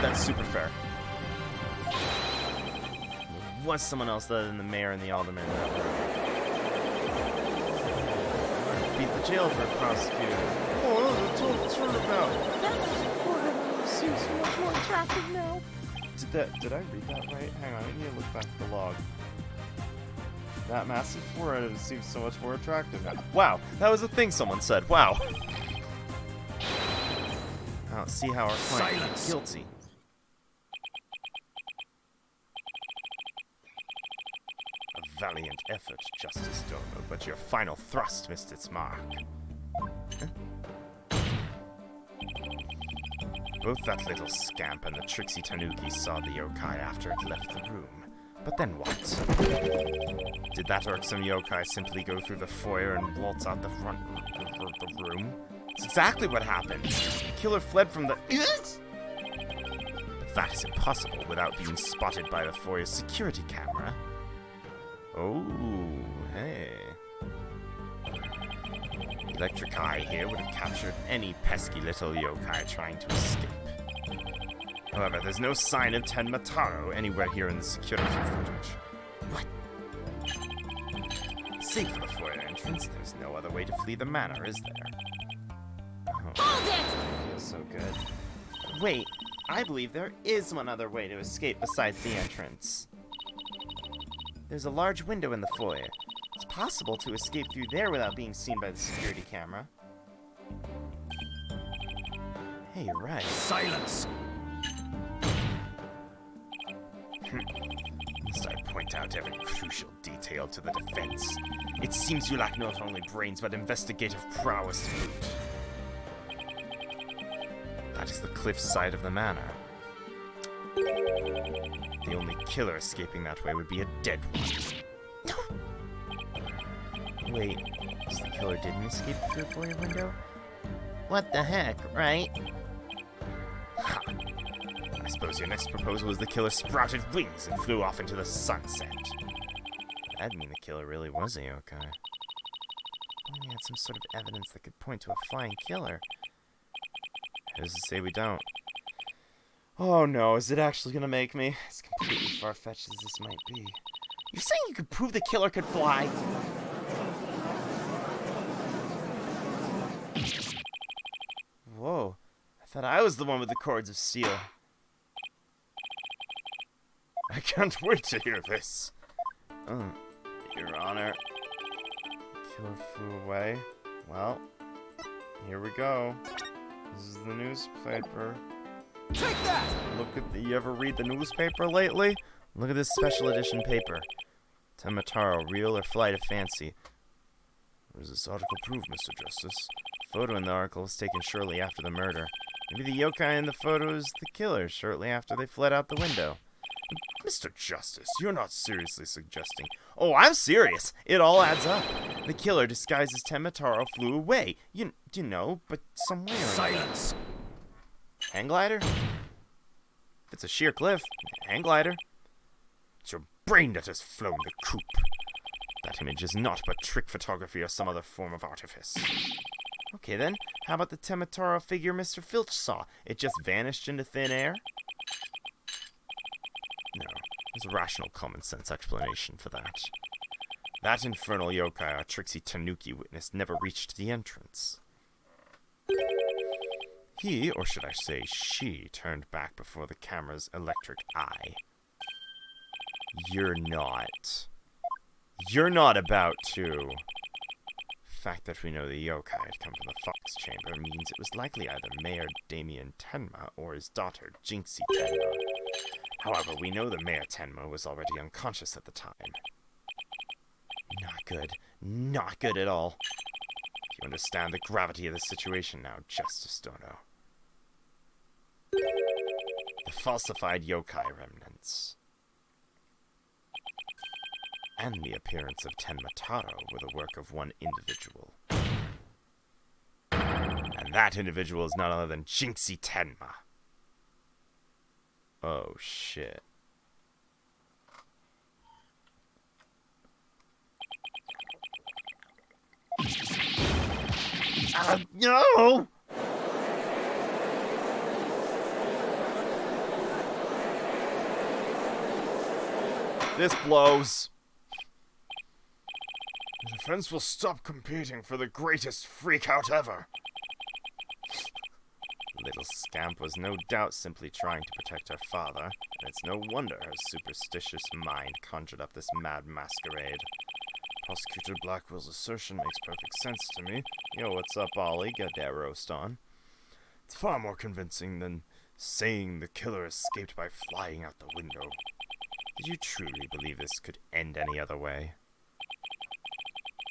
That's super fair. There was someone else other than the mayor and the alderman in that room. Beat the jailbird prosecutor. Oh, that was a total turnabout. That was horrible. Seems so much more attractive now. Did I read that right? Hang on, I need to look back at the log. That massive forehead seems so much more attractive now. Wow, that was a thing someone said. Wow. I don't see how our client Silence. is guilty. A valiant effort, Justice Dono, but your final thrust missed its mark. Huh? Both that little scamp and the tricksy Tanuki saw the yokai after it left the room. But then what? Did that irksome yokai simply go through the foyer and waltz out the front of the room? It's exactly what happened. The killer fled from the... But that is impossible without being spotted by the foyer's security camera. Oh, hey. Electric Eye here would have captured any pesky little yokai trying to escape. However, there's no sign of Tenmataro anywhere here in the security footage. What? Save for the foyer entrance, there's no other way to flee the manor, is there? Oh, Hold it! feels so good. Wait, I believe there is one other way to escape besides the entrance. There's a large window in the foyer. It's possible to escape through there without being seen by the security camera. Hey, you're right. Silence. Must I point out every crucial detail to the defense? It seems you lack not only brains, but investigative prowess to boot. That is the cliff side of the manor. The only killer escaping that way would be a dead one. Wait, so the killer didn't escape through the foyer window? What the heck, right? Ha! I suppose your next proposal is the killer sprouted wings and flew off into the sunset. That'd mean the killer really was a yokai. Only had some sort of evidence that could point to a flying killer. Who's to say we don't? Oh no, is it actually gonna make me? As completely far-fetched as this might be. You're saying you could prove the killer could fly? Whoa. I thought I was the one with the cords of steel. I can't wait to hear this. Your Honor. Killer flew away. Well, here we go. This is the newspaper. Take that! Look at the. You ever read the newspaper lately? Look at this special edition paper. Temataro, real or flight of fancy? What does this article prove, Mr. Justice? Photo in the article was taken shortly after the murder. Maybe the yokai in the photo is the killer shortly after they fled out the window. Mr. Justice, you're not seriously suggesting. Oh, I'm serious. It all adds up. The killer disguised as Temataro flew away. You know, but somewhere. Silence! Hang glider? If it's a sheer cliff, hang glider. It's your brain that has flown the coop. That image is not but trick photography or some other form of artifice. Okay then, how about the Temataro figure Mr. Filch saw? It just vanished into thin air? No, there's a rational common sense explanation for that. That infernal yokai our tricksy Tanuki witness never reached the entrance. He, or should I say she, turned back before the camera's electric eye. You're not about to. The fact that we know the yokai had come from the Fox Chamber means it was likely either Mayor Damien Tenma or his daughter, Jinxie Tenma. However, we know that Mayor Tenma was already unconscious at the time. Not good. Not good at all. You understand the gravity of the situation now, Justice Dono. The falsified yokai remnants and the appearance of Tenmataro were the work of one individual. And that individual is none other than Jinxie Tenma. Oh, shit. No! This blows. The defense will stop competing for the greatest freak-out ever. Little scamp was no doubt simply trying to protect her father, and it's no wonder her superstitious mind conjured up this mad masquerade. Prosecutor Blackwell's assertion makes perfect sense to me. Yo, what's up, Ollie? Got that roast on. It's far more convincing than saying the killer escaped by flying out the window. Did you truly believe this could end any other way?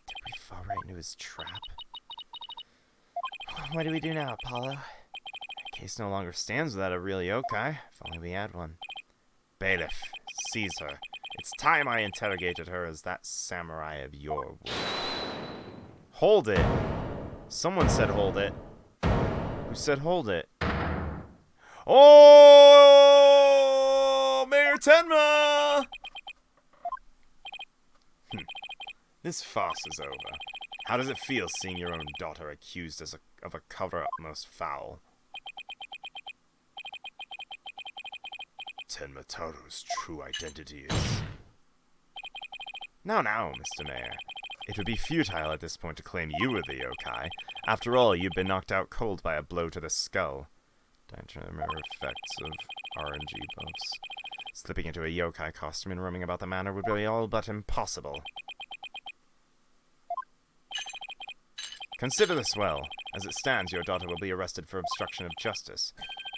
Did we fall right into his trap? What do we do now, Apollo? The case no longer stands without a real yokai. If only we had one. Bailiff, seize her. It's time I interrogated her as that samurai of your world. Hold it! Someone said hold it. Who said hold it? Oh! Mayor Tenma! This farce is over. How does it feel seeing your own daughter accused of a cover-up most foul? Tenmataro's true identity is... Now, Mr. Mayor. It would be futile at this point to claim you were the yokai. After all, you've been knocked out cold by a blow to the skull. Don't remember effects of RNG buffs. Slipping into a yokai costume and roaming about the manor would be all but impossible. Consider this well. As it stands, your daughter will be arrested for obstruction of justice.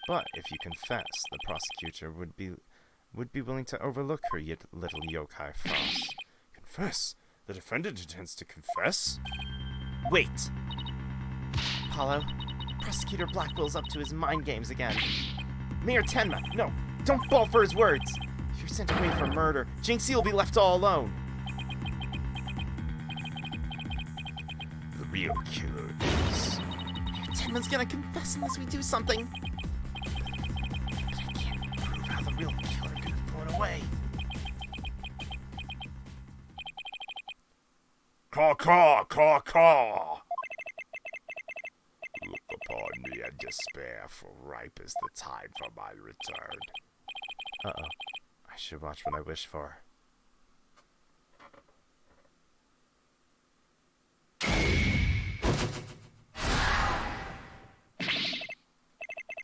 But if you confess, the prosecutor would be willing to overlook her little yokai farce. Confess? The defendant intends to confess? Wait! Apollo, Prosecutor Blackwell's up to his mind games again. Mayor Tenma, no, don't fall for his words. If you're sent away for murder, Jinxie will be left all alone. The real killer is... Mayor Tenma's gonna confess unless we do something. But I can't prove how the real killer could have flown away. Caw, caw, caw! Look upon me and despair, for ripe is the time for my return. Uh-oh. I should watch what I wish for.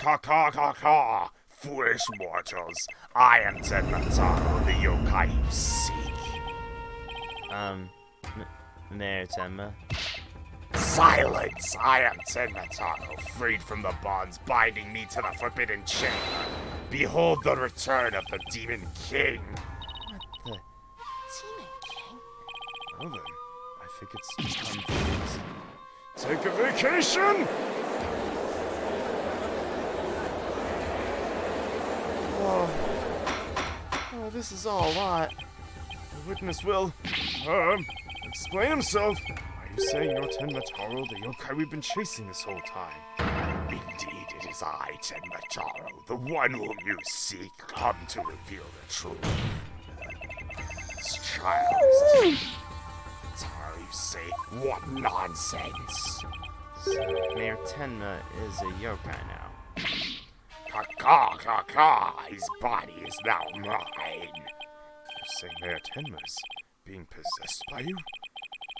Ka ka ka ka! Foolish mortals, I am Tenmataro, the yokai you seek. Mayor Tenma? Silence! I am Tenmataro, freed from the bonds binding me to the Forbidden Chamber. Behold the return of the Demon King. What Demon King? Well then, I think it's time for you to take a vacation! Oh, this is all a lot. The witness will, explain himself. Are you saying you're Tenmataro, the yokai we've been chasing this whole time? Indeed, it is I, Tenmataro, the one whom you seek, come to reveal the truth. This child is Tenmataro, you say? What nonsense! Mayor Tenma is a yokai now. Ka ka ka! His body is now mine. You say Mayor Tenma is being possessed by you?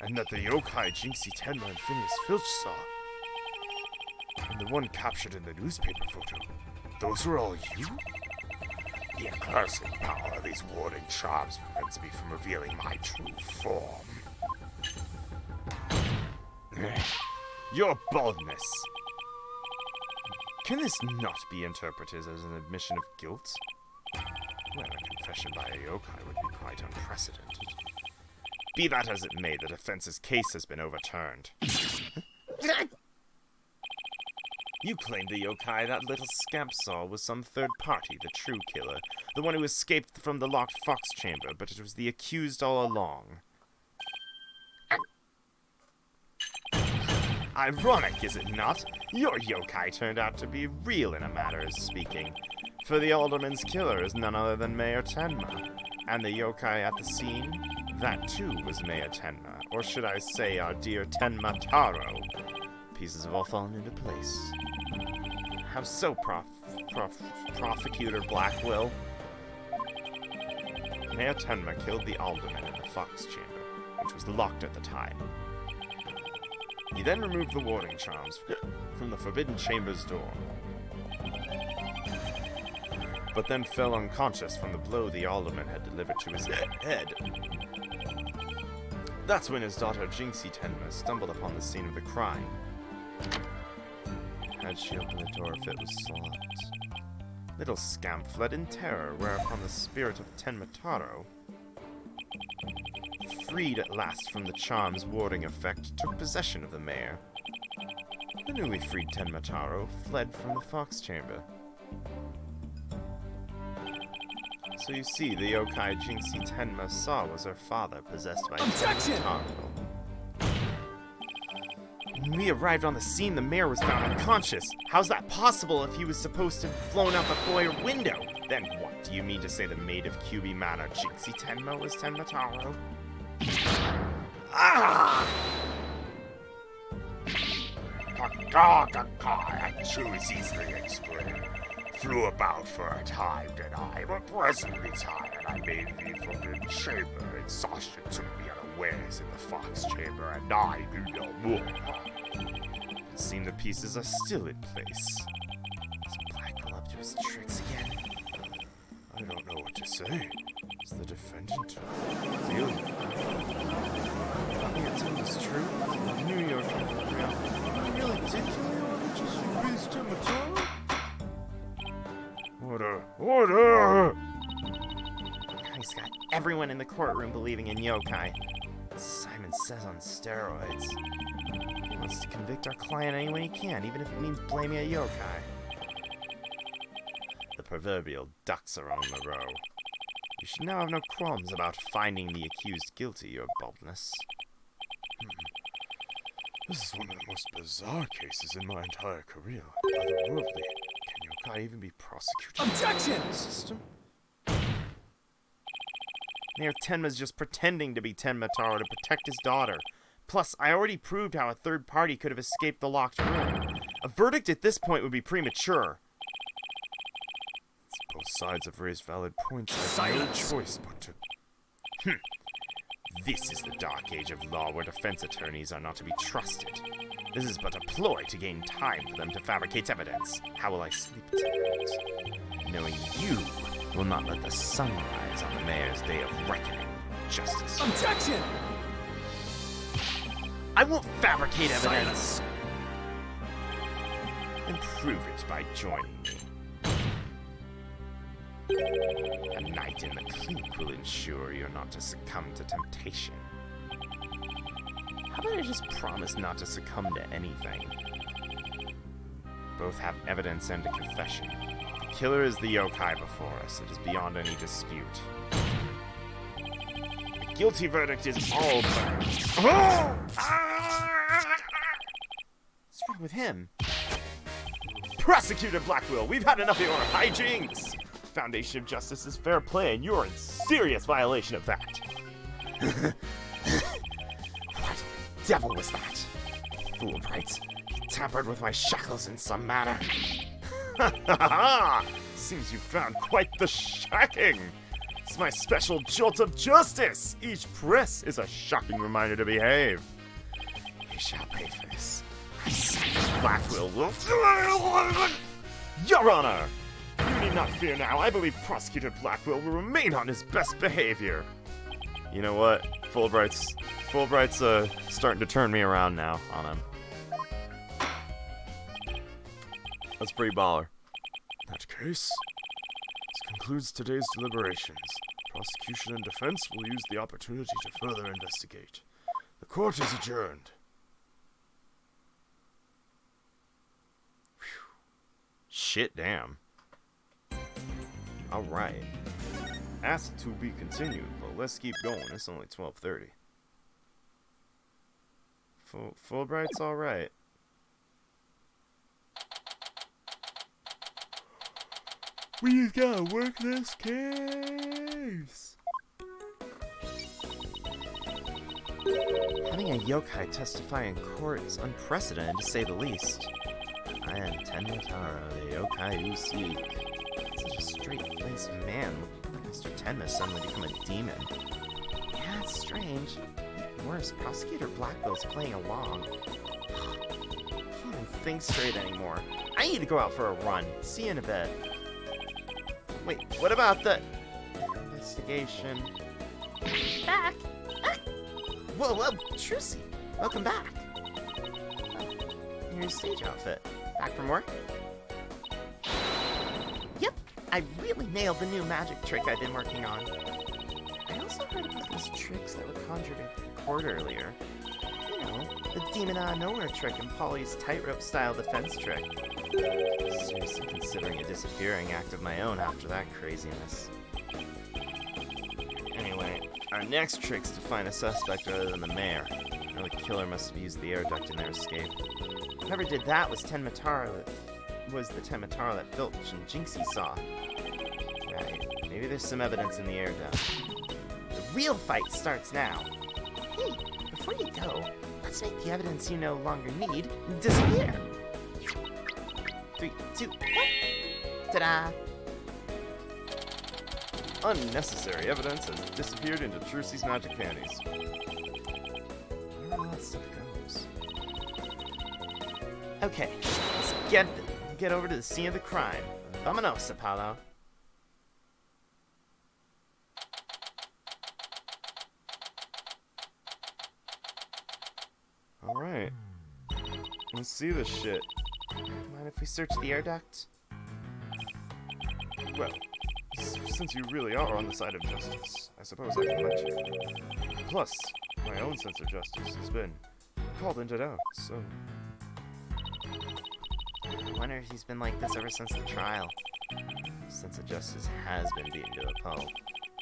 And that the yokai Jinxie Tenma and Phineas Filch saw? And the one captured in the newspaper photo? Those were all you? The accursed power of these warding charms prevents me from revealing my true form. Your boldness! Can this not be interpreted as an admission of guilt? Well, a confession by a yokai would be quite unprecedented. Be that as it may, the defense's case has been overturned. You claimed the yokai that little scamp saw was some third party, the true killer, the one who escaped from the locked fox chamber, but it was the accused all along. Ironic, is it not? Your yokai turned out to be real in a manner of speaking. For the alderman's killer is none other than Mayor Tenma. And the yokai at the scene? That too was Mayor Tenma. Or should I say our dear Tenmataro. Pieces have all fallen into place. How so, Prosecutor Blackwill? Mayor Tenma killed the alderman in the fox chamber, which was locked at the time. He then removed the warding charms from the Forbidden Chamber's door, but then fell unconscious from the blow the alderman had delivered to his head. That's when his daughter Jinxie Tenma stumbled upon the scene of the crime. Had she opened the door if it was locked? Little scamp fled in terror, whereupon the spirit of Tenmataro, freed at last from the charm's warding effect, took possession of the mayor. The newly freed Tenmataro fled from the fox chamber. So you see, the yokai Jinxie Tenma saw was her father possessed by Tenmataro. When we arrived on the scene, the mayor was found unconscious. How's that possible if he was supposed to have flown out the foyer window? Then what, do you mean to say the maid of QB Manor, Jinxie Tenma, was Tenmataro? Ah! That too is easily explained. Flew about for a time, did I? But presently tired, I made the Forbidden Chamber. Exhaustion took me unawares in the fox chamber, and I knew no more. It seemed the pieces are still in place. Is Blackwill up to his tricks again? I don't know what to say. Is the defendant really? It's true. New York. I really did kill you just released Tenmataro? Order! He's got everyone in the courtroom believing in yokai. Simon Says on steroids. He wants to convict our client any way he can, even if it means blaming a yokai. The proverbial ducks are on the row. You should now have no qualms about finding the accused guilty, your boldness. This is one of the most bizarre cases in my entire career. Otherworldly. Can yokai even be prosecuted? Objection! In the system? Mayor Tenma's just pretending to be Tenmataro to protect his daughter. Plus, I already proved how a third party could have escaped the locked room. A verdict at this point would be premature. Both sides have raised valid points. I have no choice but to... This is the dark age of law where defense attorneys are not to be trusted. This is but a ploy to gain time for them to fabricate evidence. How will I sleep tonight? Knowing you will not let the sun rise on the mayor's day of reckoning. Justice. Objection! I won't fabricate evidence! And prove it by joining me. A night in the clink will ensure you're not to succumb to temptation. How about I just promise not to succumb to anything? Both have evidence and a confession. The killer is the yokai before us. It is beyond any dispute. The guilty verdict is all but... Oh! What's wrong with him? Prosecutor Blackwell, we've had enough of your hijinks! Foundation of Justice is fair play, and you're in serious violation of that. What the devil was that? Fool of Wright. He tampered with my shackles in some manner. Ha ha ha! Seems you found quite the shacking! It's my special jolt of justice! Each press is a shocking reminder to behave. You shall pay for this. Blackwell will... Your Honor! You need not fear now. I believe Prosecutor Blackwell will remain on his best behavior. You know what? Fulbright's starting to turn me around now on him. That's pretty baller. In that case, this concludes today's deliberations. Prosecution and defense will use the opportunity to further investigate. The court is adjourned. Shit, damn. Alright. Asked to be continued, but let's keep going. It's only 12:30. Fulbright's alright. We've gotta work this case. Having a yokai testify in court is unprecedented, to say the least. I am Tenmataro, the yokai you seek. Such a straight-laced man. Mr. Tenma suddenly become a demon. Yeah, it's strange. Worse, Prosecutor Blackwell's playing along. Can't even think straight anymore. I need to go out for a run. See you in a bit. Wait, what about the investigation? Back? Ah. Whoa, Trucy, welcome back. Oh, your stage outfit. Back from work? Yep, I really nailed the new magic trick I've been working on. I also heard about those tricks that were conjured in court earlier. You know, the demon out of nowhere trick and Polly's tightrope style defense trick. Seriously considering a disappearing act of my own after that craziness. Anyway, our next trick's to find a suspect other than the mayor. Or the killer must have used the air duct in their escape. Whoever did that was the Tenmataro that Filch and Jinxie saw. Right, maybe there's some evidence in the air duct. The real fight starts now. Hey, before you go, let's make the evidence you no longer need disappear. 3, 2, 1. Ta-da! Unnecessary evidence has disappeared into Trucy's magic panties. I don't know how that stuff goes. Okay, let's get over to the scene of the crime. Vamonos, Apollo. Alright. Let's see this shit. Mind if we search the air duct? Well, since you really are on the side of justice, I suppose I can let you. Plus, my own sense of justice has been called into doubt, so... I wonder if he's been like this ever since the trial. His sense of justice has been beaten to a pulp.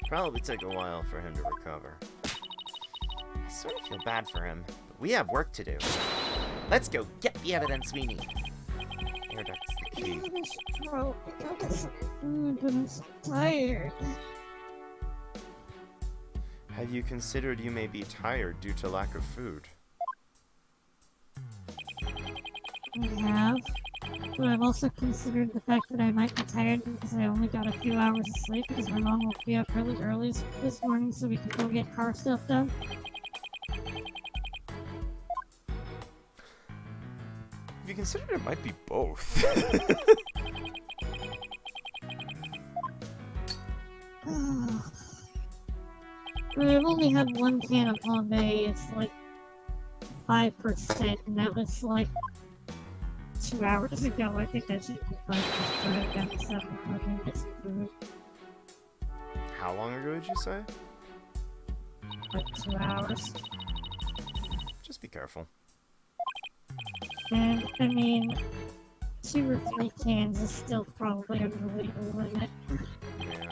Probably took a while for him to recover. I sort of feel bad for him, but we have work to do. Let's go get the evidence we need. Air duct's the key. I'm so tired. Have you considered you may be tired due to lack of food? I have. But I've also considered the fact that I might be tired because I only got a few hours of sleep because my mom woke me up really early this morning so we could go get car stuff done. Have you considered it might be both? But I've only had one can of Bombay. It's like 5%, and that was like 2 hours ago. I think I should be fine. Just drive down to 7-Eleven and get some food. How long ago did you say? Like 2 hours. Just be careful. And I mean, 2 or 3 cans is still probably under the legal limit. Yeah.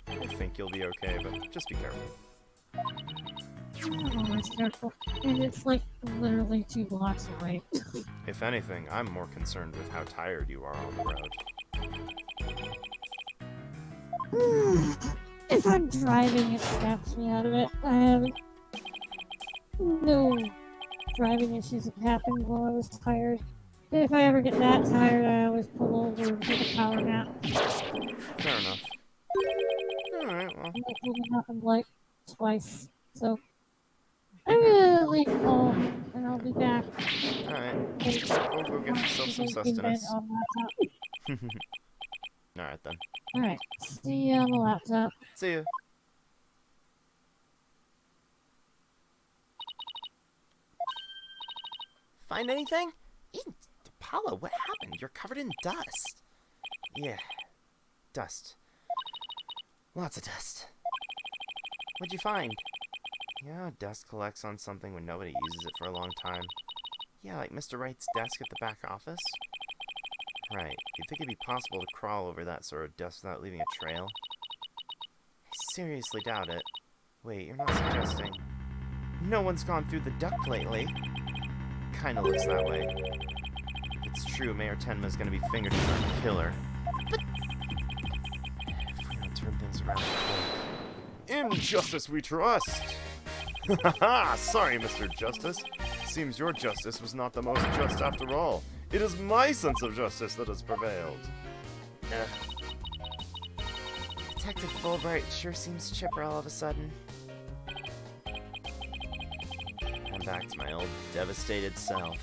I think you'll be okay, but just be careful. I'm always careful. And it's like literally 2 blocks away. If anything, I'm more concerned with how tired you are on the road. If I'm driving, it snaps me out of it. I have no driving issues have happened while I was tired. If I ever get that tired, I always pull over and take a power nap. Fair enough. Alright, well. And that's only happened like twice. So I'm gonna leave home and I'll be back. Alright. We'll go get yourself some sustenance. Alright then. Alright, see you on the laptop. See ya. Find anything? Apollo, what happened? You're covered in dust. Yeah. Dust. Lots of dust. What'd you find? Yeah, dust collects on something when nobody uses it for a long time. Yeah, like Mr. Wright's desk at the back office? Right. You'd think it'd be possible to crawl over that sort of dust without leaving a trail? I seriously doubt it. Wait, you're not suggesting... No one's gone through the duct lately. Kinda looks that way. If it's true, Mayor Tenma's gonna be fingered as our killer. But... If we're gonna turn things around quick... In justice we trust! Haha! Sorry, Mr. Justice. Seems your justice was not the most just after all. It is my sense of justice that has prevailed. Detective Fulbright sure seems chipper all of a sudden. I'm back to my old devastated self.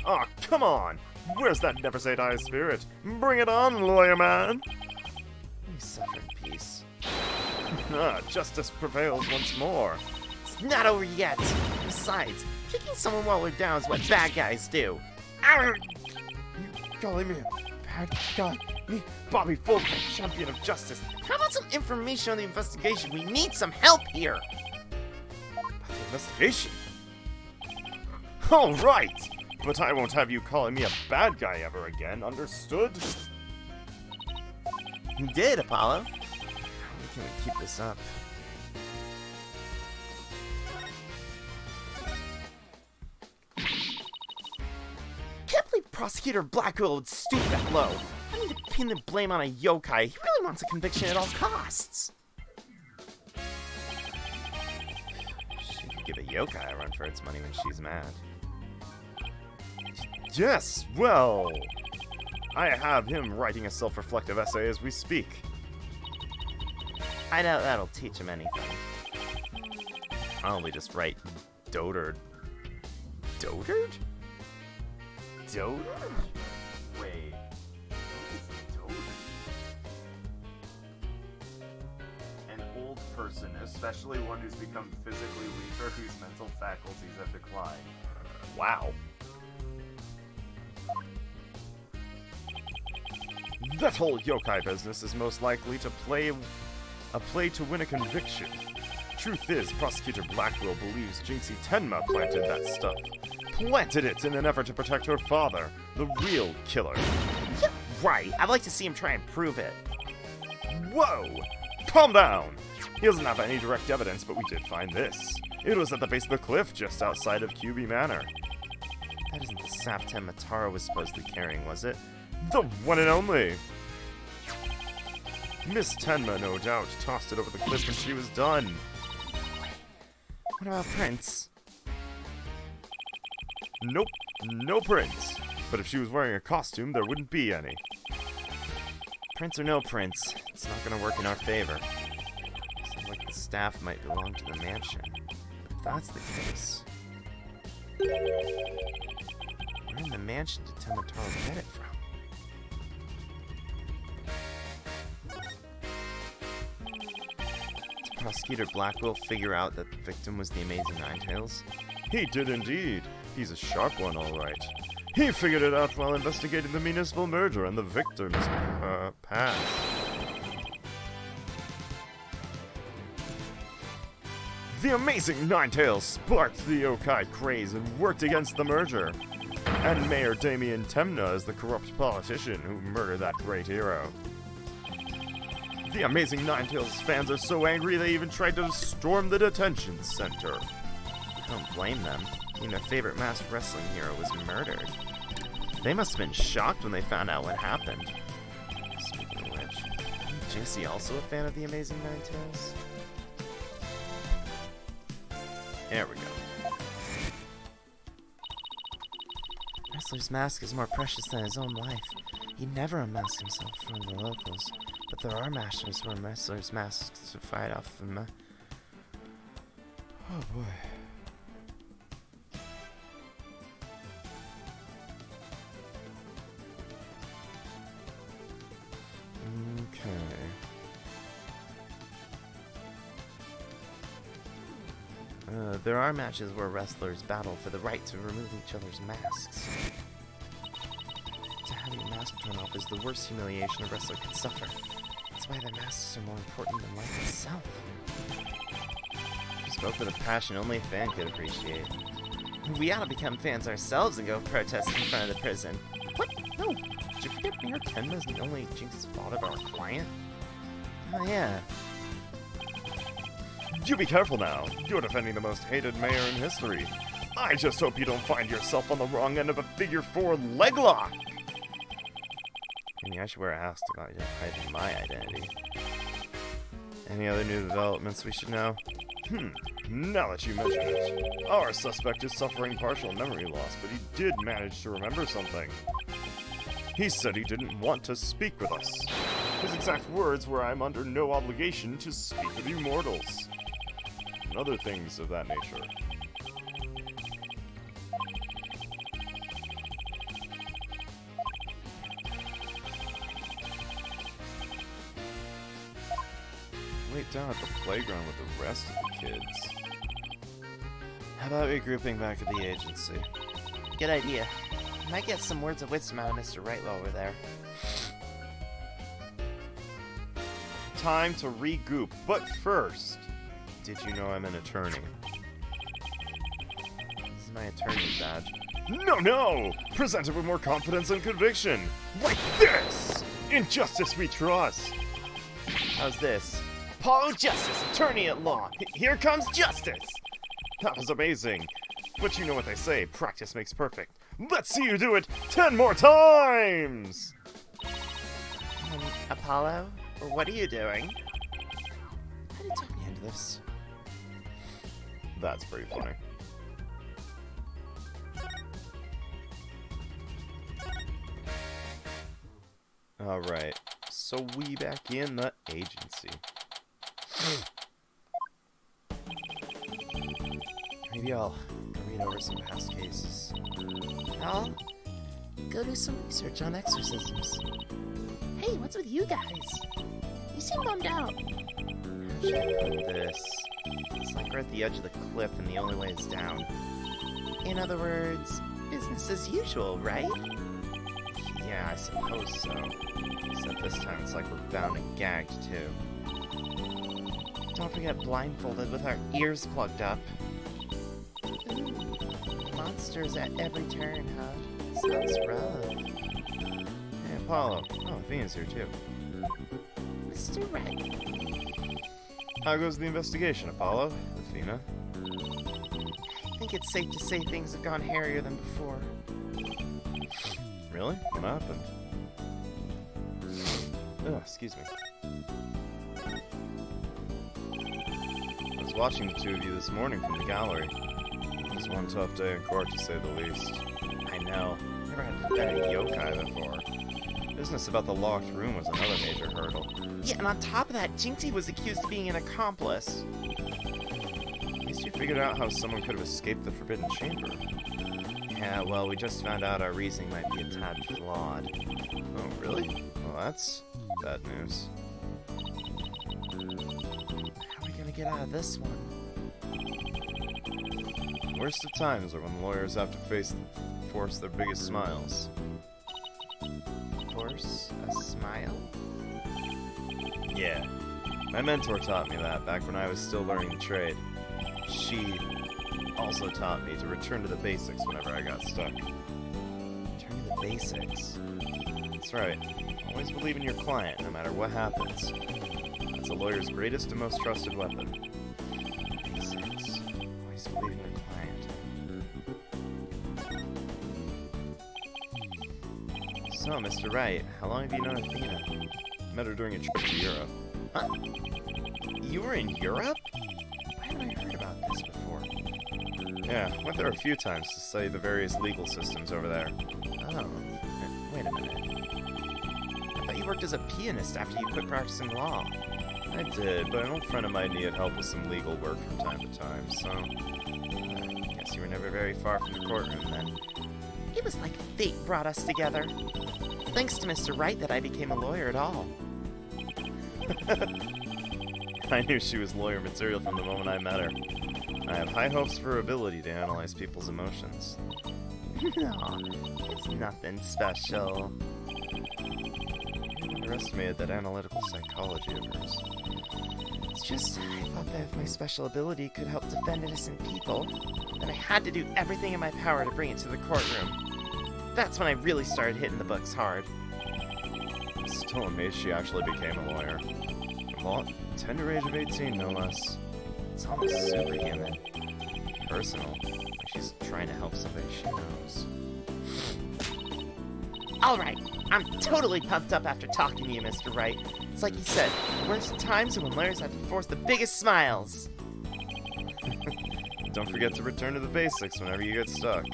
Aw, come on! Where's that never say die spirit? Bring it on, lawyer man! You suffer in peace. Justice prevails once more. It's not over yet. Besides, kicking someone while they're down is what bad guys do. Arr! You calling me a bad guy? Me, Bobby Fulbright, champion of justice. How about some information on the investigation? We need some help here. About the investigation? All right, but I won't have you calling me a bad guy ever again, understood? You did, Apollo. How can we keep this up? Can't believe Prosecutor Blackwell would stoop that low. I need to pin the blame on a yokai. He really wants a conviction at all costs. She could give a yokai a run for its money when she's mad. Yes, well, I have him writing a self-reflective essay as we speak. I doubt that'll teach him anything. Probably just write dotard. Dotard? Dotard? Wait. What is dotard? An old person, especially one who's become physically weaker, whose mental faculties have declined. Wow. That whole yokai business is most likely to play a play to win a conviction. Truth is, Prosecutor Blackwell believes Jinxie Tenma planted that stuff. Planted it in an effort to protect her father, the real killer. Yeah, right. I'd like to see him try and prove it. Whoa! Calm down! He doesn't have any direct evidence, but we did find this. It was at the base of the cliff just outside of QB Manor. That isn't the sap Tenma Tara was supposedly carrying, was it? The one and only! Miss Tenma, no doubt, tossed it over the cliff when she was done. What about Prince? Nope, no prints. But if she was wearing a costume, there wouldn't be any. Prince or no prince, it's not gonna work in our favor. Sounds like the staff might belong to the mansion. If that's the case, where in the mansion did Tomataro get it from? Did Prosecutor Blackwell figure out that the victim was the Amazing Ninetales? He did indeed. He's a sharp one, all right. He figured it out while investigating the municipal murder and the victim's past. The Amazing Ninetales sparked the yokai craze and worked against the merger. And Mayor Damien Temna is the corrupt politician who murdered that great hero. The Amazing Ninetales fans are so angry they even tried to storm the detention center. I don't blame them. I mean, their favorite masked wrestling hero was murdered. They must have been shocked when they found out what happened. Speaking of which, is Jesse also a fan of the Amazing Ninetales? There we go. Wrestler's mask is more precious than his own life. He'd never unmask himself from the locals, but there are masters who wear wrestlers' masks to fight off the Oh boy. There are matches where wrestlers battle for the right to remove each other's masks. To have your mask torn off is the worst humiliation a wrestler could suffer. That's why their masks are more important than life itself. You spoke with a passion only a fan could appreciate. We ought to become fans ourselves and go protest in front of the prison. What? No! Did you forget Mayor Tenma's the only jinx thought of our client? Oh yeah. You be careful now. You're defending the most hated mayor in history. I just hope you don't find yourself on the wrong end of a figure 4 leg lock. Maybe I should wear a house about you hiding my identity. Any other new developments we should know? Now that you mention it, our suspect is suffering partial memory loss, but he did manage to remember something. He said he didn't want to speak with us. His exact words were, "I'm under no obligation to speak with you mortals." And other things of that nature. Wait down at the playground with the rest of the kids. How about regrouping back at the agency? Good idea. Might get some words of wisdom out of Mr. Wright while we're there. Time to regroup, but first, did you know I'm an attorney? This is my attorney's badge. No! Present it with more confidence and conviction! Like this! In justice we trust! How's this? Apollo Justice, attorney at law! Here comes justice! That was amazing. But you know what they say, practice makes perfect. Let's see you do it 10 more times! Apollo? What are you doing? How did you talk me into this? That's pretty funny. Alright, so we back in the agency. Maybe I'll go read over some past cases. I'll go do some research on exorcisms. Hey, what's with you guys? You seem bummed out. How should I put this? It's like we're at the edge of the cliff and the only way is down. In other words, business as usual, right? Yeah, I suppose so. Except this time it's like we're bound and gagged, too. Don't forget blindfolded with our ears plugged up. Ooh, monsters at every turn, huh? Sounds rough. Hey, Apollo. Oh, Athena's here, too. Mr. Wright. How goes the investigation, Apollo? Athena? I think it's safe to say things have gone hairier than before. Really? What happened? Oh, excuse me. I was watching the two of you this morning from the gallery. It was one tough day in court, to say the least. I know. Never had to defend a yokai before. Business about the locked room was another major hurdle. Yeah, and on top of that, Jinxie was accused of being an accomplice. At least you figured out how someone could have escaped the Forbidden Chamber. Yeah, well, we just found out our reasoning might be a tad flawed. Oh, really? Well, that's bad news. How are we gonna get out of this one? Worst of times are when lawyers have to force their biggest smiles. Force a smile? Yeah. My mentor taught me that back when I was still learning the trade. She also taught me to return to the basics whenever I got stuck. Turn to the basics. That's right. Always believe in your client, no matter what happens. It's a lawyer's greatest and most trusted weapon. Basics. Always believe in your client. So, Mr. Wright, how long have you known Athena? Met her during a trip to Europe. Huh? You were in Europe? Why haven't I heard about this before? Yeah, went there a few times to study the various legal systems over there. Oh. Wait a minute. I thought you worked as a pianist after you quit practicing law. I did, but an old friend of mine needed help with some legal work from time to time, so... I guess you were never very far from the courtroom then. It was like fate brought us together. Thanks to Mr. Wright that I became a lawyer at all. I knew she was lawyer material from the moment I met her. I have high hopes for her ability to analyze people's emotions. No, it's nothing special. I underestimated that analytical psychology of hers. It's just, I thought that if my special ability could help defend innocent people, then I had to do everything in my power to bring it to the courtroom. That's when I really started hitting the books hard. Still amazed she actually became a lawyer. Well, tender age of 18, no less. It's almost superhuman. Personal, like she's trying to help somebody she knows. Alright, I'm totally pumped up after talking to you, Mr. Wright. It's like you said, the worst times are when lawyers have to force the biggest smiles. Don't forget to return to the basics whenever you get stuck.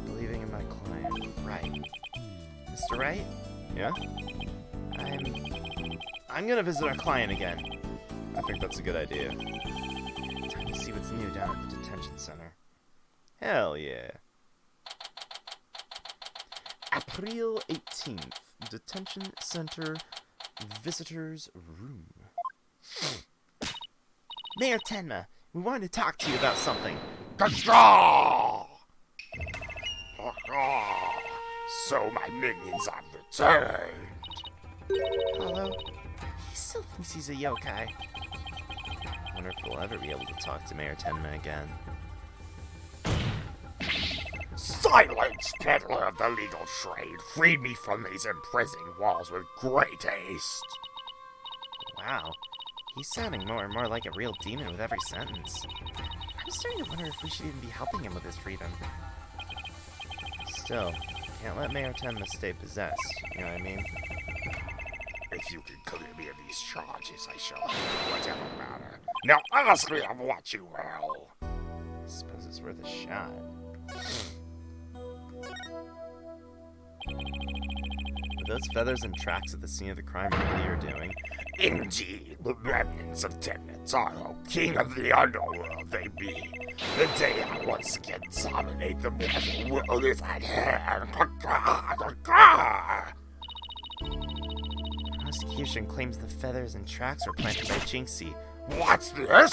Believing in my client, right. Mr. Wright? Yeah? I'm gonna visit our client again. I think that's a good idea. Time to see what's new down at the detention center. Hell yeah. April 18th, detention center, visitors room. Mayor Tenma, we wanted to talk to you about something. So my minions have returned. Hello? He still thinks he's a yokai. Wonder if we'll ever be able to talk to Mayor Tenma again. Silence, peddler of the legal trade. Free me from these imprisoning walls with great haste. Wow, he's sounding more and more like a real demon with every sentence. I'm starting to wonder if we should even be helping him with his freedom. Still, can't let Mayor Tenma stay possessed, you know what I mean? If you can clear me of these charges, I shall have whatever matter. Now ask me of what you will. I suppose it's worth a shot. Were those feathers and tracks at the scene of the crime really you're doing? Indeed, the remnants of Temnitaro, king of the underworld they be. The day I once again dominate the mortal world is at hand. Prosecution claims the feathers and tracks were planted by Jinxie. What's this?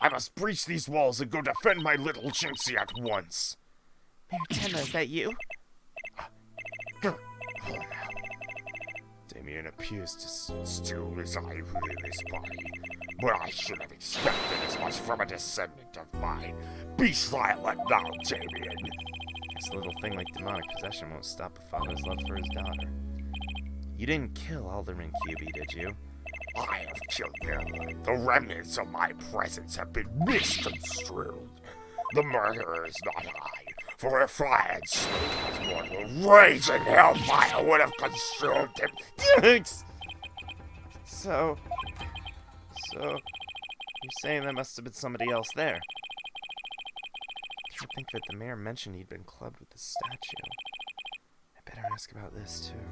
I must breach these walls and go defend my little Jinxie at once. Mayor Tenma, is that you? Oh no. Damien appears to still reside within this body, but I should have expected as much from a descendant of mine. Be silent now, Damien. This little thing like demonic possession won't stop a father's love for his daughter. You didn't kill Alderman QB, did you? I have killed them. The remnants of my presence have been misconstrued. The murderer is not I, for if I had slain his mortal, raging hellfire would have consumed him. So, you're saying there must have been somebody else there? to think of it, the mayor mentioned he'd been clubbed with the statue. I better ask about this, too.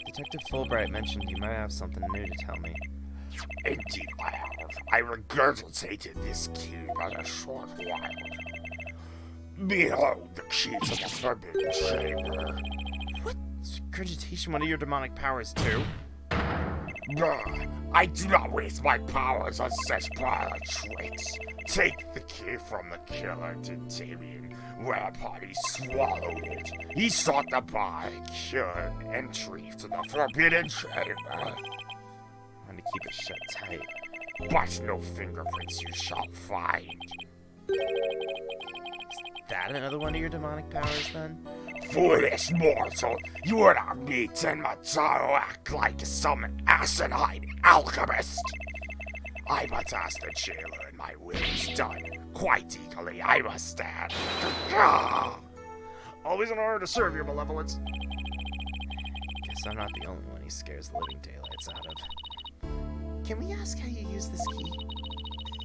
Detective Fulbright mentioned you might have something new to tell me. Indeed I have. I regurgitated this key but a short while. Behold the key to the forbidden chamber. What? Is regurgitation one of your demonic powers, too? Brr, I do not waste my powers on such parlor tricks. Take the key from the killer to Damien, whereupon he swallowed it. He sought to buy cure entry to the forbidden chamber. I want to keep it shut tight. But no fingerprints you shall find. Is that another one of your demonic powers, then? Foolish mortal, you would not meet Tenma to act like some asinine alchemist. I but ask the jailer and my will is done. Quite eagerly, I must add. Always in order to serve your malevolence. Guess I'm not the only one he scares the living daylights out of. Can we ask how you use this key?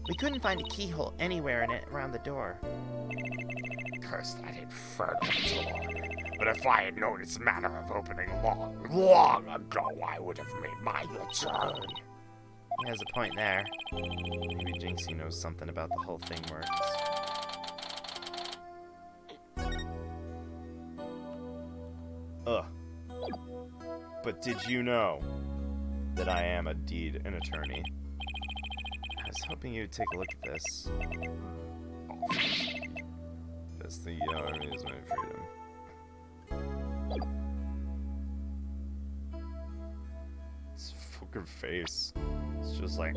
We couldn't find a keyhole anywhere in it around the door. Curse that infernal door. But if I had known its manner of opening long ago, I would have made my return. He has a point there. Maybe Jinxie knows something about the whole thing works. Ugh. But did you know that I am a deed an attorney? I was hoping you'd take a look at this. That's the army is my freedom. His fucking face. It's just like.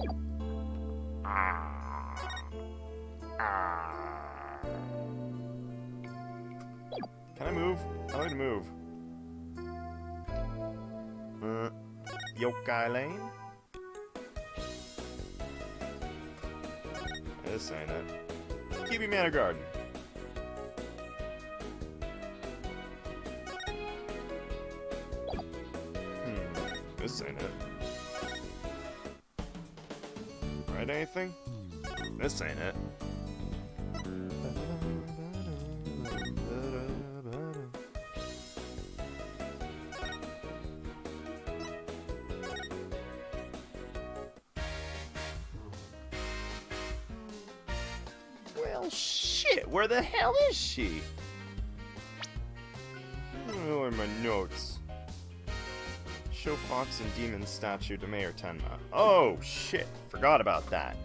Can I move? I like to move. Yokai Lane? This ain't it. Keeping me out of garden. This ain't it. Right, anything? This ain't it. Well, shit, where the hell is she? Where are my notes? Show Fox and Demon statue to Mayor Tenma. Oh, shit. Forgot about that.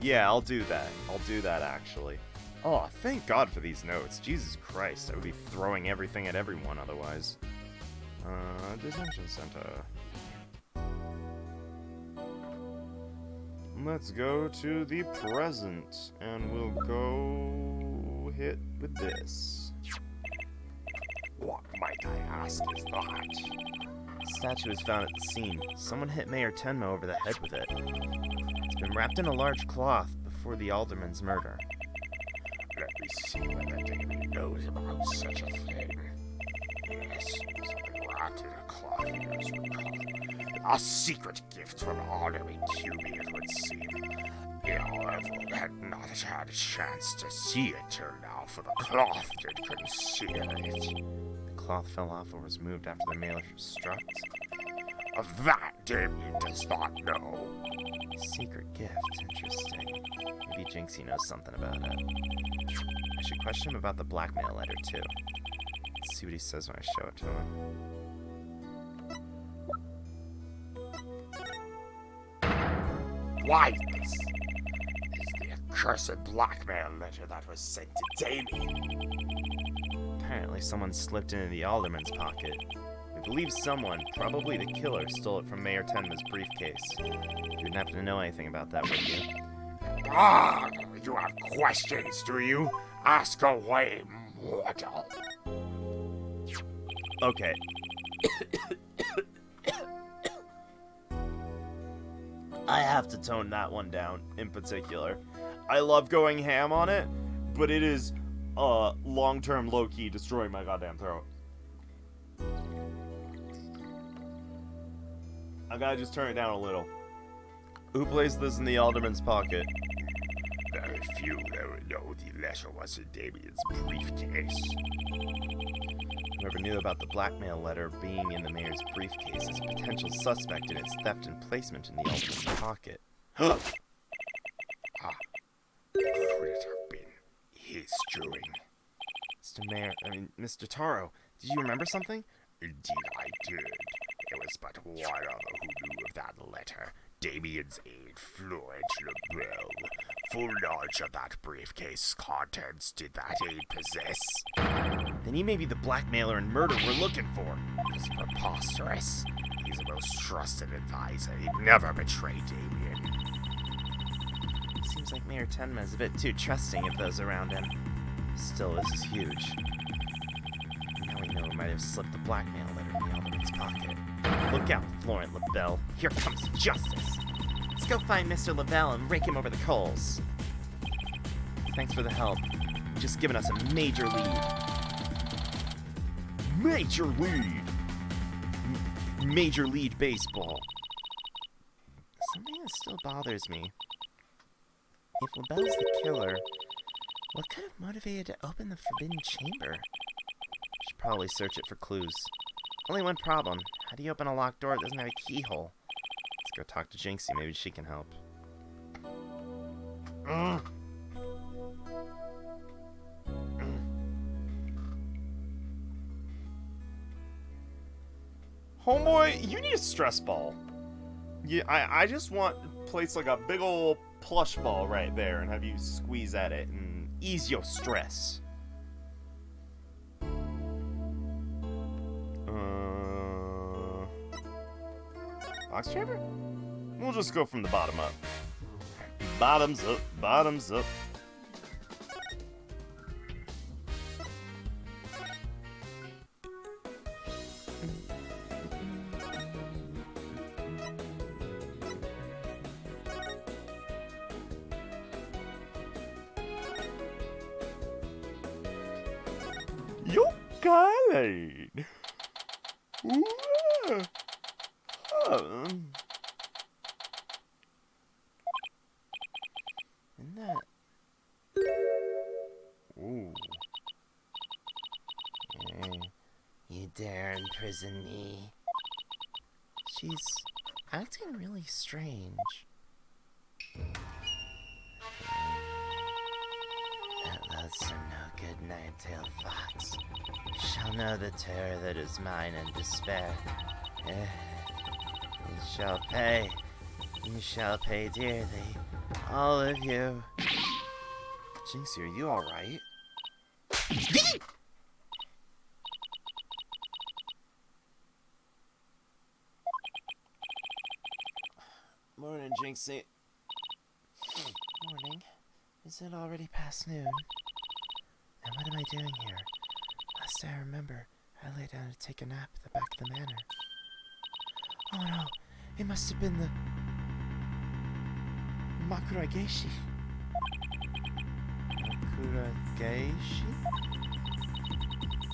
Yeah, I'll do that. I'll do that, actually. Oh, thank God for these notes. Jesus Christ, I would be throwing everything at everyone otherwise. Detention center. Let's go to the present, and we'll go hit with this. What might I ask is that? The statue was found at the scene. Someone hit Mayor Tenma over the head with it. It's been wrapped in a large cloth before the alderman's murder. Let me see whether David knows about such a thing. Yes, something wrapped in a cloth, as we call it. A secret gift from Honorary QB, it would seem. Everyone had not had a chance to see it till now, for the cloth did conceal it. The cloth fell off or was moved after the mailer was struck. Of that, Damien does not know. Secret gift, interesting. Maybe Jinxie knows something about it. I should question him about the blackmail letter, too. Let's see what he says when I show it to him. Why, this is the accursed blackmail letter that was sent to Damien. Apparently someone slipped into the alderman's pocket. We believe someone, probably the killer, stole it from Mayor Tenma's briefcase. You wouldn't happen to know anything about that, would you? Ah, you have questions, do you? Ask away, mortal. Okay. I have to tone that one down, in particular. I love going ham on it, but it is, long-term low-key destroying my goddamn throat. I gotta just turn it down a little. Who placed this in the alderman's pocket? Very few that would know the letter was in Damien's briefcase. Whoever knew about the blackmail letter being in the mayor's briefcase is a potential suspect in its theft and placement in the alderman's pocket. Could it have been his doing? Mr. Taro, did you remember something? Indeed I did. It was but one other who knew of that letter. Damien's aide, Florent LeBel. Full knowledge of that briefcase contents did that aide possess? Then he may be the blackmailer and murderer we're looking for. It's preposterous. He's a most trusted advisor. He'd never betray Damien. Seems like Mayor Tenma is a bit too trusting of those around him. Still, this is huge. Now we know he might have slipped the blackmail letter in the alderman's pocket. Look out, Florent LaBelle. Here comes justice. Let's go find Mr. LaBelle and rake him over the coals. Thanks for the help. You've just given us a major lead. Major lead! Major League Baseball. Something that still bothers me. If LaBelle's the killer, what could have motivated to open the forbidden chamber? Should probably search it for clues. Only one problem. How do you open a locked door that doesn't have a keyhole? Let's go talk to Jinxie. Maybe she can help. Homeboy, you need a stress ball. Yeah, I just want to place like a big old plush ball right there and have you squeeze at it and ease your stress. Box chamber? We'll just go from the bottom up. Bottoms up, bottoms up. Yokai! Isn't that? Ooh. You dare imprison me? She's acting really strange. That loathsome no-good nine-tailed fox shall know the terror that is mine in despair. You shall pay. You shall pay dearly. All of you. Jinxie, are you alright? Morning, Jinxie. Morning. Is it already past noon? And what am I doing here? Last I remember, I lay down to take a nap at the back of the manor. Oh no, it must have been the Makurageishi.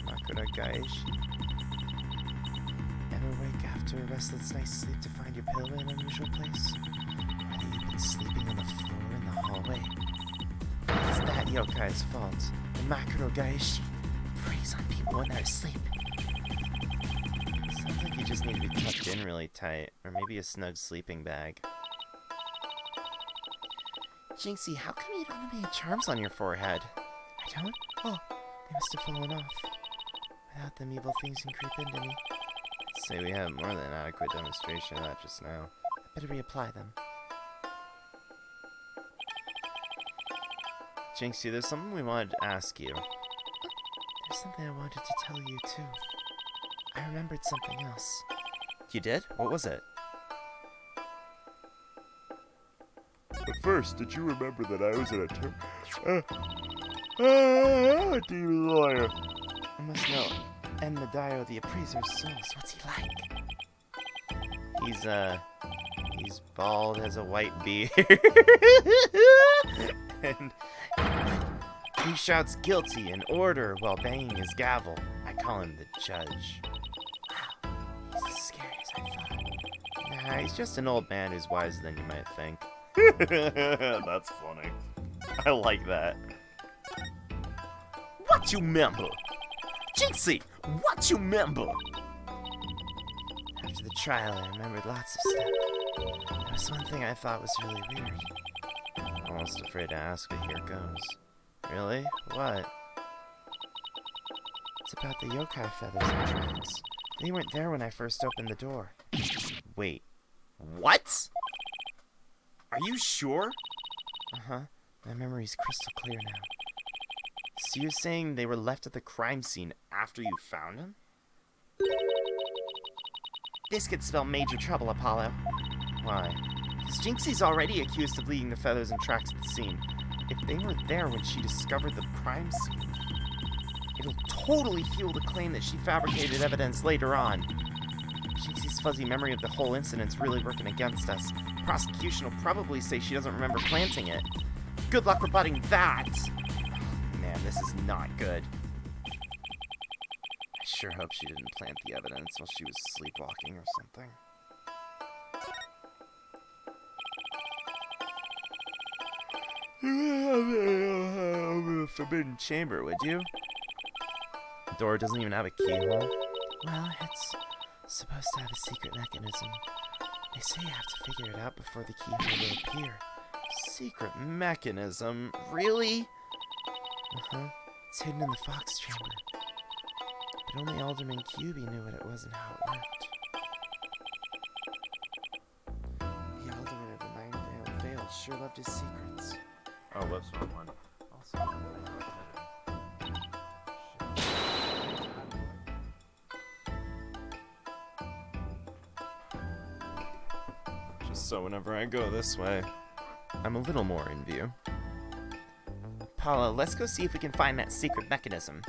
Makurageishi? Ever wake after a restless night's sleep to find your pillow in an unusual place? Whether you've been sleeping on the floor in the hallway? It's that yokai's fault. The Makurageishi preys on people when they're asleep. Sounds like you just need to be tucked in really tight, or maybe a snug sleeping bag. Jinxie, how come you don't have any charms on your forehead? I don't? Oh, they must have fallen off. Without them, evil things can creep into me. I'd say we have more than adequate demonstration of that just now. I better reapply them. Jinxie, there's something we wanted to ask you. There's something I wanted to tell you, too. I remembered something else. You did? What was it? But first, did you remember that I was demon lawyer? I must know. And Medaio, the appraiser's souls. What's he like? He's bald, has a white beard. And he shouts guilty and order while banging his gavel. I call him the judge. Wow, he's as scary as I thought. He's just an old man who's wiser than you might think. That's funny. I like that. What you member? Jinxie, what you member? After the trial, I remembered lots of stuff. There was one thing I thought was really weird. Almost afraid to ask, but here goes. Really? What? It's about the yokai feathers and tracks. They weren't there when I first opened the door. Wait. What? Are you sure? Uh-huh. My memory's crystal clear now. So you're saying they were left at the crime scene after you found them? This could spell major trouble, Apollo. Why? Because Jinxie's already accused of leaving the feathers and tracks at the scene. If they were there when she discovered the crime scene, it'll totally fuel the claim that she fabricated evidence later on. Jinxie's fuzzy memory of the whole incident's really working against us. Prosecution will probably say she doesn't remember planting it. Good luck rebutting that! Man, this is not good. I sure hope she didn't plant the evidence while she was sleepwalking or something. Forbidden chamber, would you? The door doesn't even have a keyhole. Well, it's supposed to have a secret mechanism. They say you have to figure it out before the keyhole will appear. Secret mechanism? Really? Uh-huh. It's hidden in the fox chamber. But only Alderman QB knew what it was and how it worked. The Alderman of the Nine Vale sure loved his secrets. Oh, whoops, wrong one. Also, just so whenever I go this way, I'm a little more in view. Paula, let's go see if we can find that secret mechanism.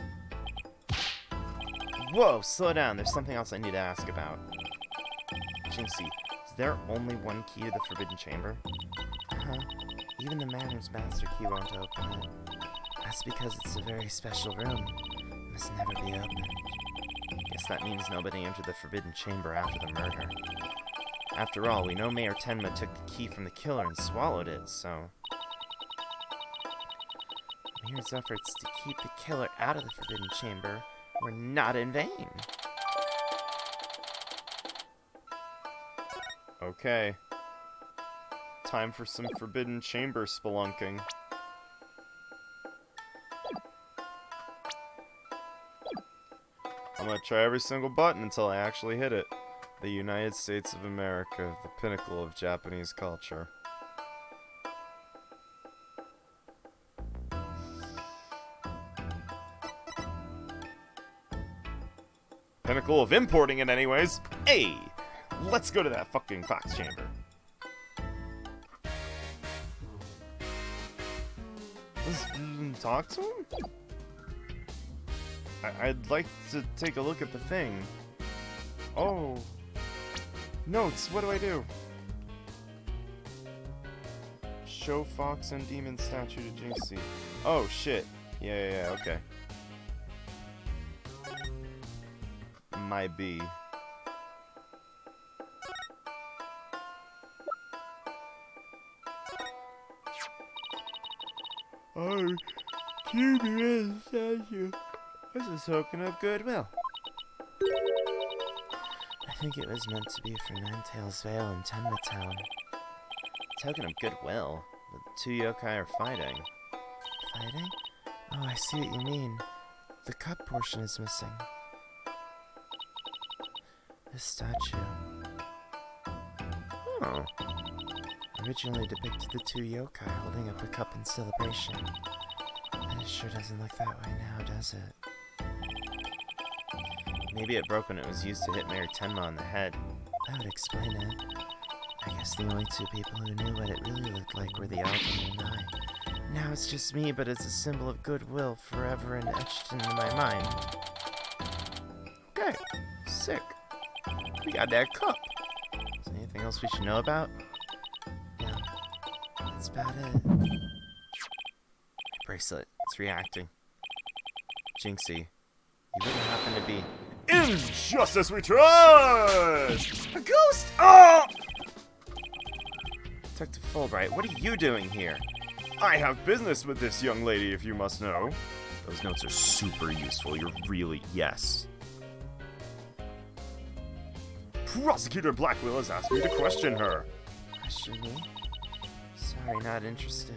Whoa, slow down. There's something else I need to ask about. Jinxie, is there only one key to the Forbidden Chamber? Uh-huh. Even the Manor's Master Key won't open it. That's because it's a very special room. It must never be opened. Guess that means nobody entered the Forbidden Chamber after the murder. After all, we know Mayor Tenma took the key from the killer and swallowed it, so... Mayor's efforts to keep the killer out of the Forbidden Chamber were not in vain. okay. Time for some Forbidden Chamber spelunking. I'm gonna try every single button until I actually hit it. The United States of America, the pinnacle of Japanese culture. Pinnacle of importing it anyways. Hey! Let's go to that fucking fox chamber. Let's talk to him? I'd like to take a look at the thing. Oh. Notes, what do I do? Show fox and demon statue to Jinxie. Oh, shit. Yeah, okay. My B. Oh, demon statue. This is a token of goodwill. I think it was meant to be for Ninetales Vale and Tenma Town. Token of goodwill? The two yokai are fighting. Fighting? Oh, I see what you mean. The cup portion is missing. This statue. Oh. Originally depicted the two yokai holding up a cup in celebration. And it sure doesn't look that way now, does it? Maybe it broke when it was used to hit Mayor Tenma on the head. That would explain it. I guess the only two people who knew what it really looked like were the Alderman and I. Now it's just me, but it's a symbol of goodwill forever and etched into my mind. Okay, sick. We got that cup. Is there anything else we should know about? No, that's about it. Bracelet, it's reacting. Jinxie, you wouldn't happen to be... In justice we trust! A ghost! Oh! Detective Fulbright, what are you doing here? I have business with this young lady, if you must know. Those notes are super useful. You're really... Yes. Prosecutor Blackwell has asked me to question her. Question me? Sorry, not interested.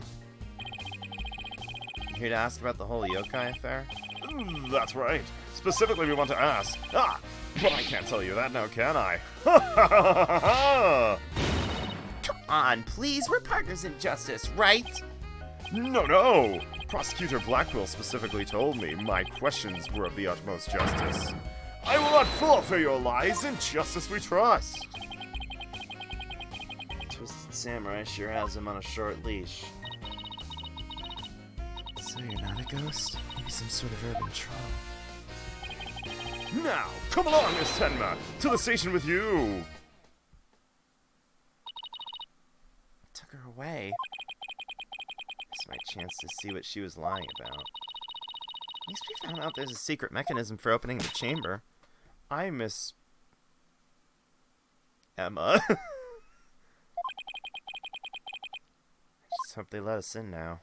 You here to ask about the whole yokai affair? That's right. Specifically, we want to ask. Ah! But I can't tell you that now, can I? Ha ha ha ha ha! Come on, please. We're partners in justice, right? No, no! Prosecutor Blackwell specifically told me my questions were of the utmost justice. I will not fall for your lies. In justice we trust. Twisted Samurai sure has him on a short leash. So you're not a ghost? Maybe some sort of urban troll. Now, come along, Miss Tenma, to the station with you. Took her away. It's my chance to see what she was lying about. At least we found out there's a secret mechanism for opening the chamber. I miss Emma. I just hope they let us in now.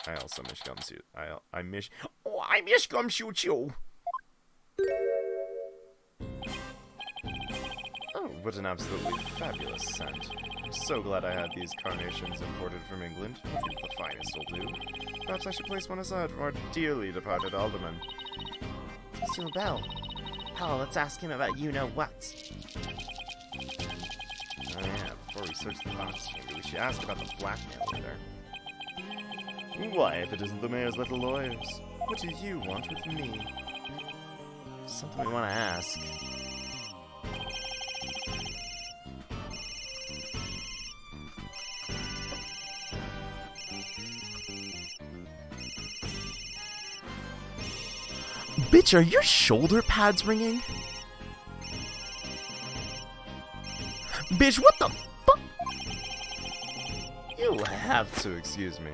I also miss gumshoe. I miss. Oh, I miss Gumshoe too. Oh, what an absolutely fabulous scent. I'm so glad I had these carnations imported from England. I think the finest will do. Perhaps I should place one aside for our dearly departed alderman. Still a bell. Hell, let's ask him about you-know-what. Oh yeah, before we search the box chamber, we should ask about the blackmail letter. Why, if it isn't the mayor's little lawyers? What do you want with me? Something we want to ask. Bitch, are your shoulder pads ringing? Bitch, what the fuck? You'll have to excuse me.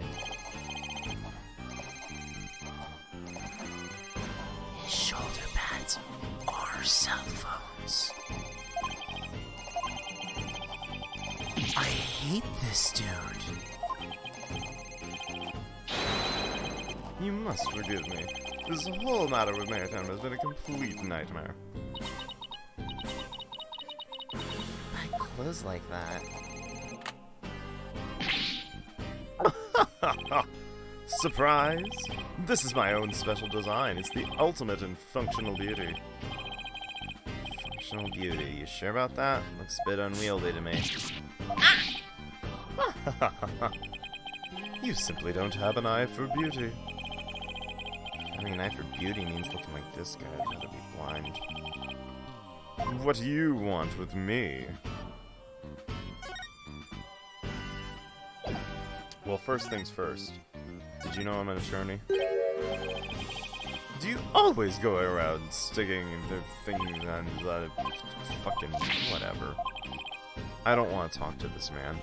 His shoulder pads are cell phones. I hate this dude. You must forgive me. This whole matter with Mayor Town has been a complete nightmare. Buy clothes like that. Surprise! This is my own special design. It's the ultimate in functional beauty. Functional beauty. You sure about that? Looks a bit unwieldy to me. You simply don't have an eye for beauty. Having an eye for beauty means looking like this guy. I'd rather be blind. What do you want with me? Well, first things first. Did you know I'm an attorney? Do you always go around sticking the things on the fucking whatever? I don't want to talk to this man.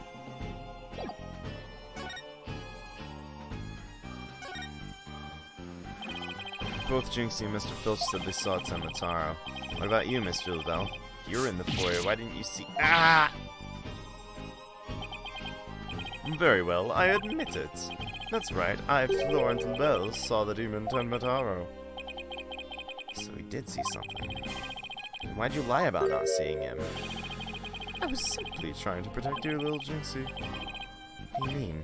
Both Jinxie and Mr. Filch said they saw Temataro. What about you, Mr. Lavelle? You're in the foyer, why didn't you see— Ah! Very well, I admit it. That's right, I, Florence Lavelle, saw the demon Temataro. So he did see something. Why'd you lie about not seeing him? I was simply trying to protect your little Jinxie. What do you mean?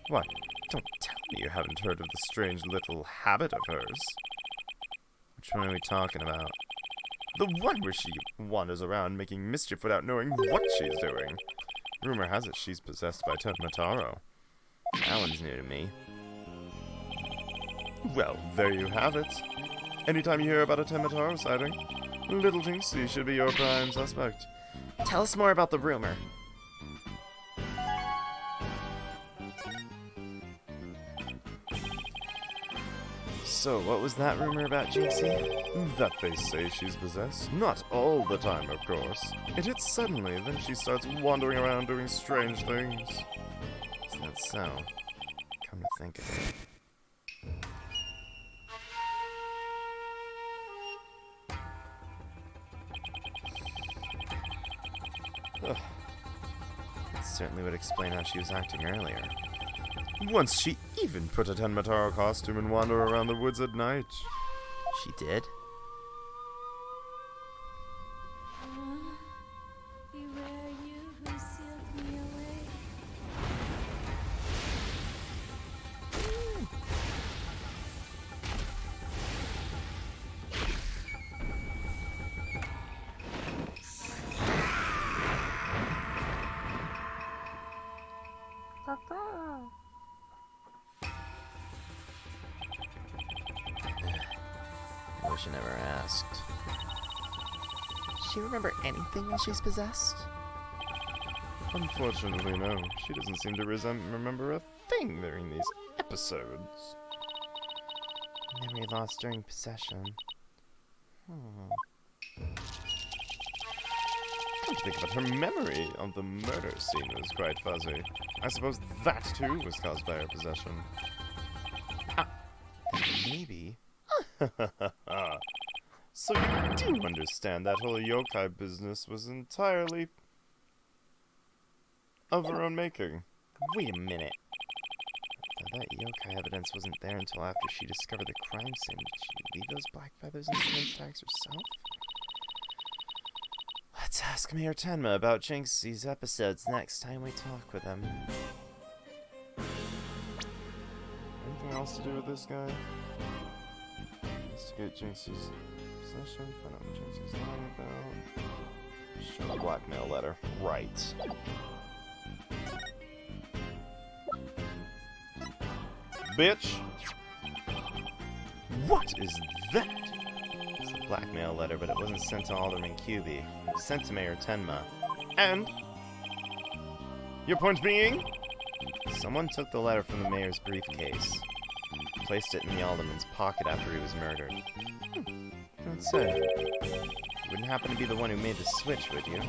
What? Don't tell me you haven't heard of the strange little habit of hers. Which one are we talking about? The one where she wanders around making mischief without knowing what she's doing. Rumor has it she's possessed by Temataro. That one's new to me. Well, there you have it. Anytime you hear about a Temataro sighting, little Jinxie should be your prime suspect. Tell us more about the rumor. So, what was that rumor about Jinxie? That they say she's possessed. Not all the time, of course. It hits suddenly, then she starts wandering around doing strange things. Is that so? Come to think of it. Ugh. That certainly would explain how she was acting earlier. Once she even put a Tenmataro costume and wander around the woods at night. She did? Beware you who sealed me away. I wish I never asked. Does she remember anything while she's possessed? Unfortunately, no. She doesn't seem to remember a thing during these episodes. Memory lost during possession. Come to think of it, her memory of the murder scene was quite fuzzy. I suppose that, too, was caused by her possession. Maybe. So you do understand that whole yokai business was entirely of her own making. Wait a minute. Now, that yokai evidence wasn't there until after she discovered the crime scene. Did she leave those black feathers and snake tags herself? Let's ask Mayor Tenma about Jinxie's episodes next time we talk with him. Anything else to do with this guy? Investigate Jinxie's possession, find out what Jinxie's lying about. Show the blackmail letter. Right. Bitch! What is that? It's a blackmail letter, but it wasn't sent to Alderman Kyubi. It was sent to Mayor Tenma. And? Your point being? Someone took the letter from the mayor's briefcase, placed it in the alderman's pocket after he was murdered. Don't say. You wouldn't happen to be the one who made the switch, would you?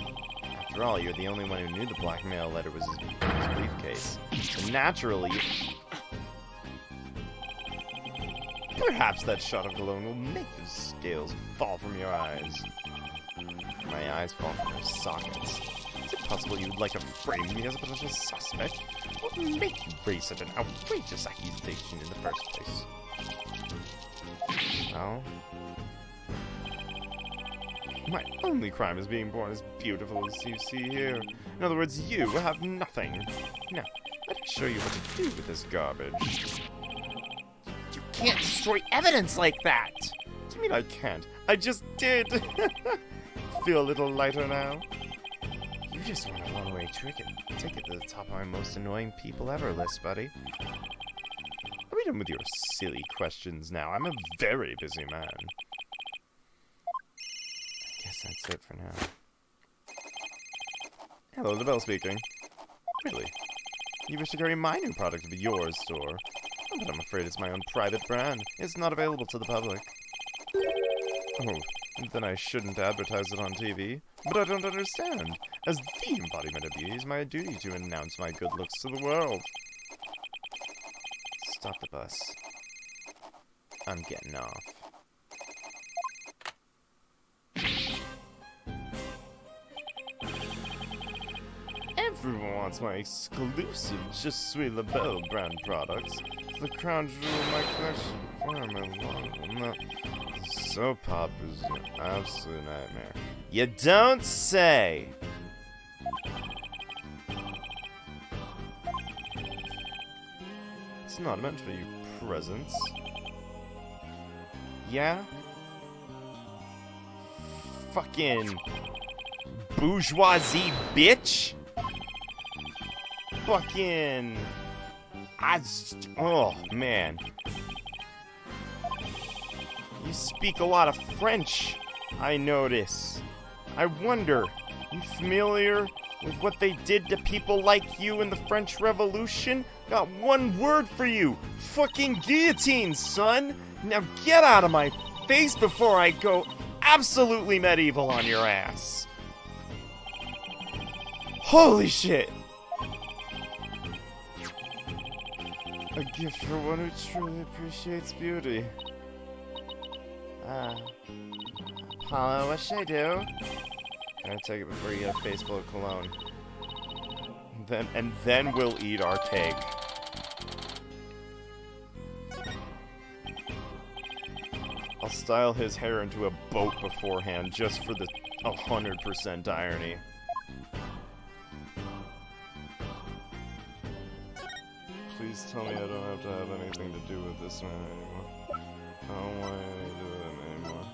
After all, you're the only one who knew the blackmail letter was in his briefcase. So naturally... Perhaps that shot of cologne will make the scales fall from your eyes. My eyes fall from their sockets. Is it possible you'd like to frame me as a potential suspect? What would make you raise such an outrageous accusation in the first place? Well, my only crime is being born as beautiful as you see here. In other words, you have nothing. Now, let me show you what to do with this garbage. You can't destroy evidence like that! What do you mean I can't? I just did! Feel a little lighter now? You just want a one-way ticket to the top of my most annoying people ever list, buddy. Are we done with your silly questions now? I'm a very busy man. I guess that's it for now. Hello, the bell speaking. Really? You wish to carry my new product to yours store? But I'm afraid it's my own private brand. It's not available to the public. Oh, then I shouldn't advertise it on TV. But I don't understand. As the embodiment of beauty, it's my duty to announce my good looks to the world. Stop the bus. I'm getting off. Everyone wants my exclusive Je Suis La Belle brand products. It's the crown jewel of my collection. Far long, not soap operas, an absolute nightmare. You don't say! It's not meant for you presents. Yeah? Fucking bourgeoisie bitch! Fucking... oh, man. You speak a lot of French, I notice. I wonder, you familiar with what they did to people like you in the French Revolution? Got one word for you. Fucking guillotine, son! Now get out of my face before I go absolutely medieval on your ass. Holy shit! A gift for one who truly appreciates beauty. Apollo, what should I do? Gotta take it before you get a face full of cologne. Then we'll eat our cake. I'll style his hair into a boat beforehand just for the 100% irony. Please tell me I don't have to have anything to do with this man anymore. I don't want anything to do with him anymore.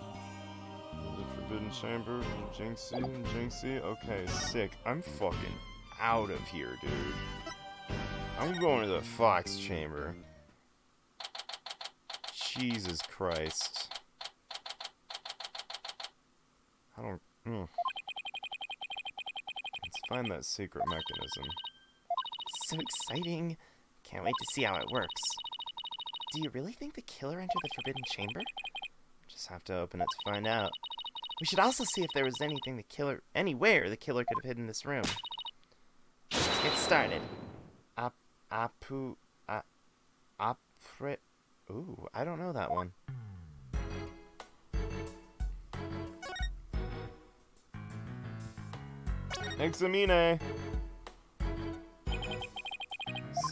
The Forbidden Chamber, Jinxie. Okay, sick. I'm fucking out of here, dude. I'm going to the Fox Chamber. Jesus Christ. I don't... Let's find that secret mechanism. So exciting. Can't wait to see how it works. Do you really think the killer entered the Forbidden Chamber? Just have to open it to find out. We should also see if there was anywhere the killer could have hidden this room. Let's get started. Ooh, I don't know that one. Examine.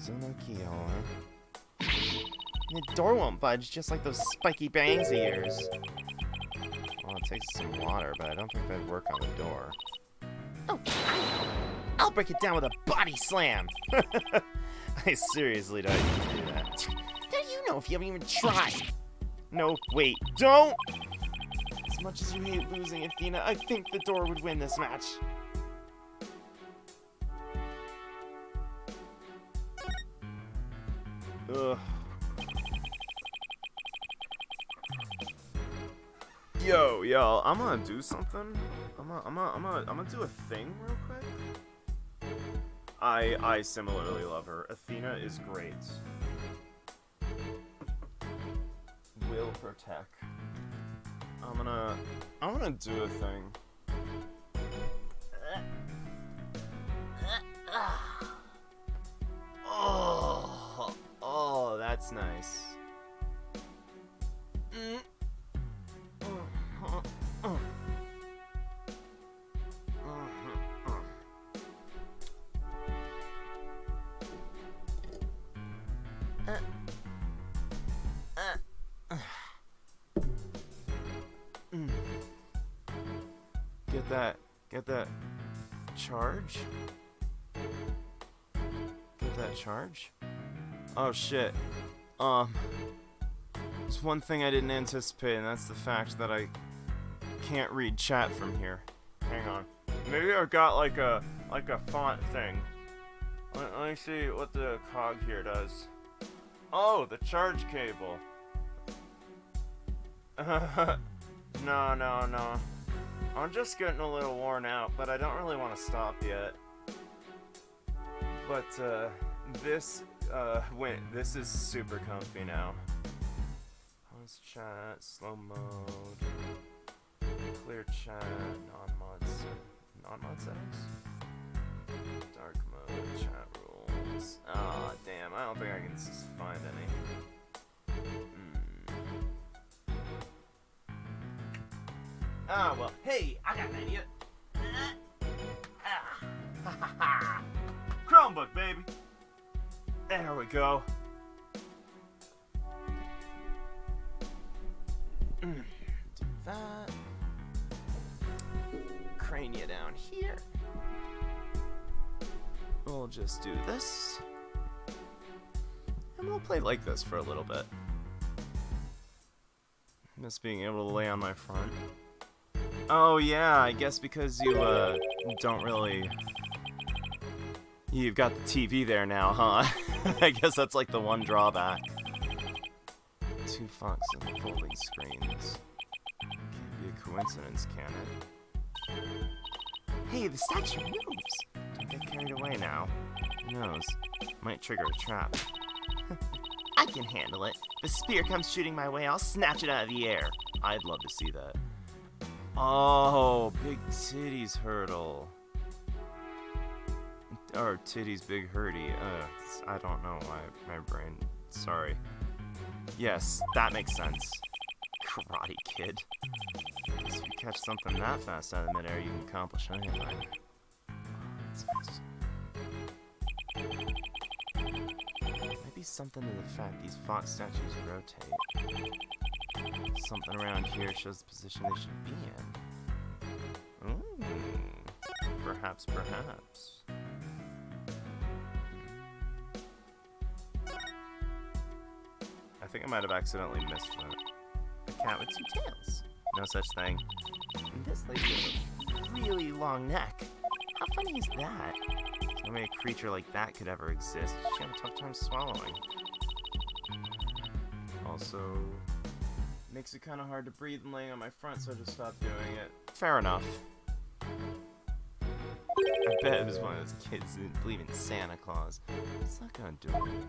Still no keyhole, huh? The door won't budge, just like those spiky bangs of yours. Well, it takes some water, but I don't think that'd work on the door. Oh, I know. I'll break it down with a body slam. I seriously don't need to do that. How do you know if you haven't even tried? No, wait, don't! As much as you hate losing, Athena, I think the door would win this match. Ugh. Yo, I'm gonna do something. I'm gonna do a thing real quick. I similarly love her. Athena is great. Will protect. I'm gonna do a thing. Oh, that's nice. Get that charge? Get that charge? Oh shit. There's one thing I didn't anticipate, and that's the fact that I can't read chat from here. Hang on. Maybe I've got like a font thing. Let me see what the cog here does. Oh, the charge cable. No. I'm just getting a little worn out, but I don't really want to stop yet. But this is super comfy now. Pause chat, slow mode, clear chat, non-mod settings, dark mode, chat rules. Ah, damn, I don't think I can find any. Ah, well, hey, I got an idea. Chromebook, baby. There we go. Do that. Crane you down here. We'll just do this. And we'll play like this for a little bit. Miss being able to lay on my front. Oh yeah, I guess because you don't really... You've got the TV there now, huh? I guess that's like the one drawback. 2 Fox and folding screens. Can't be a coincidence, can it? Hey, the statue moves. Don't get carried away now. Who knows? Might trigger a trap. I can handle it. The spear comes shooting my way, I'll snatch it out of the air. I'd love to see that. Oh, big titties hurdle. Or titties big hurdy. I don't know why my brain... Sorry. Yes, that makes sense. Karate Kid. if you catch something that fast out of midair, you can accomplish anything. Oh, that's nice. Maybe something to the fact these fox statues rotate. Something around here shows the position they should be in. Ooh. Perhaps. I think I might have accidentally missed that. A cat with 2 tails. No such thing. And this lady has a really long neck. How funny is that? There's no way a creature like that could ever exist. She'd have a tough time swallowing. Also, makes it kind of hard to breathe and laying on my front, so I just stopped doing it. Fair enough. I bet it was one of those kids who didn't believe in Santa Claus. It's not gonna do anything.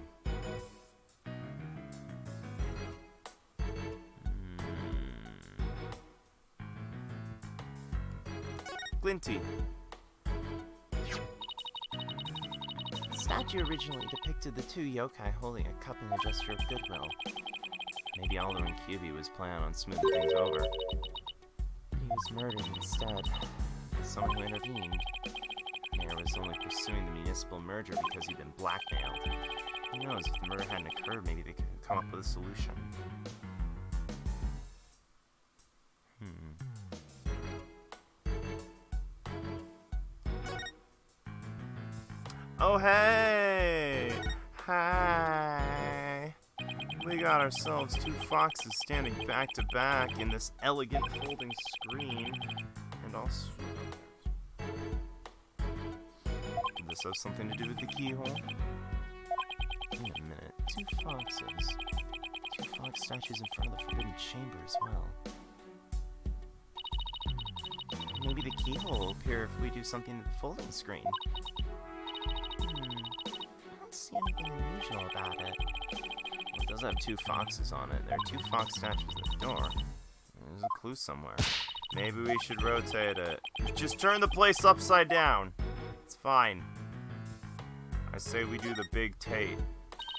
Glinty. The statue originally depicted the 2 yokai holding a cup in a gesture of goodwill. Maybe Alderman QB was planning on smoothing things over. But he was murdered instead. Someone who intervened. Mayor was only pursuing the municipal merger because he'd been blackmailed. Who knows, if the murder hadn't occurred, maybe they could have come up with a solution. Oh, hey! Hi! We got ourselves 2 foxes standing back to back in this elegant folding screen. And also... Could this have something to do with the keyhole? Wait a minute. 2 foxes. 2 fox statues in front of the Forbidden Chamber as well. Maybe the keyhole will appear if we do something to the folding screen. I don't see anything unusual about it. Well, it does have 2 foxes on it. There are 2 fox statues at the door. There's a clue somewhere. Maybe we should rotate it. Just turn the place upside down. It's fine. I say we do the big Tate.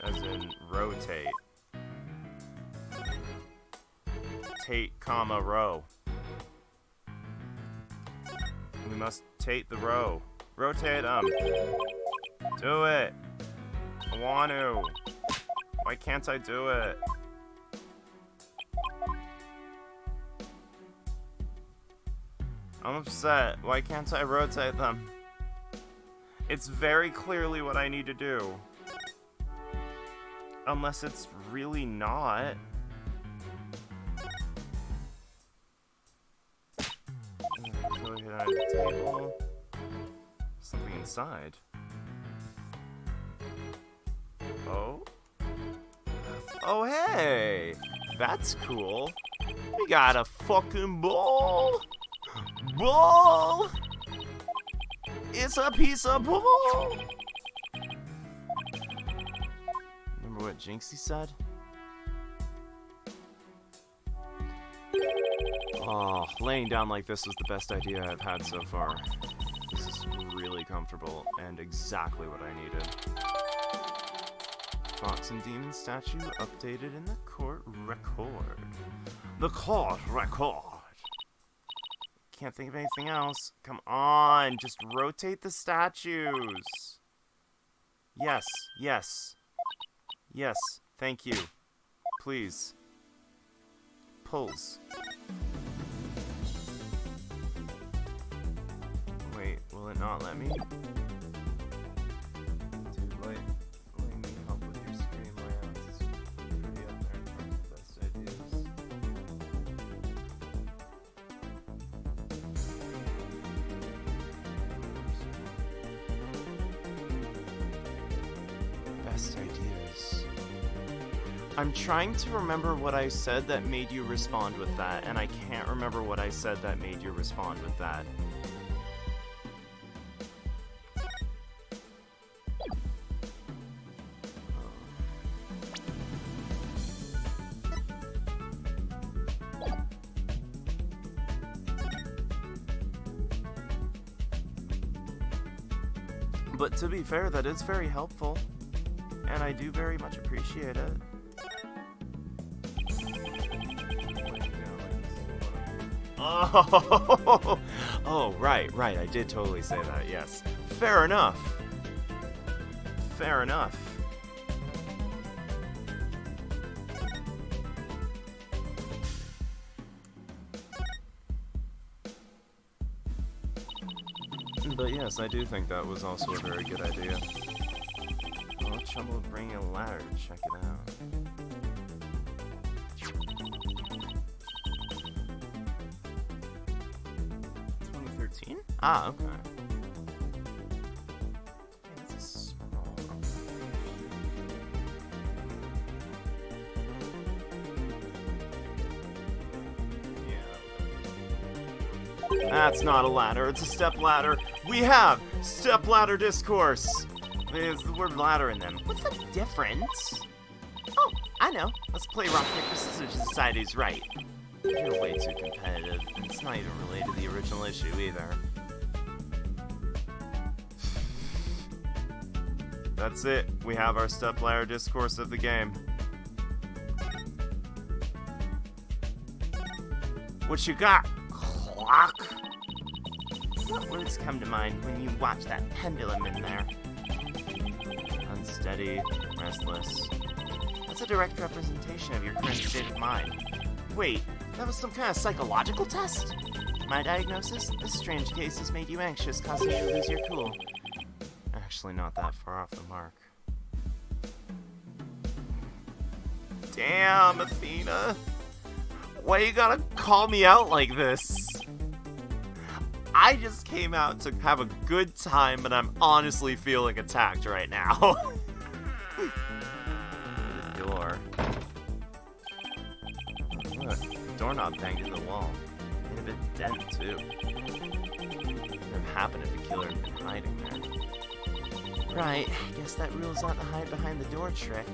As in, rotate. Tate, comma, row. We must tate the row. Rotate them. Do it. I want to. Why can't I do it? I'm upset. Why can't I rotate them? It's very clearly what I need to do. Unless it's really not. Go ahead on the table. Something inside. Oh? Oh, hey! That's cool. We got a fucking ball! Ball! It's a piece of ball! Remember what Jinxie said? Oh, laying down like this was the best idea I've had so far. This is really comfortable and exactly what I needed. Fox and Demon statue updated in the court record. The court record! Can't think of anything else. Come on, just rotate the statues. Yes, yes. Yes, thank you. Please. Pulls. Wait, will it not let me? Dude, letting me help with your screen layouts is pretty up there in terms of best ideas. Best ideas. I'm trying to remember what I said that made you respond with that, and I can't remember what I said that made you respond with that. But to be fair, that is very helpful, and I do very much appreciate it. Oh, oh, right. I did totally say that, yes. Fair enough. Fair enough. But yes, I do think that was also a very good idea. No trouble bringing a ladder to check it out. Ah, okay. Yeah, that's a small. Yeah. That's not a ladder, it's a step ladder. We have step ladder discourse. There's the word ladder in them. What's the difference? Oh, I know. Let's play rock, paper, scissors to decide who's right. You're way too competitive. It's not even related to the original issue either. That's it. We have our step ladder discourse of the game. What you got, clock? What words come to mind when you watch that pendulum in there? Unsteady, restless. That's a direct representation of your current state of mind. Wait, that was some kind of psychological test? My diagnosis? This strange case has made you anxious, causing you to lose your cool. Actually not that far off the mark. Damn, Athena. Why you gotta call me out like this? I just came out to have a good time, but I'm honestly feeling attacked right now. The door. Look, the doorknob banged into the wall. It had a bit dent, too. It would have happened if the killer had been hiding there. Right, guess that rules out the hide behind the door trick.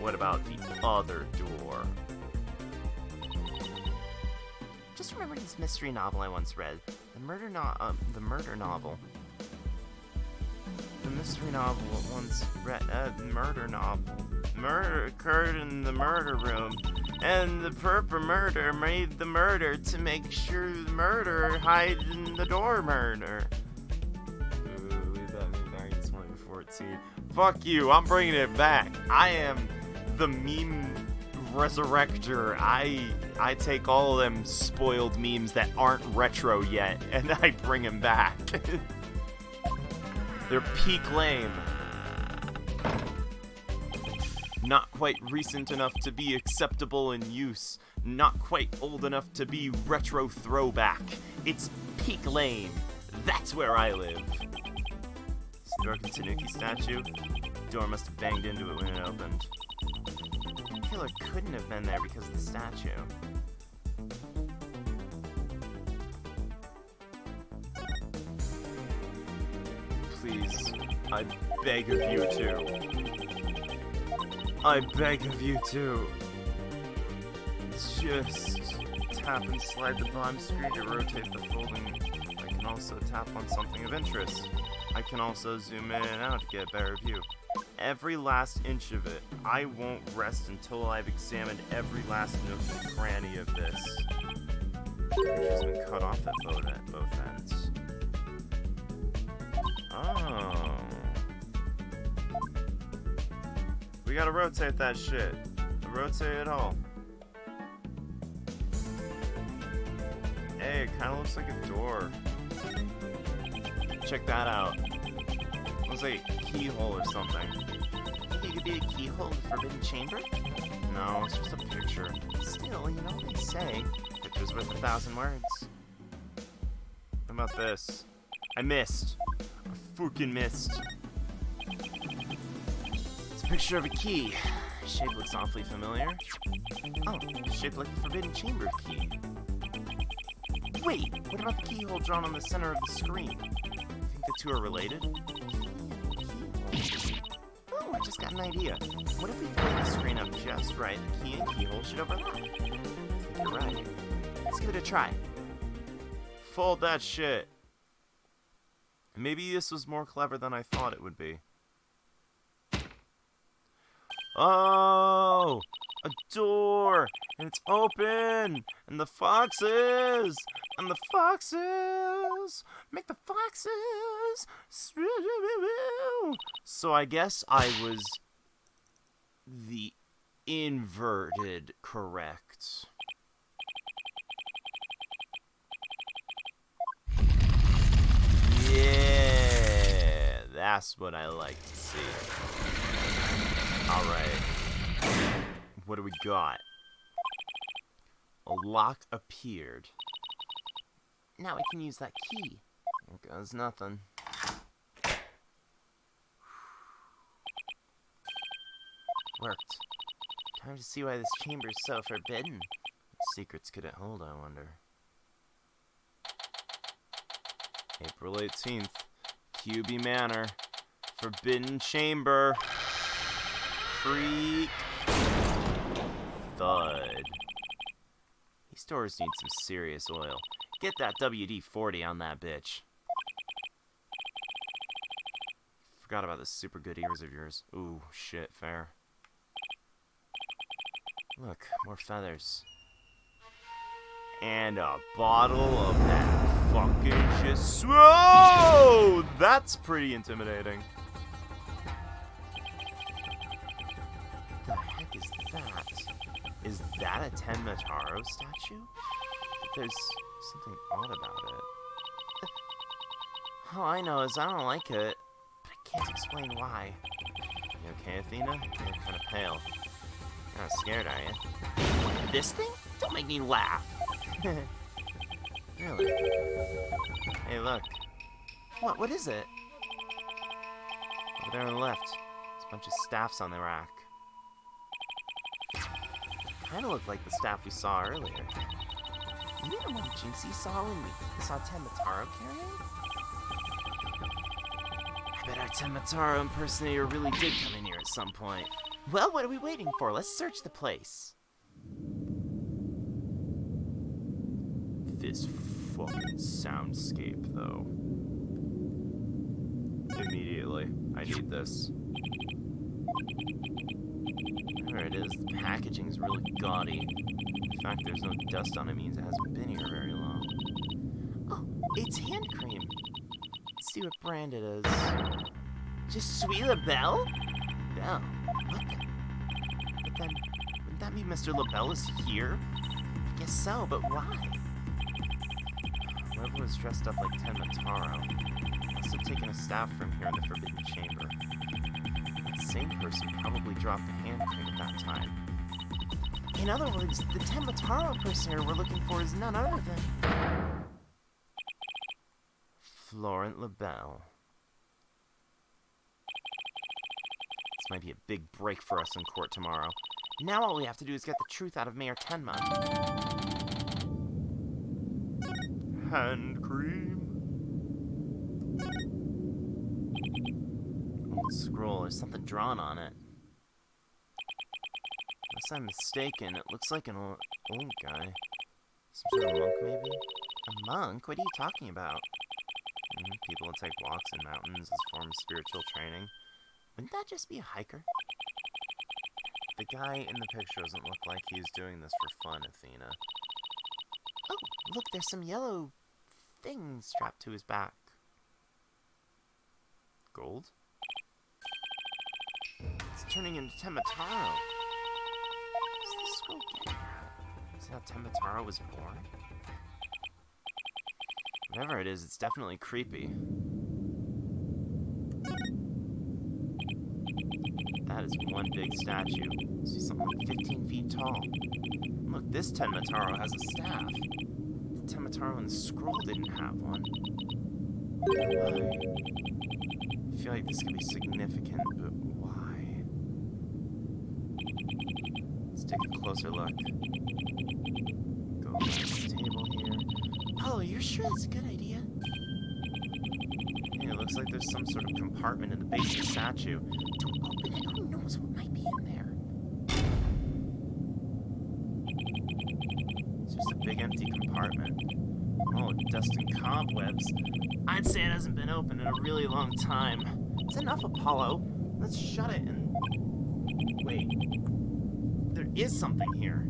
What about the other door? Just remember this mystery novel I once read. The murder novel. The mystery novel once read. Murder novel. Murder occurred in the murder room, and the murder made the murder to make sure the murder hide in the door murder. Fuck you, I'm bringing it back. I am the meme resurrector. I take all of them spoiled memes that aren't retro yet, and I bring them back. They're peak lame. Not quite recent enough to be acceptable in use. Not quite old enough to be retro throwback. It's peak lame. That's where I live. Broken Tanuki statue. Door must have banged into it when it opened. The killer couldn't have been there because of the statue. Please, I beg of you to. I beg of you to. Just tap and slide the bottom screen to rotate the folding. I can also tap on something of interest. I can also zoom in and out to get a better view. Every last inch of it. I won't rest until I've examined every last nook and cranny of this. Which has been cut off at both ends. Oh. We gotta rotate that shit. Rotate it all. Hey, it kinda looks like a door. Check that out. Looks like a keyhole or something. Think it could be a keyhole to the Forbidden Chamber? No, it's just a picture. Still, you know what they say. Picture's worth 1,000 words. How about this? I missed. I fucking missed. It's a picture of a key. Shape looks awfully familiar. Oh, shaped like the Forbidden Chamber key. Wait, what about the keyhole drawn on the center of the screen? Think the two are related? Oh, I just got an idea. What if we play the screen up just right? The key and keyhole should overlap. I think you're right. Let's give it a try. Fold that shit. Maybe this was more clever than I thought it would be. Oh! A door! And it's open! And the foxes! And the foxes! Make the foxes! So I guess I was the inverted correct. Yeah, that's what I like to see. Alright. What do we got? A lock appeared. Now I can use that key. There goes nothing. Worked. Time to see why this chamber is so forbidden. What secrets could it hold, I wonder? April 18th. QB Manor. Forbidden Chamber. Creak. Thud. These doors need some serious oil. Get that WD-40 on that bitch. Forgot about the super good ears of yours. Ooh, shit, fair. Look, more feathers. And a bottle of that fucking shit. Whoa! That's pretty intimidating. What the heck is that? Is that a Tenmataro statue? There's something odd about it. All I know is I don't like it, but I can't explain why. You okay, Athena? You're kind of pale. You're not scared, are you? This thing? Don't make me laugh. Really? Hey, look. What is it? Over there on the left. There's a bunch of staffs on the rack. Kinda look like the staff we saw earlier. You mean the one Jinxie saw when we saw Tenmataro carrying? I bet our Tenmataro impersonator really did come in here at some point. Well, what are we waiting for? Let's search the place. This fucking soundscape, though. Immediately. I need this. There it is. The packaging's really gaudy. The fact there's no dust on it means it hasn't been here very long. Oh, it's hand cream. Let's see what brand it is. Just Sweet LaBelle? No. What the? But then, wouldn't that mean Mr. LaBelle is here? I guess so, but why? Whoever was dressed up like Tenmataro must have taken a staff from here in the Forbidden Chamber. That same person probably dropped the hand cream at that time. In other words, the Tenmataro impersonator we're looking for is none other than... Florent LaBelle. This might be a big break for us in court tomorrow. Now all we have to do is get the truth out of Mayor Tenma. Hand cream. Old scroll, there's something drawn on it. Unless I'm mistaken, it looks like an old guy. Some sort of monk, maybe? A monk? What are you talking about? People that take walks in mountains as a form of spiritual training. Wouldn't that just be a hiker? The guy in the picture doesn't look like he's doing this for fun, Athena. Oh, look, there's some yellow things strapped to his back. Gold? It's turning into Tenmataro. What's this scroll getting at? Is that how Tenmataro was born? Whatever it is, it's definitely creepy. That is one big statue. I see something like 15 feet tall. Look, this Tenmataro has a staff. The Tenmataro in the scroll didn't have one. Why? I feel like this could be significant, but why? Let's take a closer look. Go around this table here. Oh, you're sure that's a good idea? Yeah, it looks like there's some sort of compartment in the base of the statue. Don't open it. Who knows what might be in there? It's just a big empty compartment. Oh, dust and cobwebs. I'd say it hasn't been opened in a really long time. It's enough, Apollo. Let's shut it and Wait. There is something here.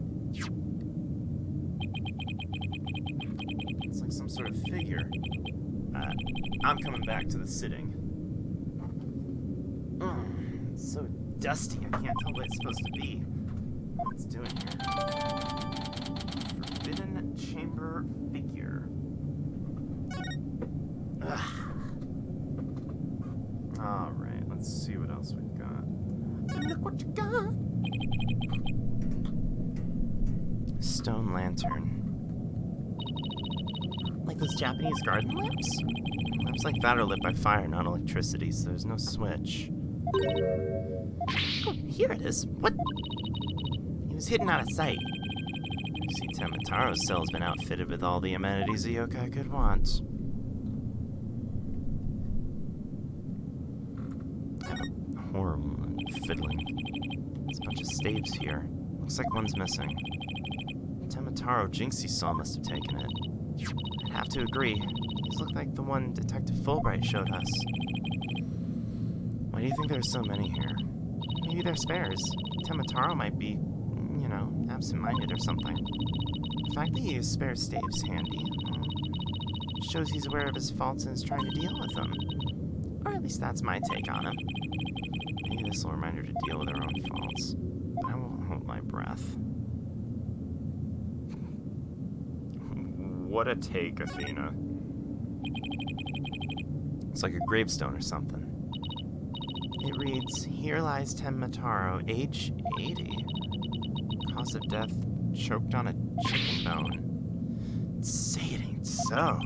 It's like some sort of figure. I'm coming back to the sitting. It's so dusty, I can't tell what it's supposed to be. What it's doing here. Forbidden chamber figure. Alright, let's see what else we've got. Look what you got. Stone lantern. Like those Japanese garden lamps? Lamps like that are lit by fire, not electricity, so there's no switch. Oh, here it is. What? He was hidden out of sight. See, Temataro's cell's been outfitted with all the amenities a yokai could want. I have a horrible fiddling. There's a bunch of staves here. Looks like one's missing. Temataro Jinxie saw must have taken it. I'd have to agree. These look like the one Detective Fulbright showed us. Why do you think there's so many here? Maybe they're spares. Temataro might be, you know, absent-minded or something. The fact that he has spare staves handy shows he's aware of his faults and is trying to deal with them. Or at least that's my take on him. Maybe this will remind her to deal with her own faults. But I won't hold my breath. What a take, Athena. It's like a gravestone or something. It reads, "Here lies Temataro, age 80. Cause of death, choked on a chicken bone." Say it ain't so.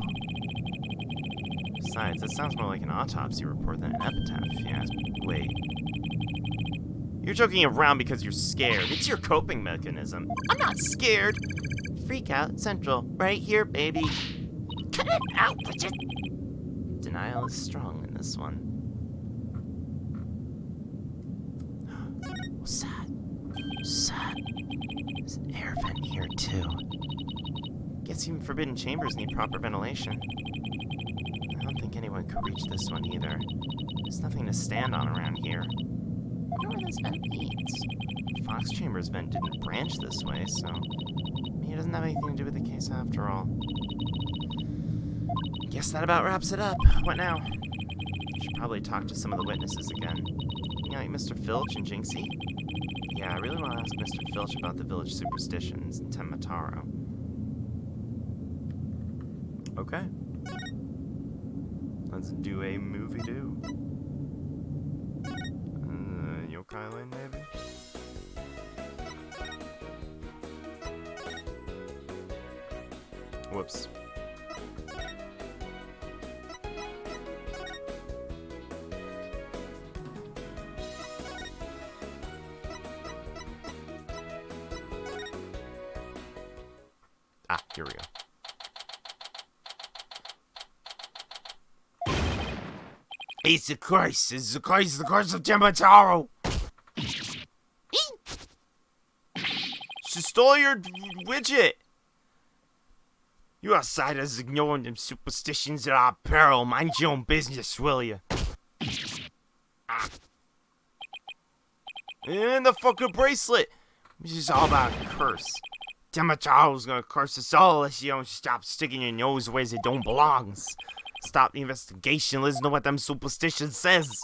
Besides, that sounds more like an autopsy report than an epitaph, if you ask me. Wait. You're joking around because you're scared. It's your coping mechanism. I'm not scared. Freak out central. Right here, baby. Cut it out, Bridget. Denial is strong in this one. What's that? What's that? There's an air vent here, too. Guess even forbidden chambers need proper ventilation. I don't think anyone could reach this one either. There's nothing to stand on around here. I wonder where this vent leads. Fox Chamber's vent didn't branch this way, so maybe it doesn't have anything to do with the case after all. Guess that about wraps it up. What now? Should probably talk to some of the witnesses again. You know, like Mr. Filch and Jinxie? Yeah, I really want to ask Mr. Filch about the village superstitions in Temataro. Okay. Let's do a movie-do. Yokai Lane, maybe? Whoops. Ah, here we go. It's the curse. It's the curse of Temataro. She stole your widget! You outsiders ignoring them superstitions at our peril. Mind your own business, will you? And the fucking bracelet! This is all about a curse. Temataro's gonna curse us all unless you don't stop sticking your nose where it don't belongs. Stop the investigation, listen to what them superstitions says.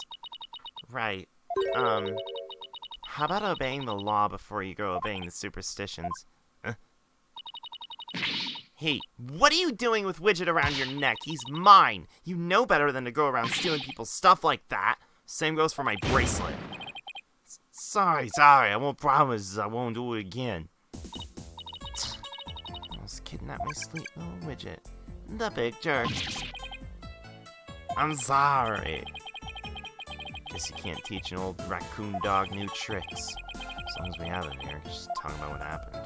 Right. How about obeying the law before you go obeying the superstitions? Huh? Hey, what are you doing with Widget around your neck? He's mine. You know better than to go around stealing people's stuff like that. Same goes for my bracelet. Sorry, I won't promise I won't do it again. Almost kidnapped my sweet little Widget. The big jerk. I'm sorry. Guess you can't teach an old raccoon dog new tricks. As long as we have him here, just talk about what happened.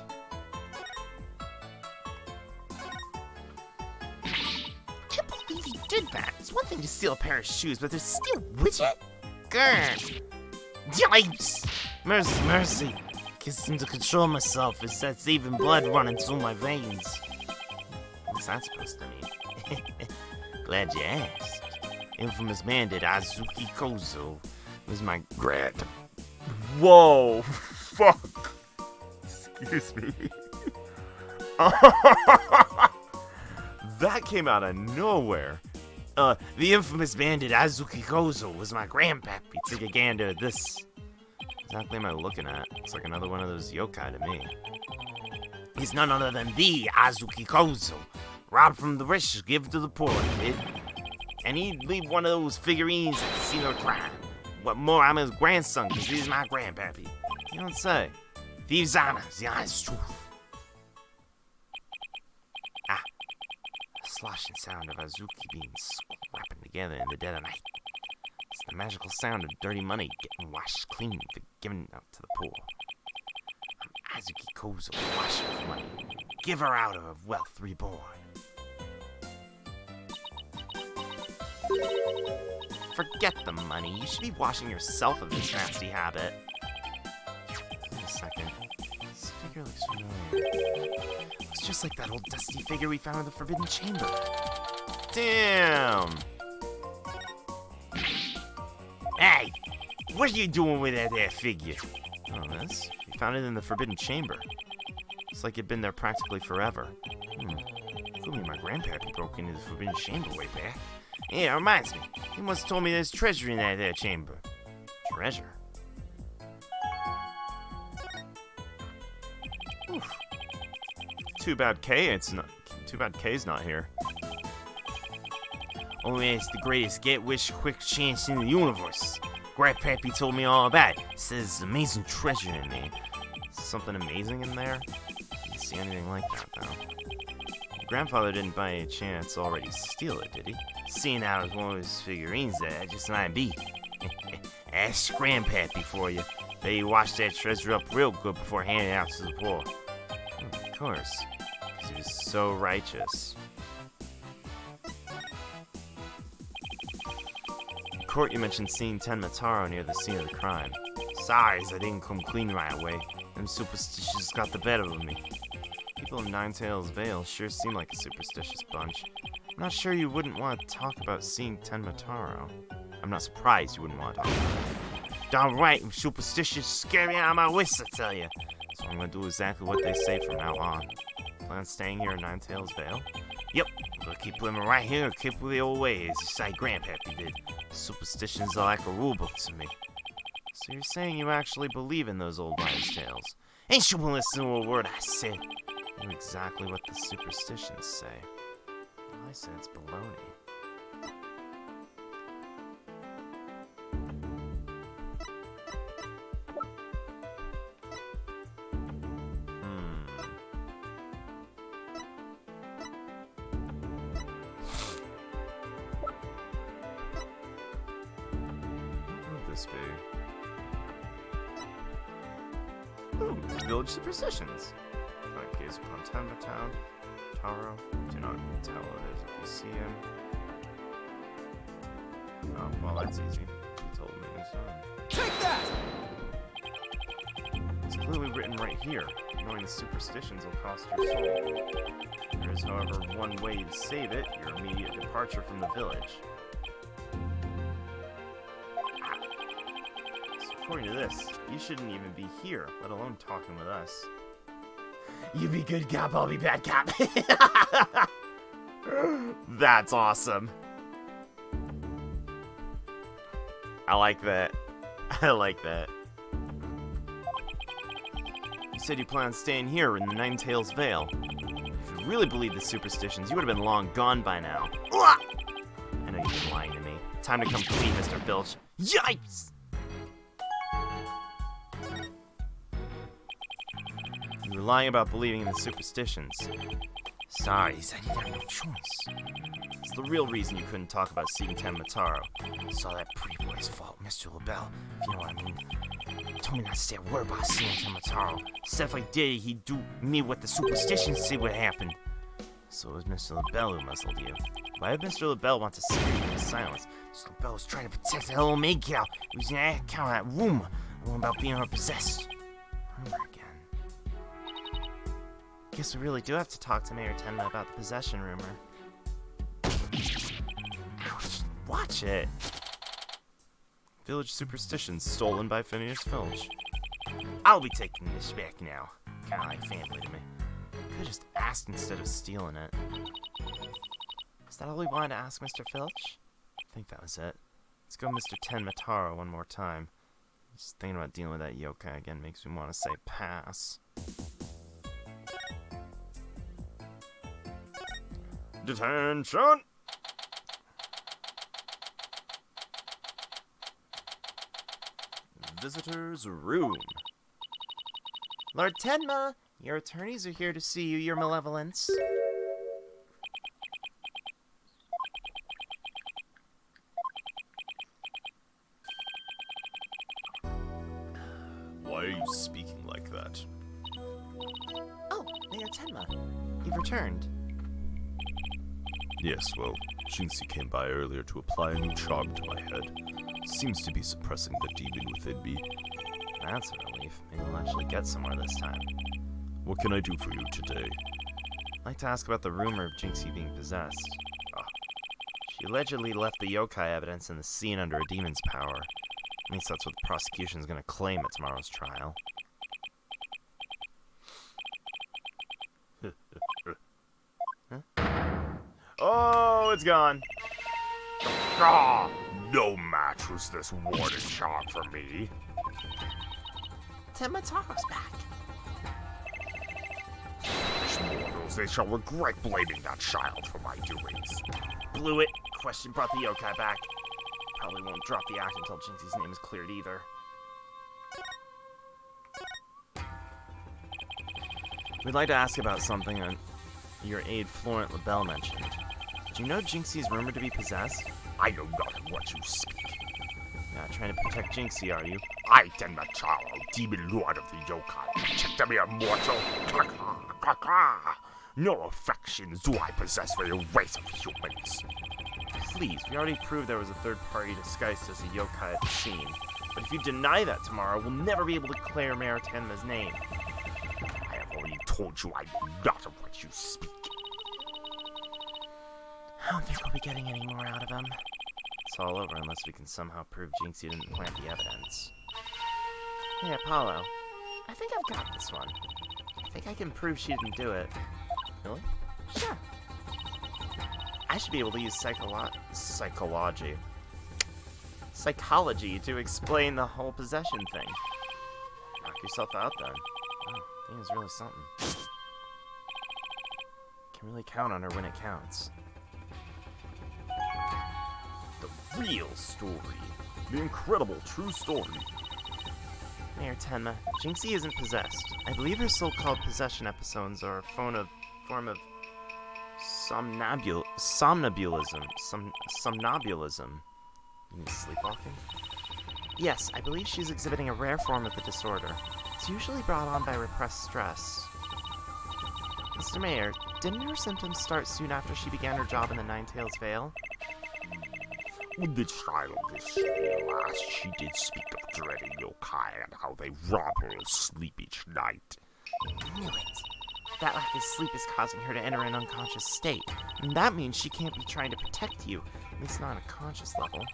Can't believe he did that. It's one thing to steal a pair of shoes, but to steal Widget? Grr. Yipes! Mercy. Can't seem to control myself. It sets even blood running through my veins. What's that supposed to mean? Glad you asked. Infamous bandit Azuki Kozo was my Whoa! Fuck! Excuse me. That came out of nowhere. The infamous bandit Azuki Kozo was my grandpappy. Take a gander at this. Exactly am I looking at? It's like another one of those yokai to me. He's none other than the Azuki Kozo. Robbed from the rich, give to the poor, kid. And he'd leave one of those figurines at the scene of the crime. What more, I'm his grandson, because he's my grandpappy. You don't say. Thieves' honor, the honest truth. Ah, the sloshing sound of Azuki being scrapping together in the dead of night. It's the magical sound of dirty money getting washed clean for giving out to the poor. I'm Azuki Kozo, washer of money, giver out of wealth reborn. Forget the money. You should be washing yourself of this nasty habit. Wait a second. This figure looks familiar. Looks just like that old dusty figure we found in the Forbidden Chamber. Damn! Hey, what are you doing with that there figure? Oh, this? We found it in the Forbidden Chamber. It's like it'd been there practically forever. Could be my grandpappy broke into the Forbidden Chamber way back. Yeah, it reminds me. He once told me there's treasure in that there chamber. Treasure? Oof. Too bad K's not here. Oh, yeah, it's the greatest get-wish quick chance in the universe. Grandpappy told me all about it. Says there's amazing treasure in there. Something amazing in there? Didn't see anything like that, though. Your grandfather didn't by any chance already steal it, did he? Seeing how it's one of his figurines there, just might be. Ask Grandpappy for you. Bet he washed that treasure up real good before handing it out to the poor. Of course. Because he was so righteous. In court, you mentioned seeing Tenma Taro near the scene of the crime. Sorry, I didn't come clean right away. Them superstitious got the better of me. People in Ninetales Vale sure seem like a superstitious bunch. I'm not sure you wouldn't want to talk about seeing Tenma Taro. I'm not surprised you wouldn't want to talk about it. Darn right, I'm superstitious, scare me out of my wits, I tell you. So I'm going to do exactly what they say from now on. Plan on staying here in Ninetales Vale? Yep, I'm gonna keep living right here and keep with the old ways, just like Grandpappy did. Superstitions are like a rulebook to me. So you're saying you actually believe in those old wives' tales? Ain't you gonna listen to a word I said? I know exactly what the superstitions say. All I said it's baloney. What would this be? Ooh, village superstitions. Like gaze upon Tenma Town. Taro. Do not tell others if you see him. Oh, well, that's easy. He told me this. Take that! It's clearly written right here. Knowing the superstitions will cost your soul. There is, however, one way to save it: your immediate departure from the village. So according to this, you shouldn't even be here, let alone talking with us. You be good cop, I'll be bad cop. That's awesome. I like that. I like that. You said you plan on staying here in the Ninetales Vale. If you really believed the superstitions, you would have been long gone by now. I know you've been lying to me. Time to come clean, Mr. Filch. Yipes! You were lying about believing in the superstitions. Sorry, I didn't have no choice. It's the real reason you couldn't talk about seeing Tenma Taro. It's all that pretty boy's fault, Mr. LaBelle, if you know what I mean. He told me not to say a word about seeing Tenma Taro. Said if I did, he'd do me what the superstitions say would happen. So it was Mr. LaBelle who muzzled you. Why did Mr. LaBelle want to scare you into silence? Mr. LaBelle was trying to protect that little maid gal. He was in that account of that room. The one about being her possessed. Rumor again. Guess we really do have to talk to Mayor Tenma about the possession rumor. Ouch. Watch it. Village superstitions stolen by Phineas Filch. I'll be taking this back now. Kinda like family to me. Could've just asked instead of stealing it. Is that all we wanted to ask Mr. Filch? I think that was it. Let's go Mr. Tenmataro one more time. Just thinking about dealing with that yokai again makes me want to say pass. Detention! Visitor's room. Lord Tenma, your attorneys are here to see you, your malevolence. Why are you speaking like that? Oh, Mayor Tenma, you've returned. Yes, well, Jinxie came by earlier to apply a new charm to my head. Seems to be suppressing the demon within me. That's a relief. Maybe we'll actually get somewhere this time. What can I do for you today? I'd like to ask about the rumor of Jinxie being possessed. She allegedly left the yokai evidence in the scene under a demon's power. At least that's what the prosecution's gonna claim at tomorrow's trial. Oh, it's gone. Ah, no match was this warded charm for me. Tenmataro's back. Foolish mortals, they shall regret blaming that child for my doings. Blew it. Question brought the yokai back. Probably won't drop the act until Jinxie's name is cleared either. We'd like to ask about something your aide Florent LaBelle mentioned. Do you know Jinxie is rumored to be possessed? I know not of what you speak. Not trying to protect Jinxie, are you? I, Tenmataro, demon lord of the yokai, check to be a mortal. No affections do I possess for your race of humans. Please, we already proved there was a third party disguised as a yokai at the scene. But if you deny that tomorrow, we'll never be able to clear Mayor Tenma's name. I have already told you I know not of what you speak. I don't think we'll be getting any more out of him. It's all over unless we can somehow prove Jinxie didn't plant the evidence. Hey, Apollo. I think I've got this one. I think I can prove she didn't do it. Really? Sure. I should be able to use psychology to explain the whole possession thing. Knock yourself out then. Wow, thing is really something. Can really count on her when it counts. The real story. The incredible true story. Mayor Tenma, Jinxie isn't possessed. I believe her so-called possession episodes are a form of somnambulism. Somnambulism. You mean sleepwalking? Yes, I believe she's exhibiting a rare form of the disorder. It's usually brought on by repressed stress. Mr. Mayor, didn't her symptoms start soon after she began her job in the Nine-Tails Vale? When the child was here last, she did speak of dreading yokai and how they rob her of sleep each night. I knew it. That lack of sleep is causing her to enter an unconscious state. And that means she can't be trying to protect you, At least not on a conscious level.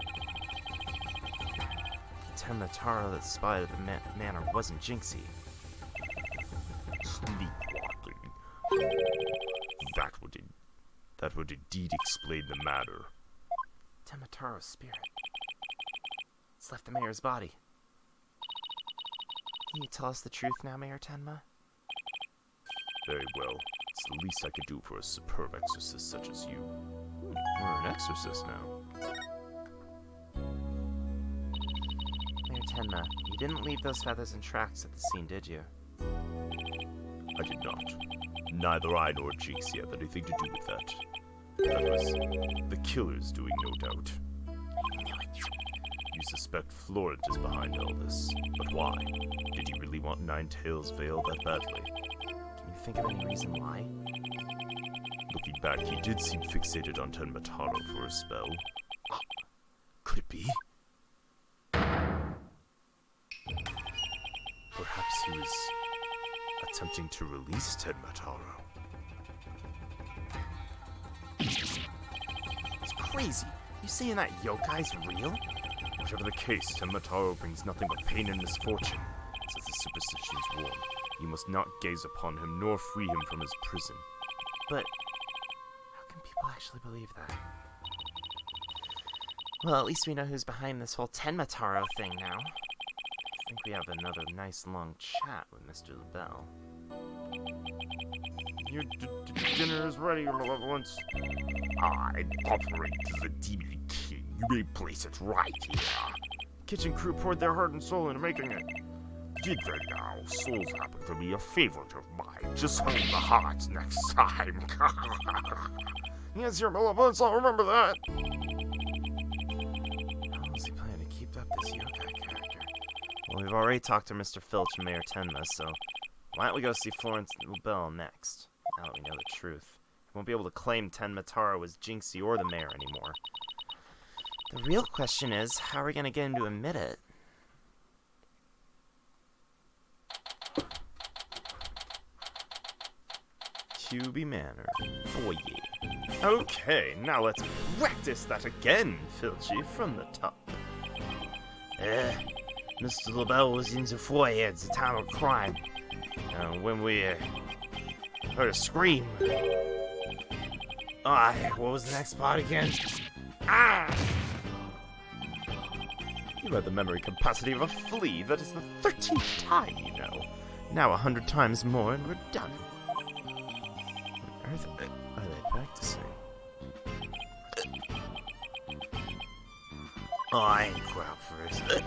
The Tenmataro that spotted the manor wasn't Jinxie. Sleepwalking. That would indeed explain the matter. Temataro's spirit. It's left the mayor's body. Can you tell us the truth now, Mayor Tenma? Very well. It's the least I could do for a superb exorcist such as you. You're an exorcist now. Mayor Tenma, you didn't leave those feathers and tracks at the scene, did you? I did not. Neither I nor Jinxie have anything to do with that. That was the killer's doing, no doubt. You suspect Florent is behind all this, but why? Did he really want Nine-Tails Vale that badly? Can you think of any reason why? Looking back, he did seem fixated on Tenmataro for a spell. Could it be? Perhaps he was attempting to release Tenmataro. It's crazy. You saying that yokai's real? Whatever the case, Tenmataro brings nothing but pain and misfortune. Says the superstitions warn. You must not gaze upon him, nor free him from his prison. But how can people actually believe that? Well, at least we know who's behind this whole Tenmataro thing now. I think we have another nice long chat with Mr. LaBelle. Your dinner is ready, your malevolence. I operate to the demon king. You may place it right here. Kitchen crew poured their heart and soul into making it. Did they now? Souls happen to be a favorite of mine. Just hold the hearts next time. Yes, your malevolence, I'll remember that. How is he planning to keep up this yokai character? Well, we've already talked to Mr. Filch and Mayor Tenma, so why don't we go see Florence LaBelle next? Now that we know the truth. We won't be able to claim Tenmataro as Jinxie or the mayor anymore. The real question is, how are we going to get him to admit it? QB Manor. Oh yeah. Okay, now let's practice that again, Filchy, from the top. Mr. LaBelle was in the foyer at the time of crime. When we heard a scream. What was the next part again? You had the memory capacity of a flea. That is the 13th time, you know. Now 100 times more and we're done. What are they practicing? I ain't crowd for it.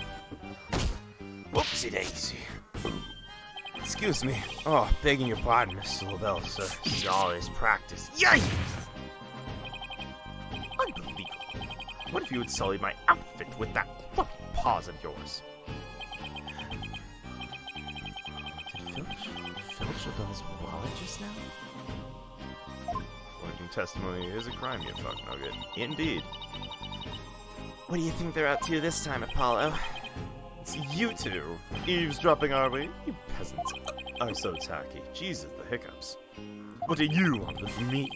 Whoopsie daisy. Excuse me. Oh, begging your pardon, Mr. LaBelle, sir. This is all his practice. Yikes! Unbelievable. What if you had sullied my outfit with that crooked paws of yours? Did Filch LaBelle's wallet just now? Forging testimony is a crime, you fuck nugget. Indeed. What do you think they're up to this time, Apollo? It's you two. Eavesdropping, are we? You peasants are so tacky. Jesus, the hiccups. What do you want with me?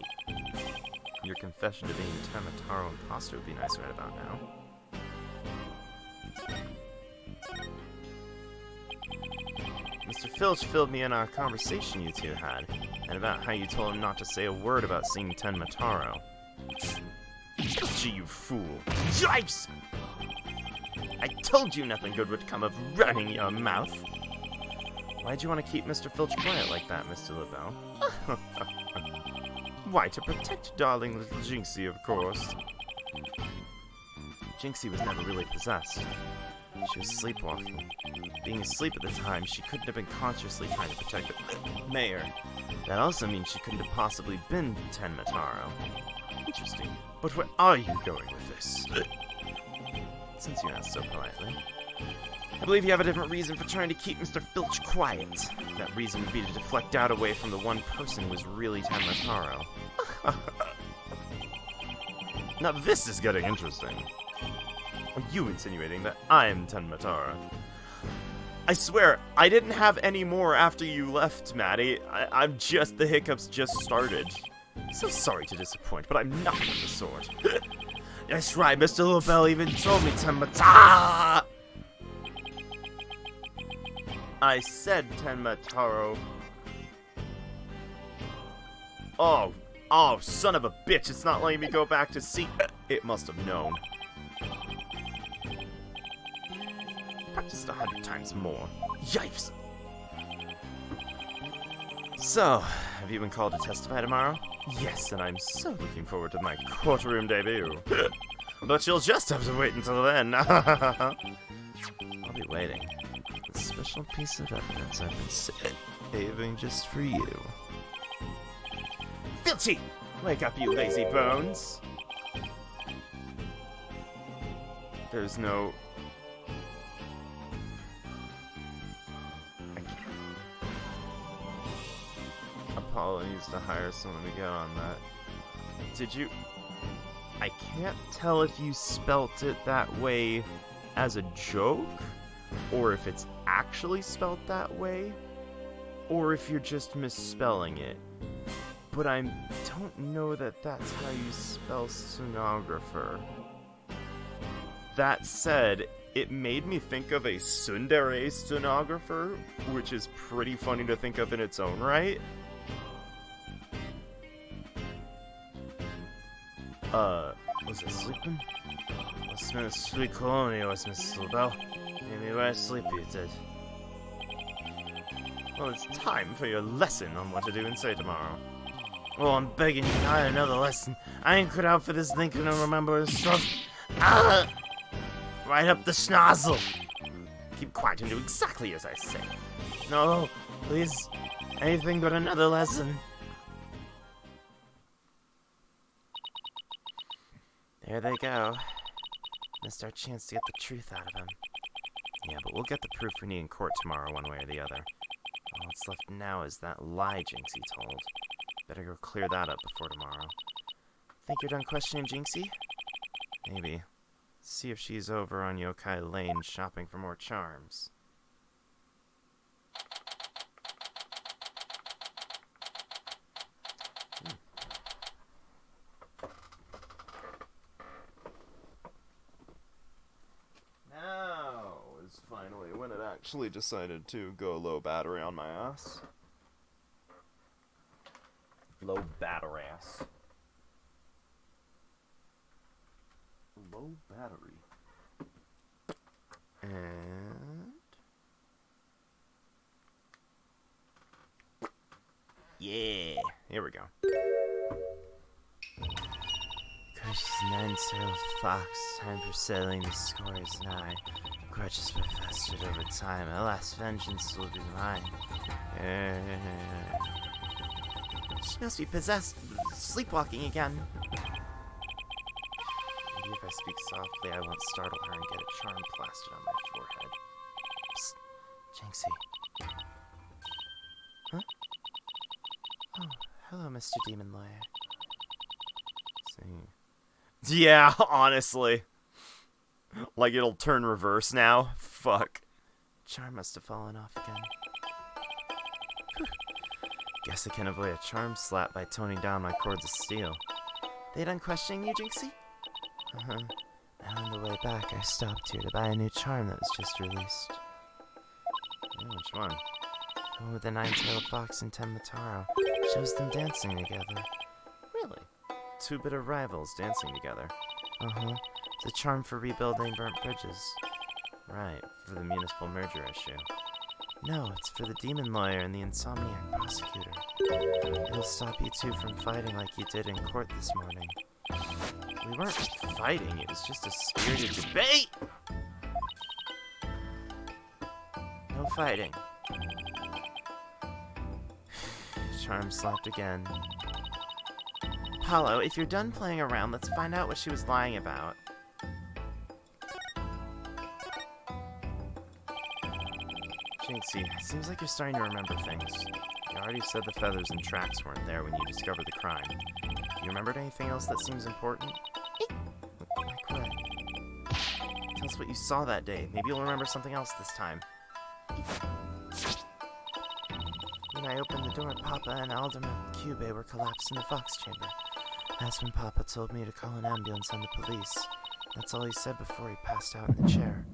Your confession to being Tenmataro imposter would be nice right about now. Mr. Filch filled me in on a conversation you two had, and about how you told him not to say a word about seeing Tenmataro. Gee, you fool. Yipes! I told you nothing good would come of running your mouth. Why'd you want to keep Mr. Filch quiet like that, Mr. LaBelle? Why, to protect darling little Jinxie, of course. Jinxie was never really possessed. She was sleepwalking. Being asleep at the time, she couldn't have been consciously trying to protect the mayor. That also means she couldn't have possibly been Tenmataro. Interesting. But where are you going with this? Since you asked so politely. I believe you have a different reason for trying to keep Mr. Filch quiet. That reason would be to deflect doubt away from the one person who was really Tenmataro. Now this is getting interesting. Are you insinuating that I'm Tenmataro? I swear, I didn't have any more after you left, Maddie. I'm just, the hiccups just started. So sorry to disappoint, but I'm nothing of the sort. That's right, Mr. LaBelle even told me Tenmataro. I said Tenmataro. Oh, son of a bitch, it's not letting me go back to see. It must have known. Practiced 100 times more. Yipes! So, have you been called to testify tomorrow? Yes, and I'm so looking forward to my courtroom debut. But you'll just have to wait until then. I'll be waiting. A special piece of evidence I've been saving just for you. Filchy! Wake up, you lazy bones! There's no... Apollo needs to hire someone to get on that. Did you... I can't tell if you spelt it that way as a joke, or if it's actually spelt that way, or if you're just misspelling it. But I don't know that that's how you spell stenographer. that said, it made me think of a tsundere stenographer, which is pretty funny to think of in its own right. Was it sleeping? What's been a sweet colony, was Miss Bell? Maybe where sleep you did. Well, it's time for your lesson on what to do and say tomorrow. Well, I'm begging you, not another lesson. I ain't cut out for this thinking and remembering stuff. Right up the schnozzle. Keep quiet and do exactly as I say. No, please. Anything but another lesson. There they go. Missed our chance to get the truth out of him. Yeah, but we'll get the proof we need in court tomorrow one way or the other. All that's left now is that lie Jinxie told. Better go clear that up before tomorrow. Think you're done questioning Jinxie? Maybe. See if she's over on Yokai Lane shopping for more charms. Now is finally when it actually decided to go low battery on my ass. Low battery ass. Low battery. And... yeah, here we go. Precious nine-tailed fox, time for settling the scores nigh. Grudges were festered over time, alas, vengeance will be mine. She must be possessed, sleepwalking again. Maybe if I speak softly, I won't startle her and get a charm plastered on my forehead. Psst, Jinxie. Huh? Oh, hello, Mr. Demon Lawyer. See. Yeah, honestly. Like it'll turn reverse now. Fuck. Charm must have fallen off again. Whew. Guess I can avoid a charm slap by toning down my cords of steel. They done questioning you, Jinxie? Uh-huh. And on the way back, I stopped here to buy a new charm that was just released. Yeah, which one? The one with the nine-tailed fox and Tenmataro. Shows them dancing together. Really? Two bitter rivals dancing together. Uh-huh. It's a charm for rebuilding burnt bridges. Right, for the municipal merger issue. No, it's for the demon lawyer and the insomniac prosecutor. It'll stop you two from fighting like you did in court this morning. We weren't fighting, it was just a spirited debate! No fighting. Charm slapped again. Apollo, if you're done playing around, let's find out what she was lying about. Jinxie, seems like you're starting to remember things. You already said the feathers and tracks weren't there when you discovered the crime. You remembered anything else that seems important? Like what? Tell us what you saw that day. Maybe you'll remember something else this time. When I opened the door, Papa and Alderman Cube were collapsed in the fox chamber. That's when Papa told me to call an ambulance and the police. That's all he said before he passed out in the chair.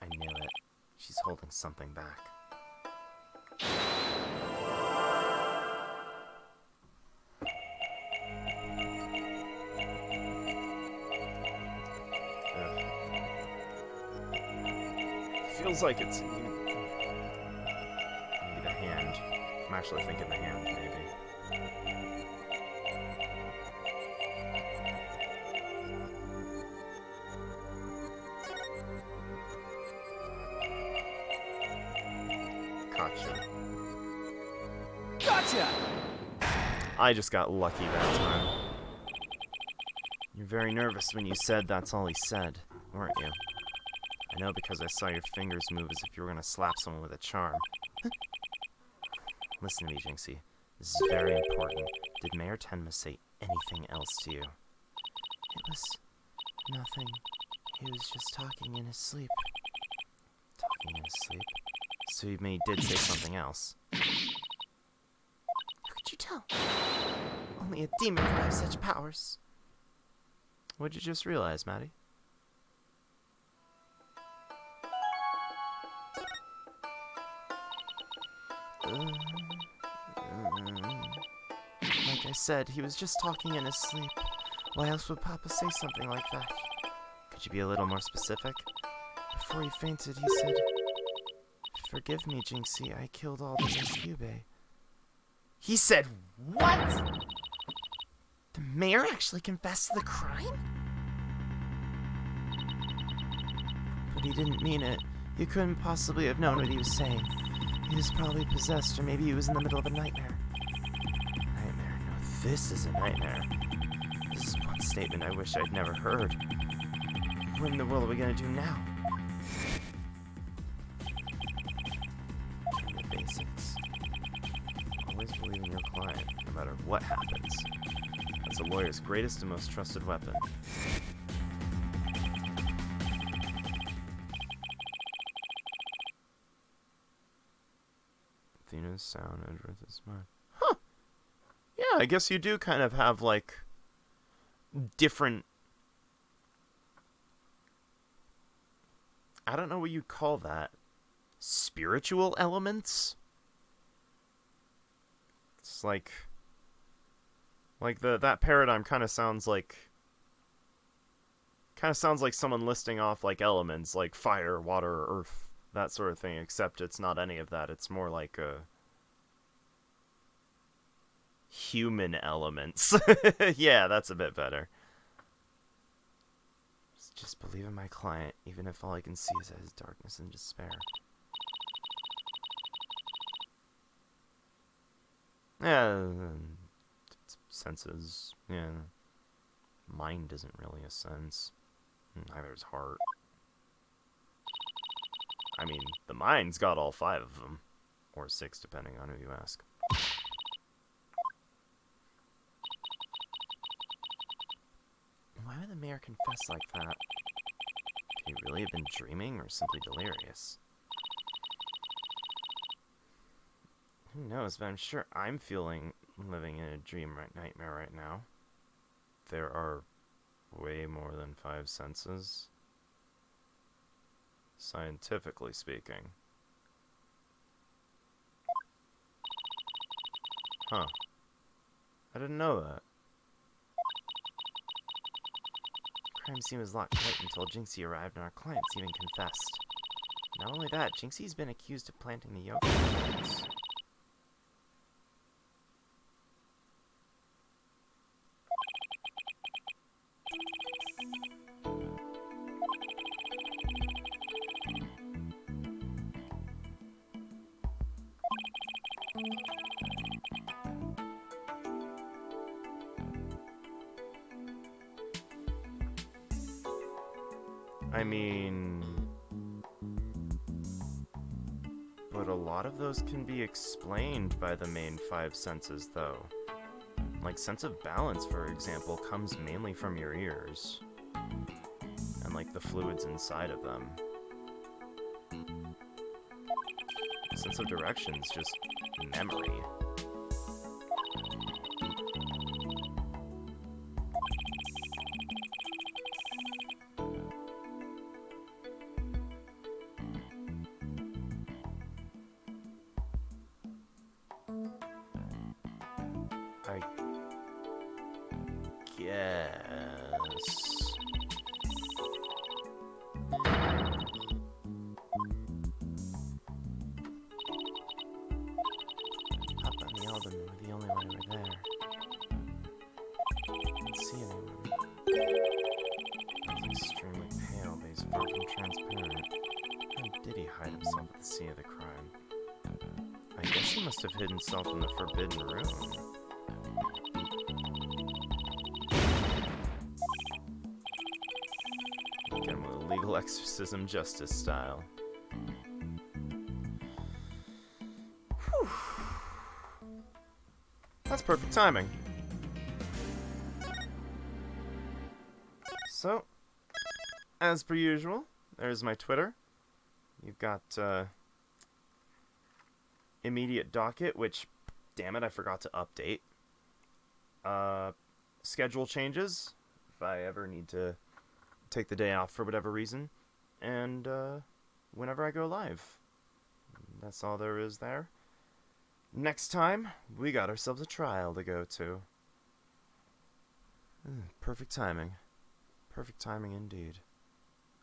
I knew it. She's holding something back. Ugh. Feels like it's maybe the hand. I'm actually thinking the hand, maybe. Gotcha! I just got lucky that time. You're very nervous when you said that's all he said, weren't you? I know because I saw your fingers move as if you were going to slap someone with a charm. Listen to me, Jinxie. This is very important. Did Mayor Tenma say anything else to you? It was nothing. He was just talking in his sleep. Talking in his sleep? So he did say something else. How could you tell? Only a demon could have such powers. What'd you just realize, Maddie? Like I said, he was just talking in his sleep. Why else would Papa say something like that? Could you be a little more specific? Before he fainted, he said, "Forgive me, Jinxie, I killed all the Rescue. He said, what? The mayor actually confessed to the crime? But he didn't mean it. You couldn't possibly have known what he was saying. He was probably possessed, or maybe he was in the middle of a nightmare. Nightmare? No, this is a nightmare. This is one statement I wish I'd never heard. What in the world are we gonna do now? The basics. Always believe in your client, no matter what happens. That's a lawyer's greatest and most trusted weapon. Athena's sound, Edward's is mine. Huh! Yeah, I guess you do kind of have, like, different... I don't know what you'd call that. Spiritual elements? It's like that paradigm kind of sounds like someone listing off like elements like fire, water, earth, that sort of thing, except it's not any of that. It's more like human elements. Yeah, that's a bit better. Just believe in my client, even if all I can see is his darkness and despair. Yeah, senses. Yeah. Mind isn't really a sense. Neither is heart. I mean, the mind's got all 5 of them. Or 6, depending on who you ask. Why would the mayor confess like that? Could he really have been dreaming or simply delirious? Who knows, but I'm sure I'm living in a nightmare right now. There are way more than 5 senses. Scientifically speaking. Huh. I didn't know that. The crime scene was locked tight until Jinxie arrived and our clients even confessed. Not only that, Jinxie's been accused of planting the yoga plants. I mean, but a lot of those can be explained by the main 5 senses, though. Like, sense of balance, for example, comes mainly from your ears. And, like, the fluids inside of them. Sense of direction is just memory. I guess. Papa and the Alderman were the only one who were there. I didn't see anyone. He was extremely pale, but he's far from transparent. How did he hide himself at the scene of the crime? I guess he must have hid himself in the Forbidden Room. Get him with a legal exorcism justice style. Whew. That's perfect timing. So, as per usual, there's my Twitter. You've got, immediate docket, which, damn it, I forgot to update. Schedule changes. I ever need to take the day off for whatever reason, and whenever I go live. That's all there is there. Next time, we got ourselves a trial to go to. Perfect timing. Perfect timing indeed.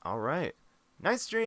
Alright. Nice dream!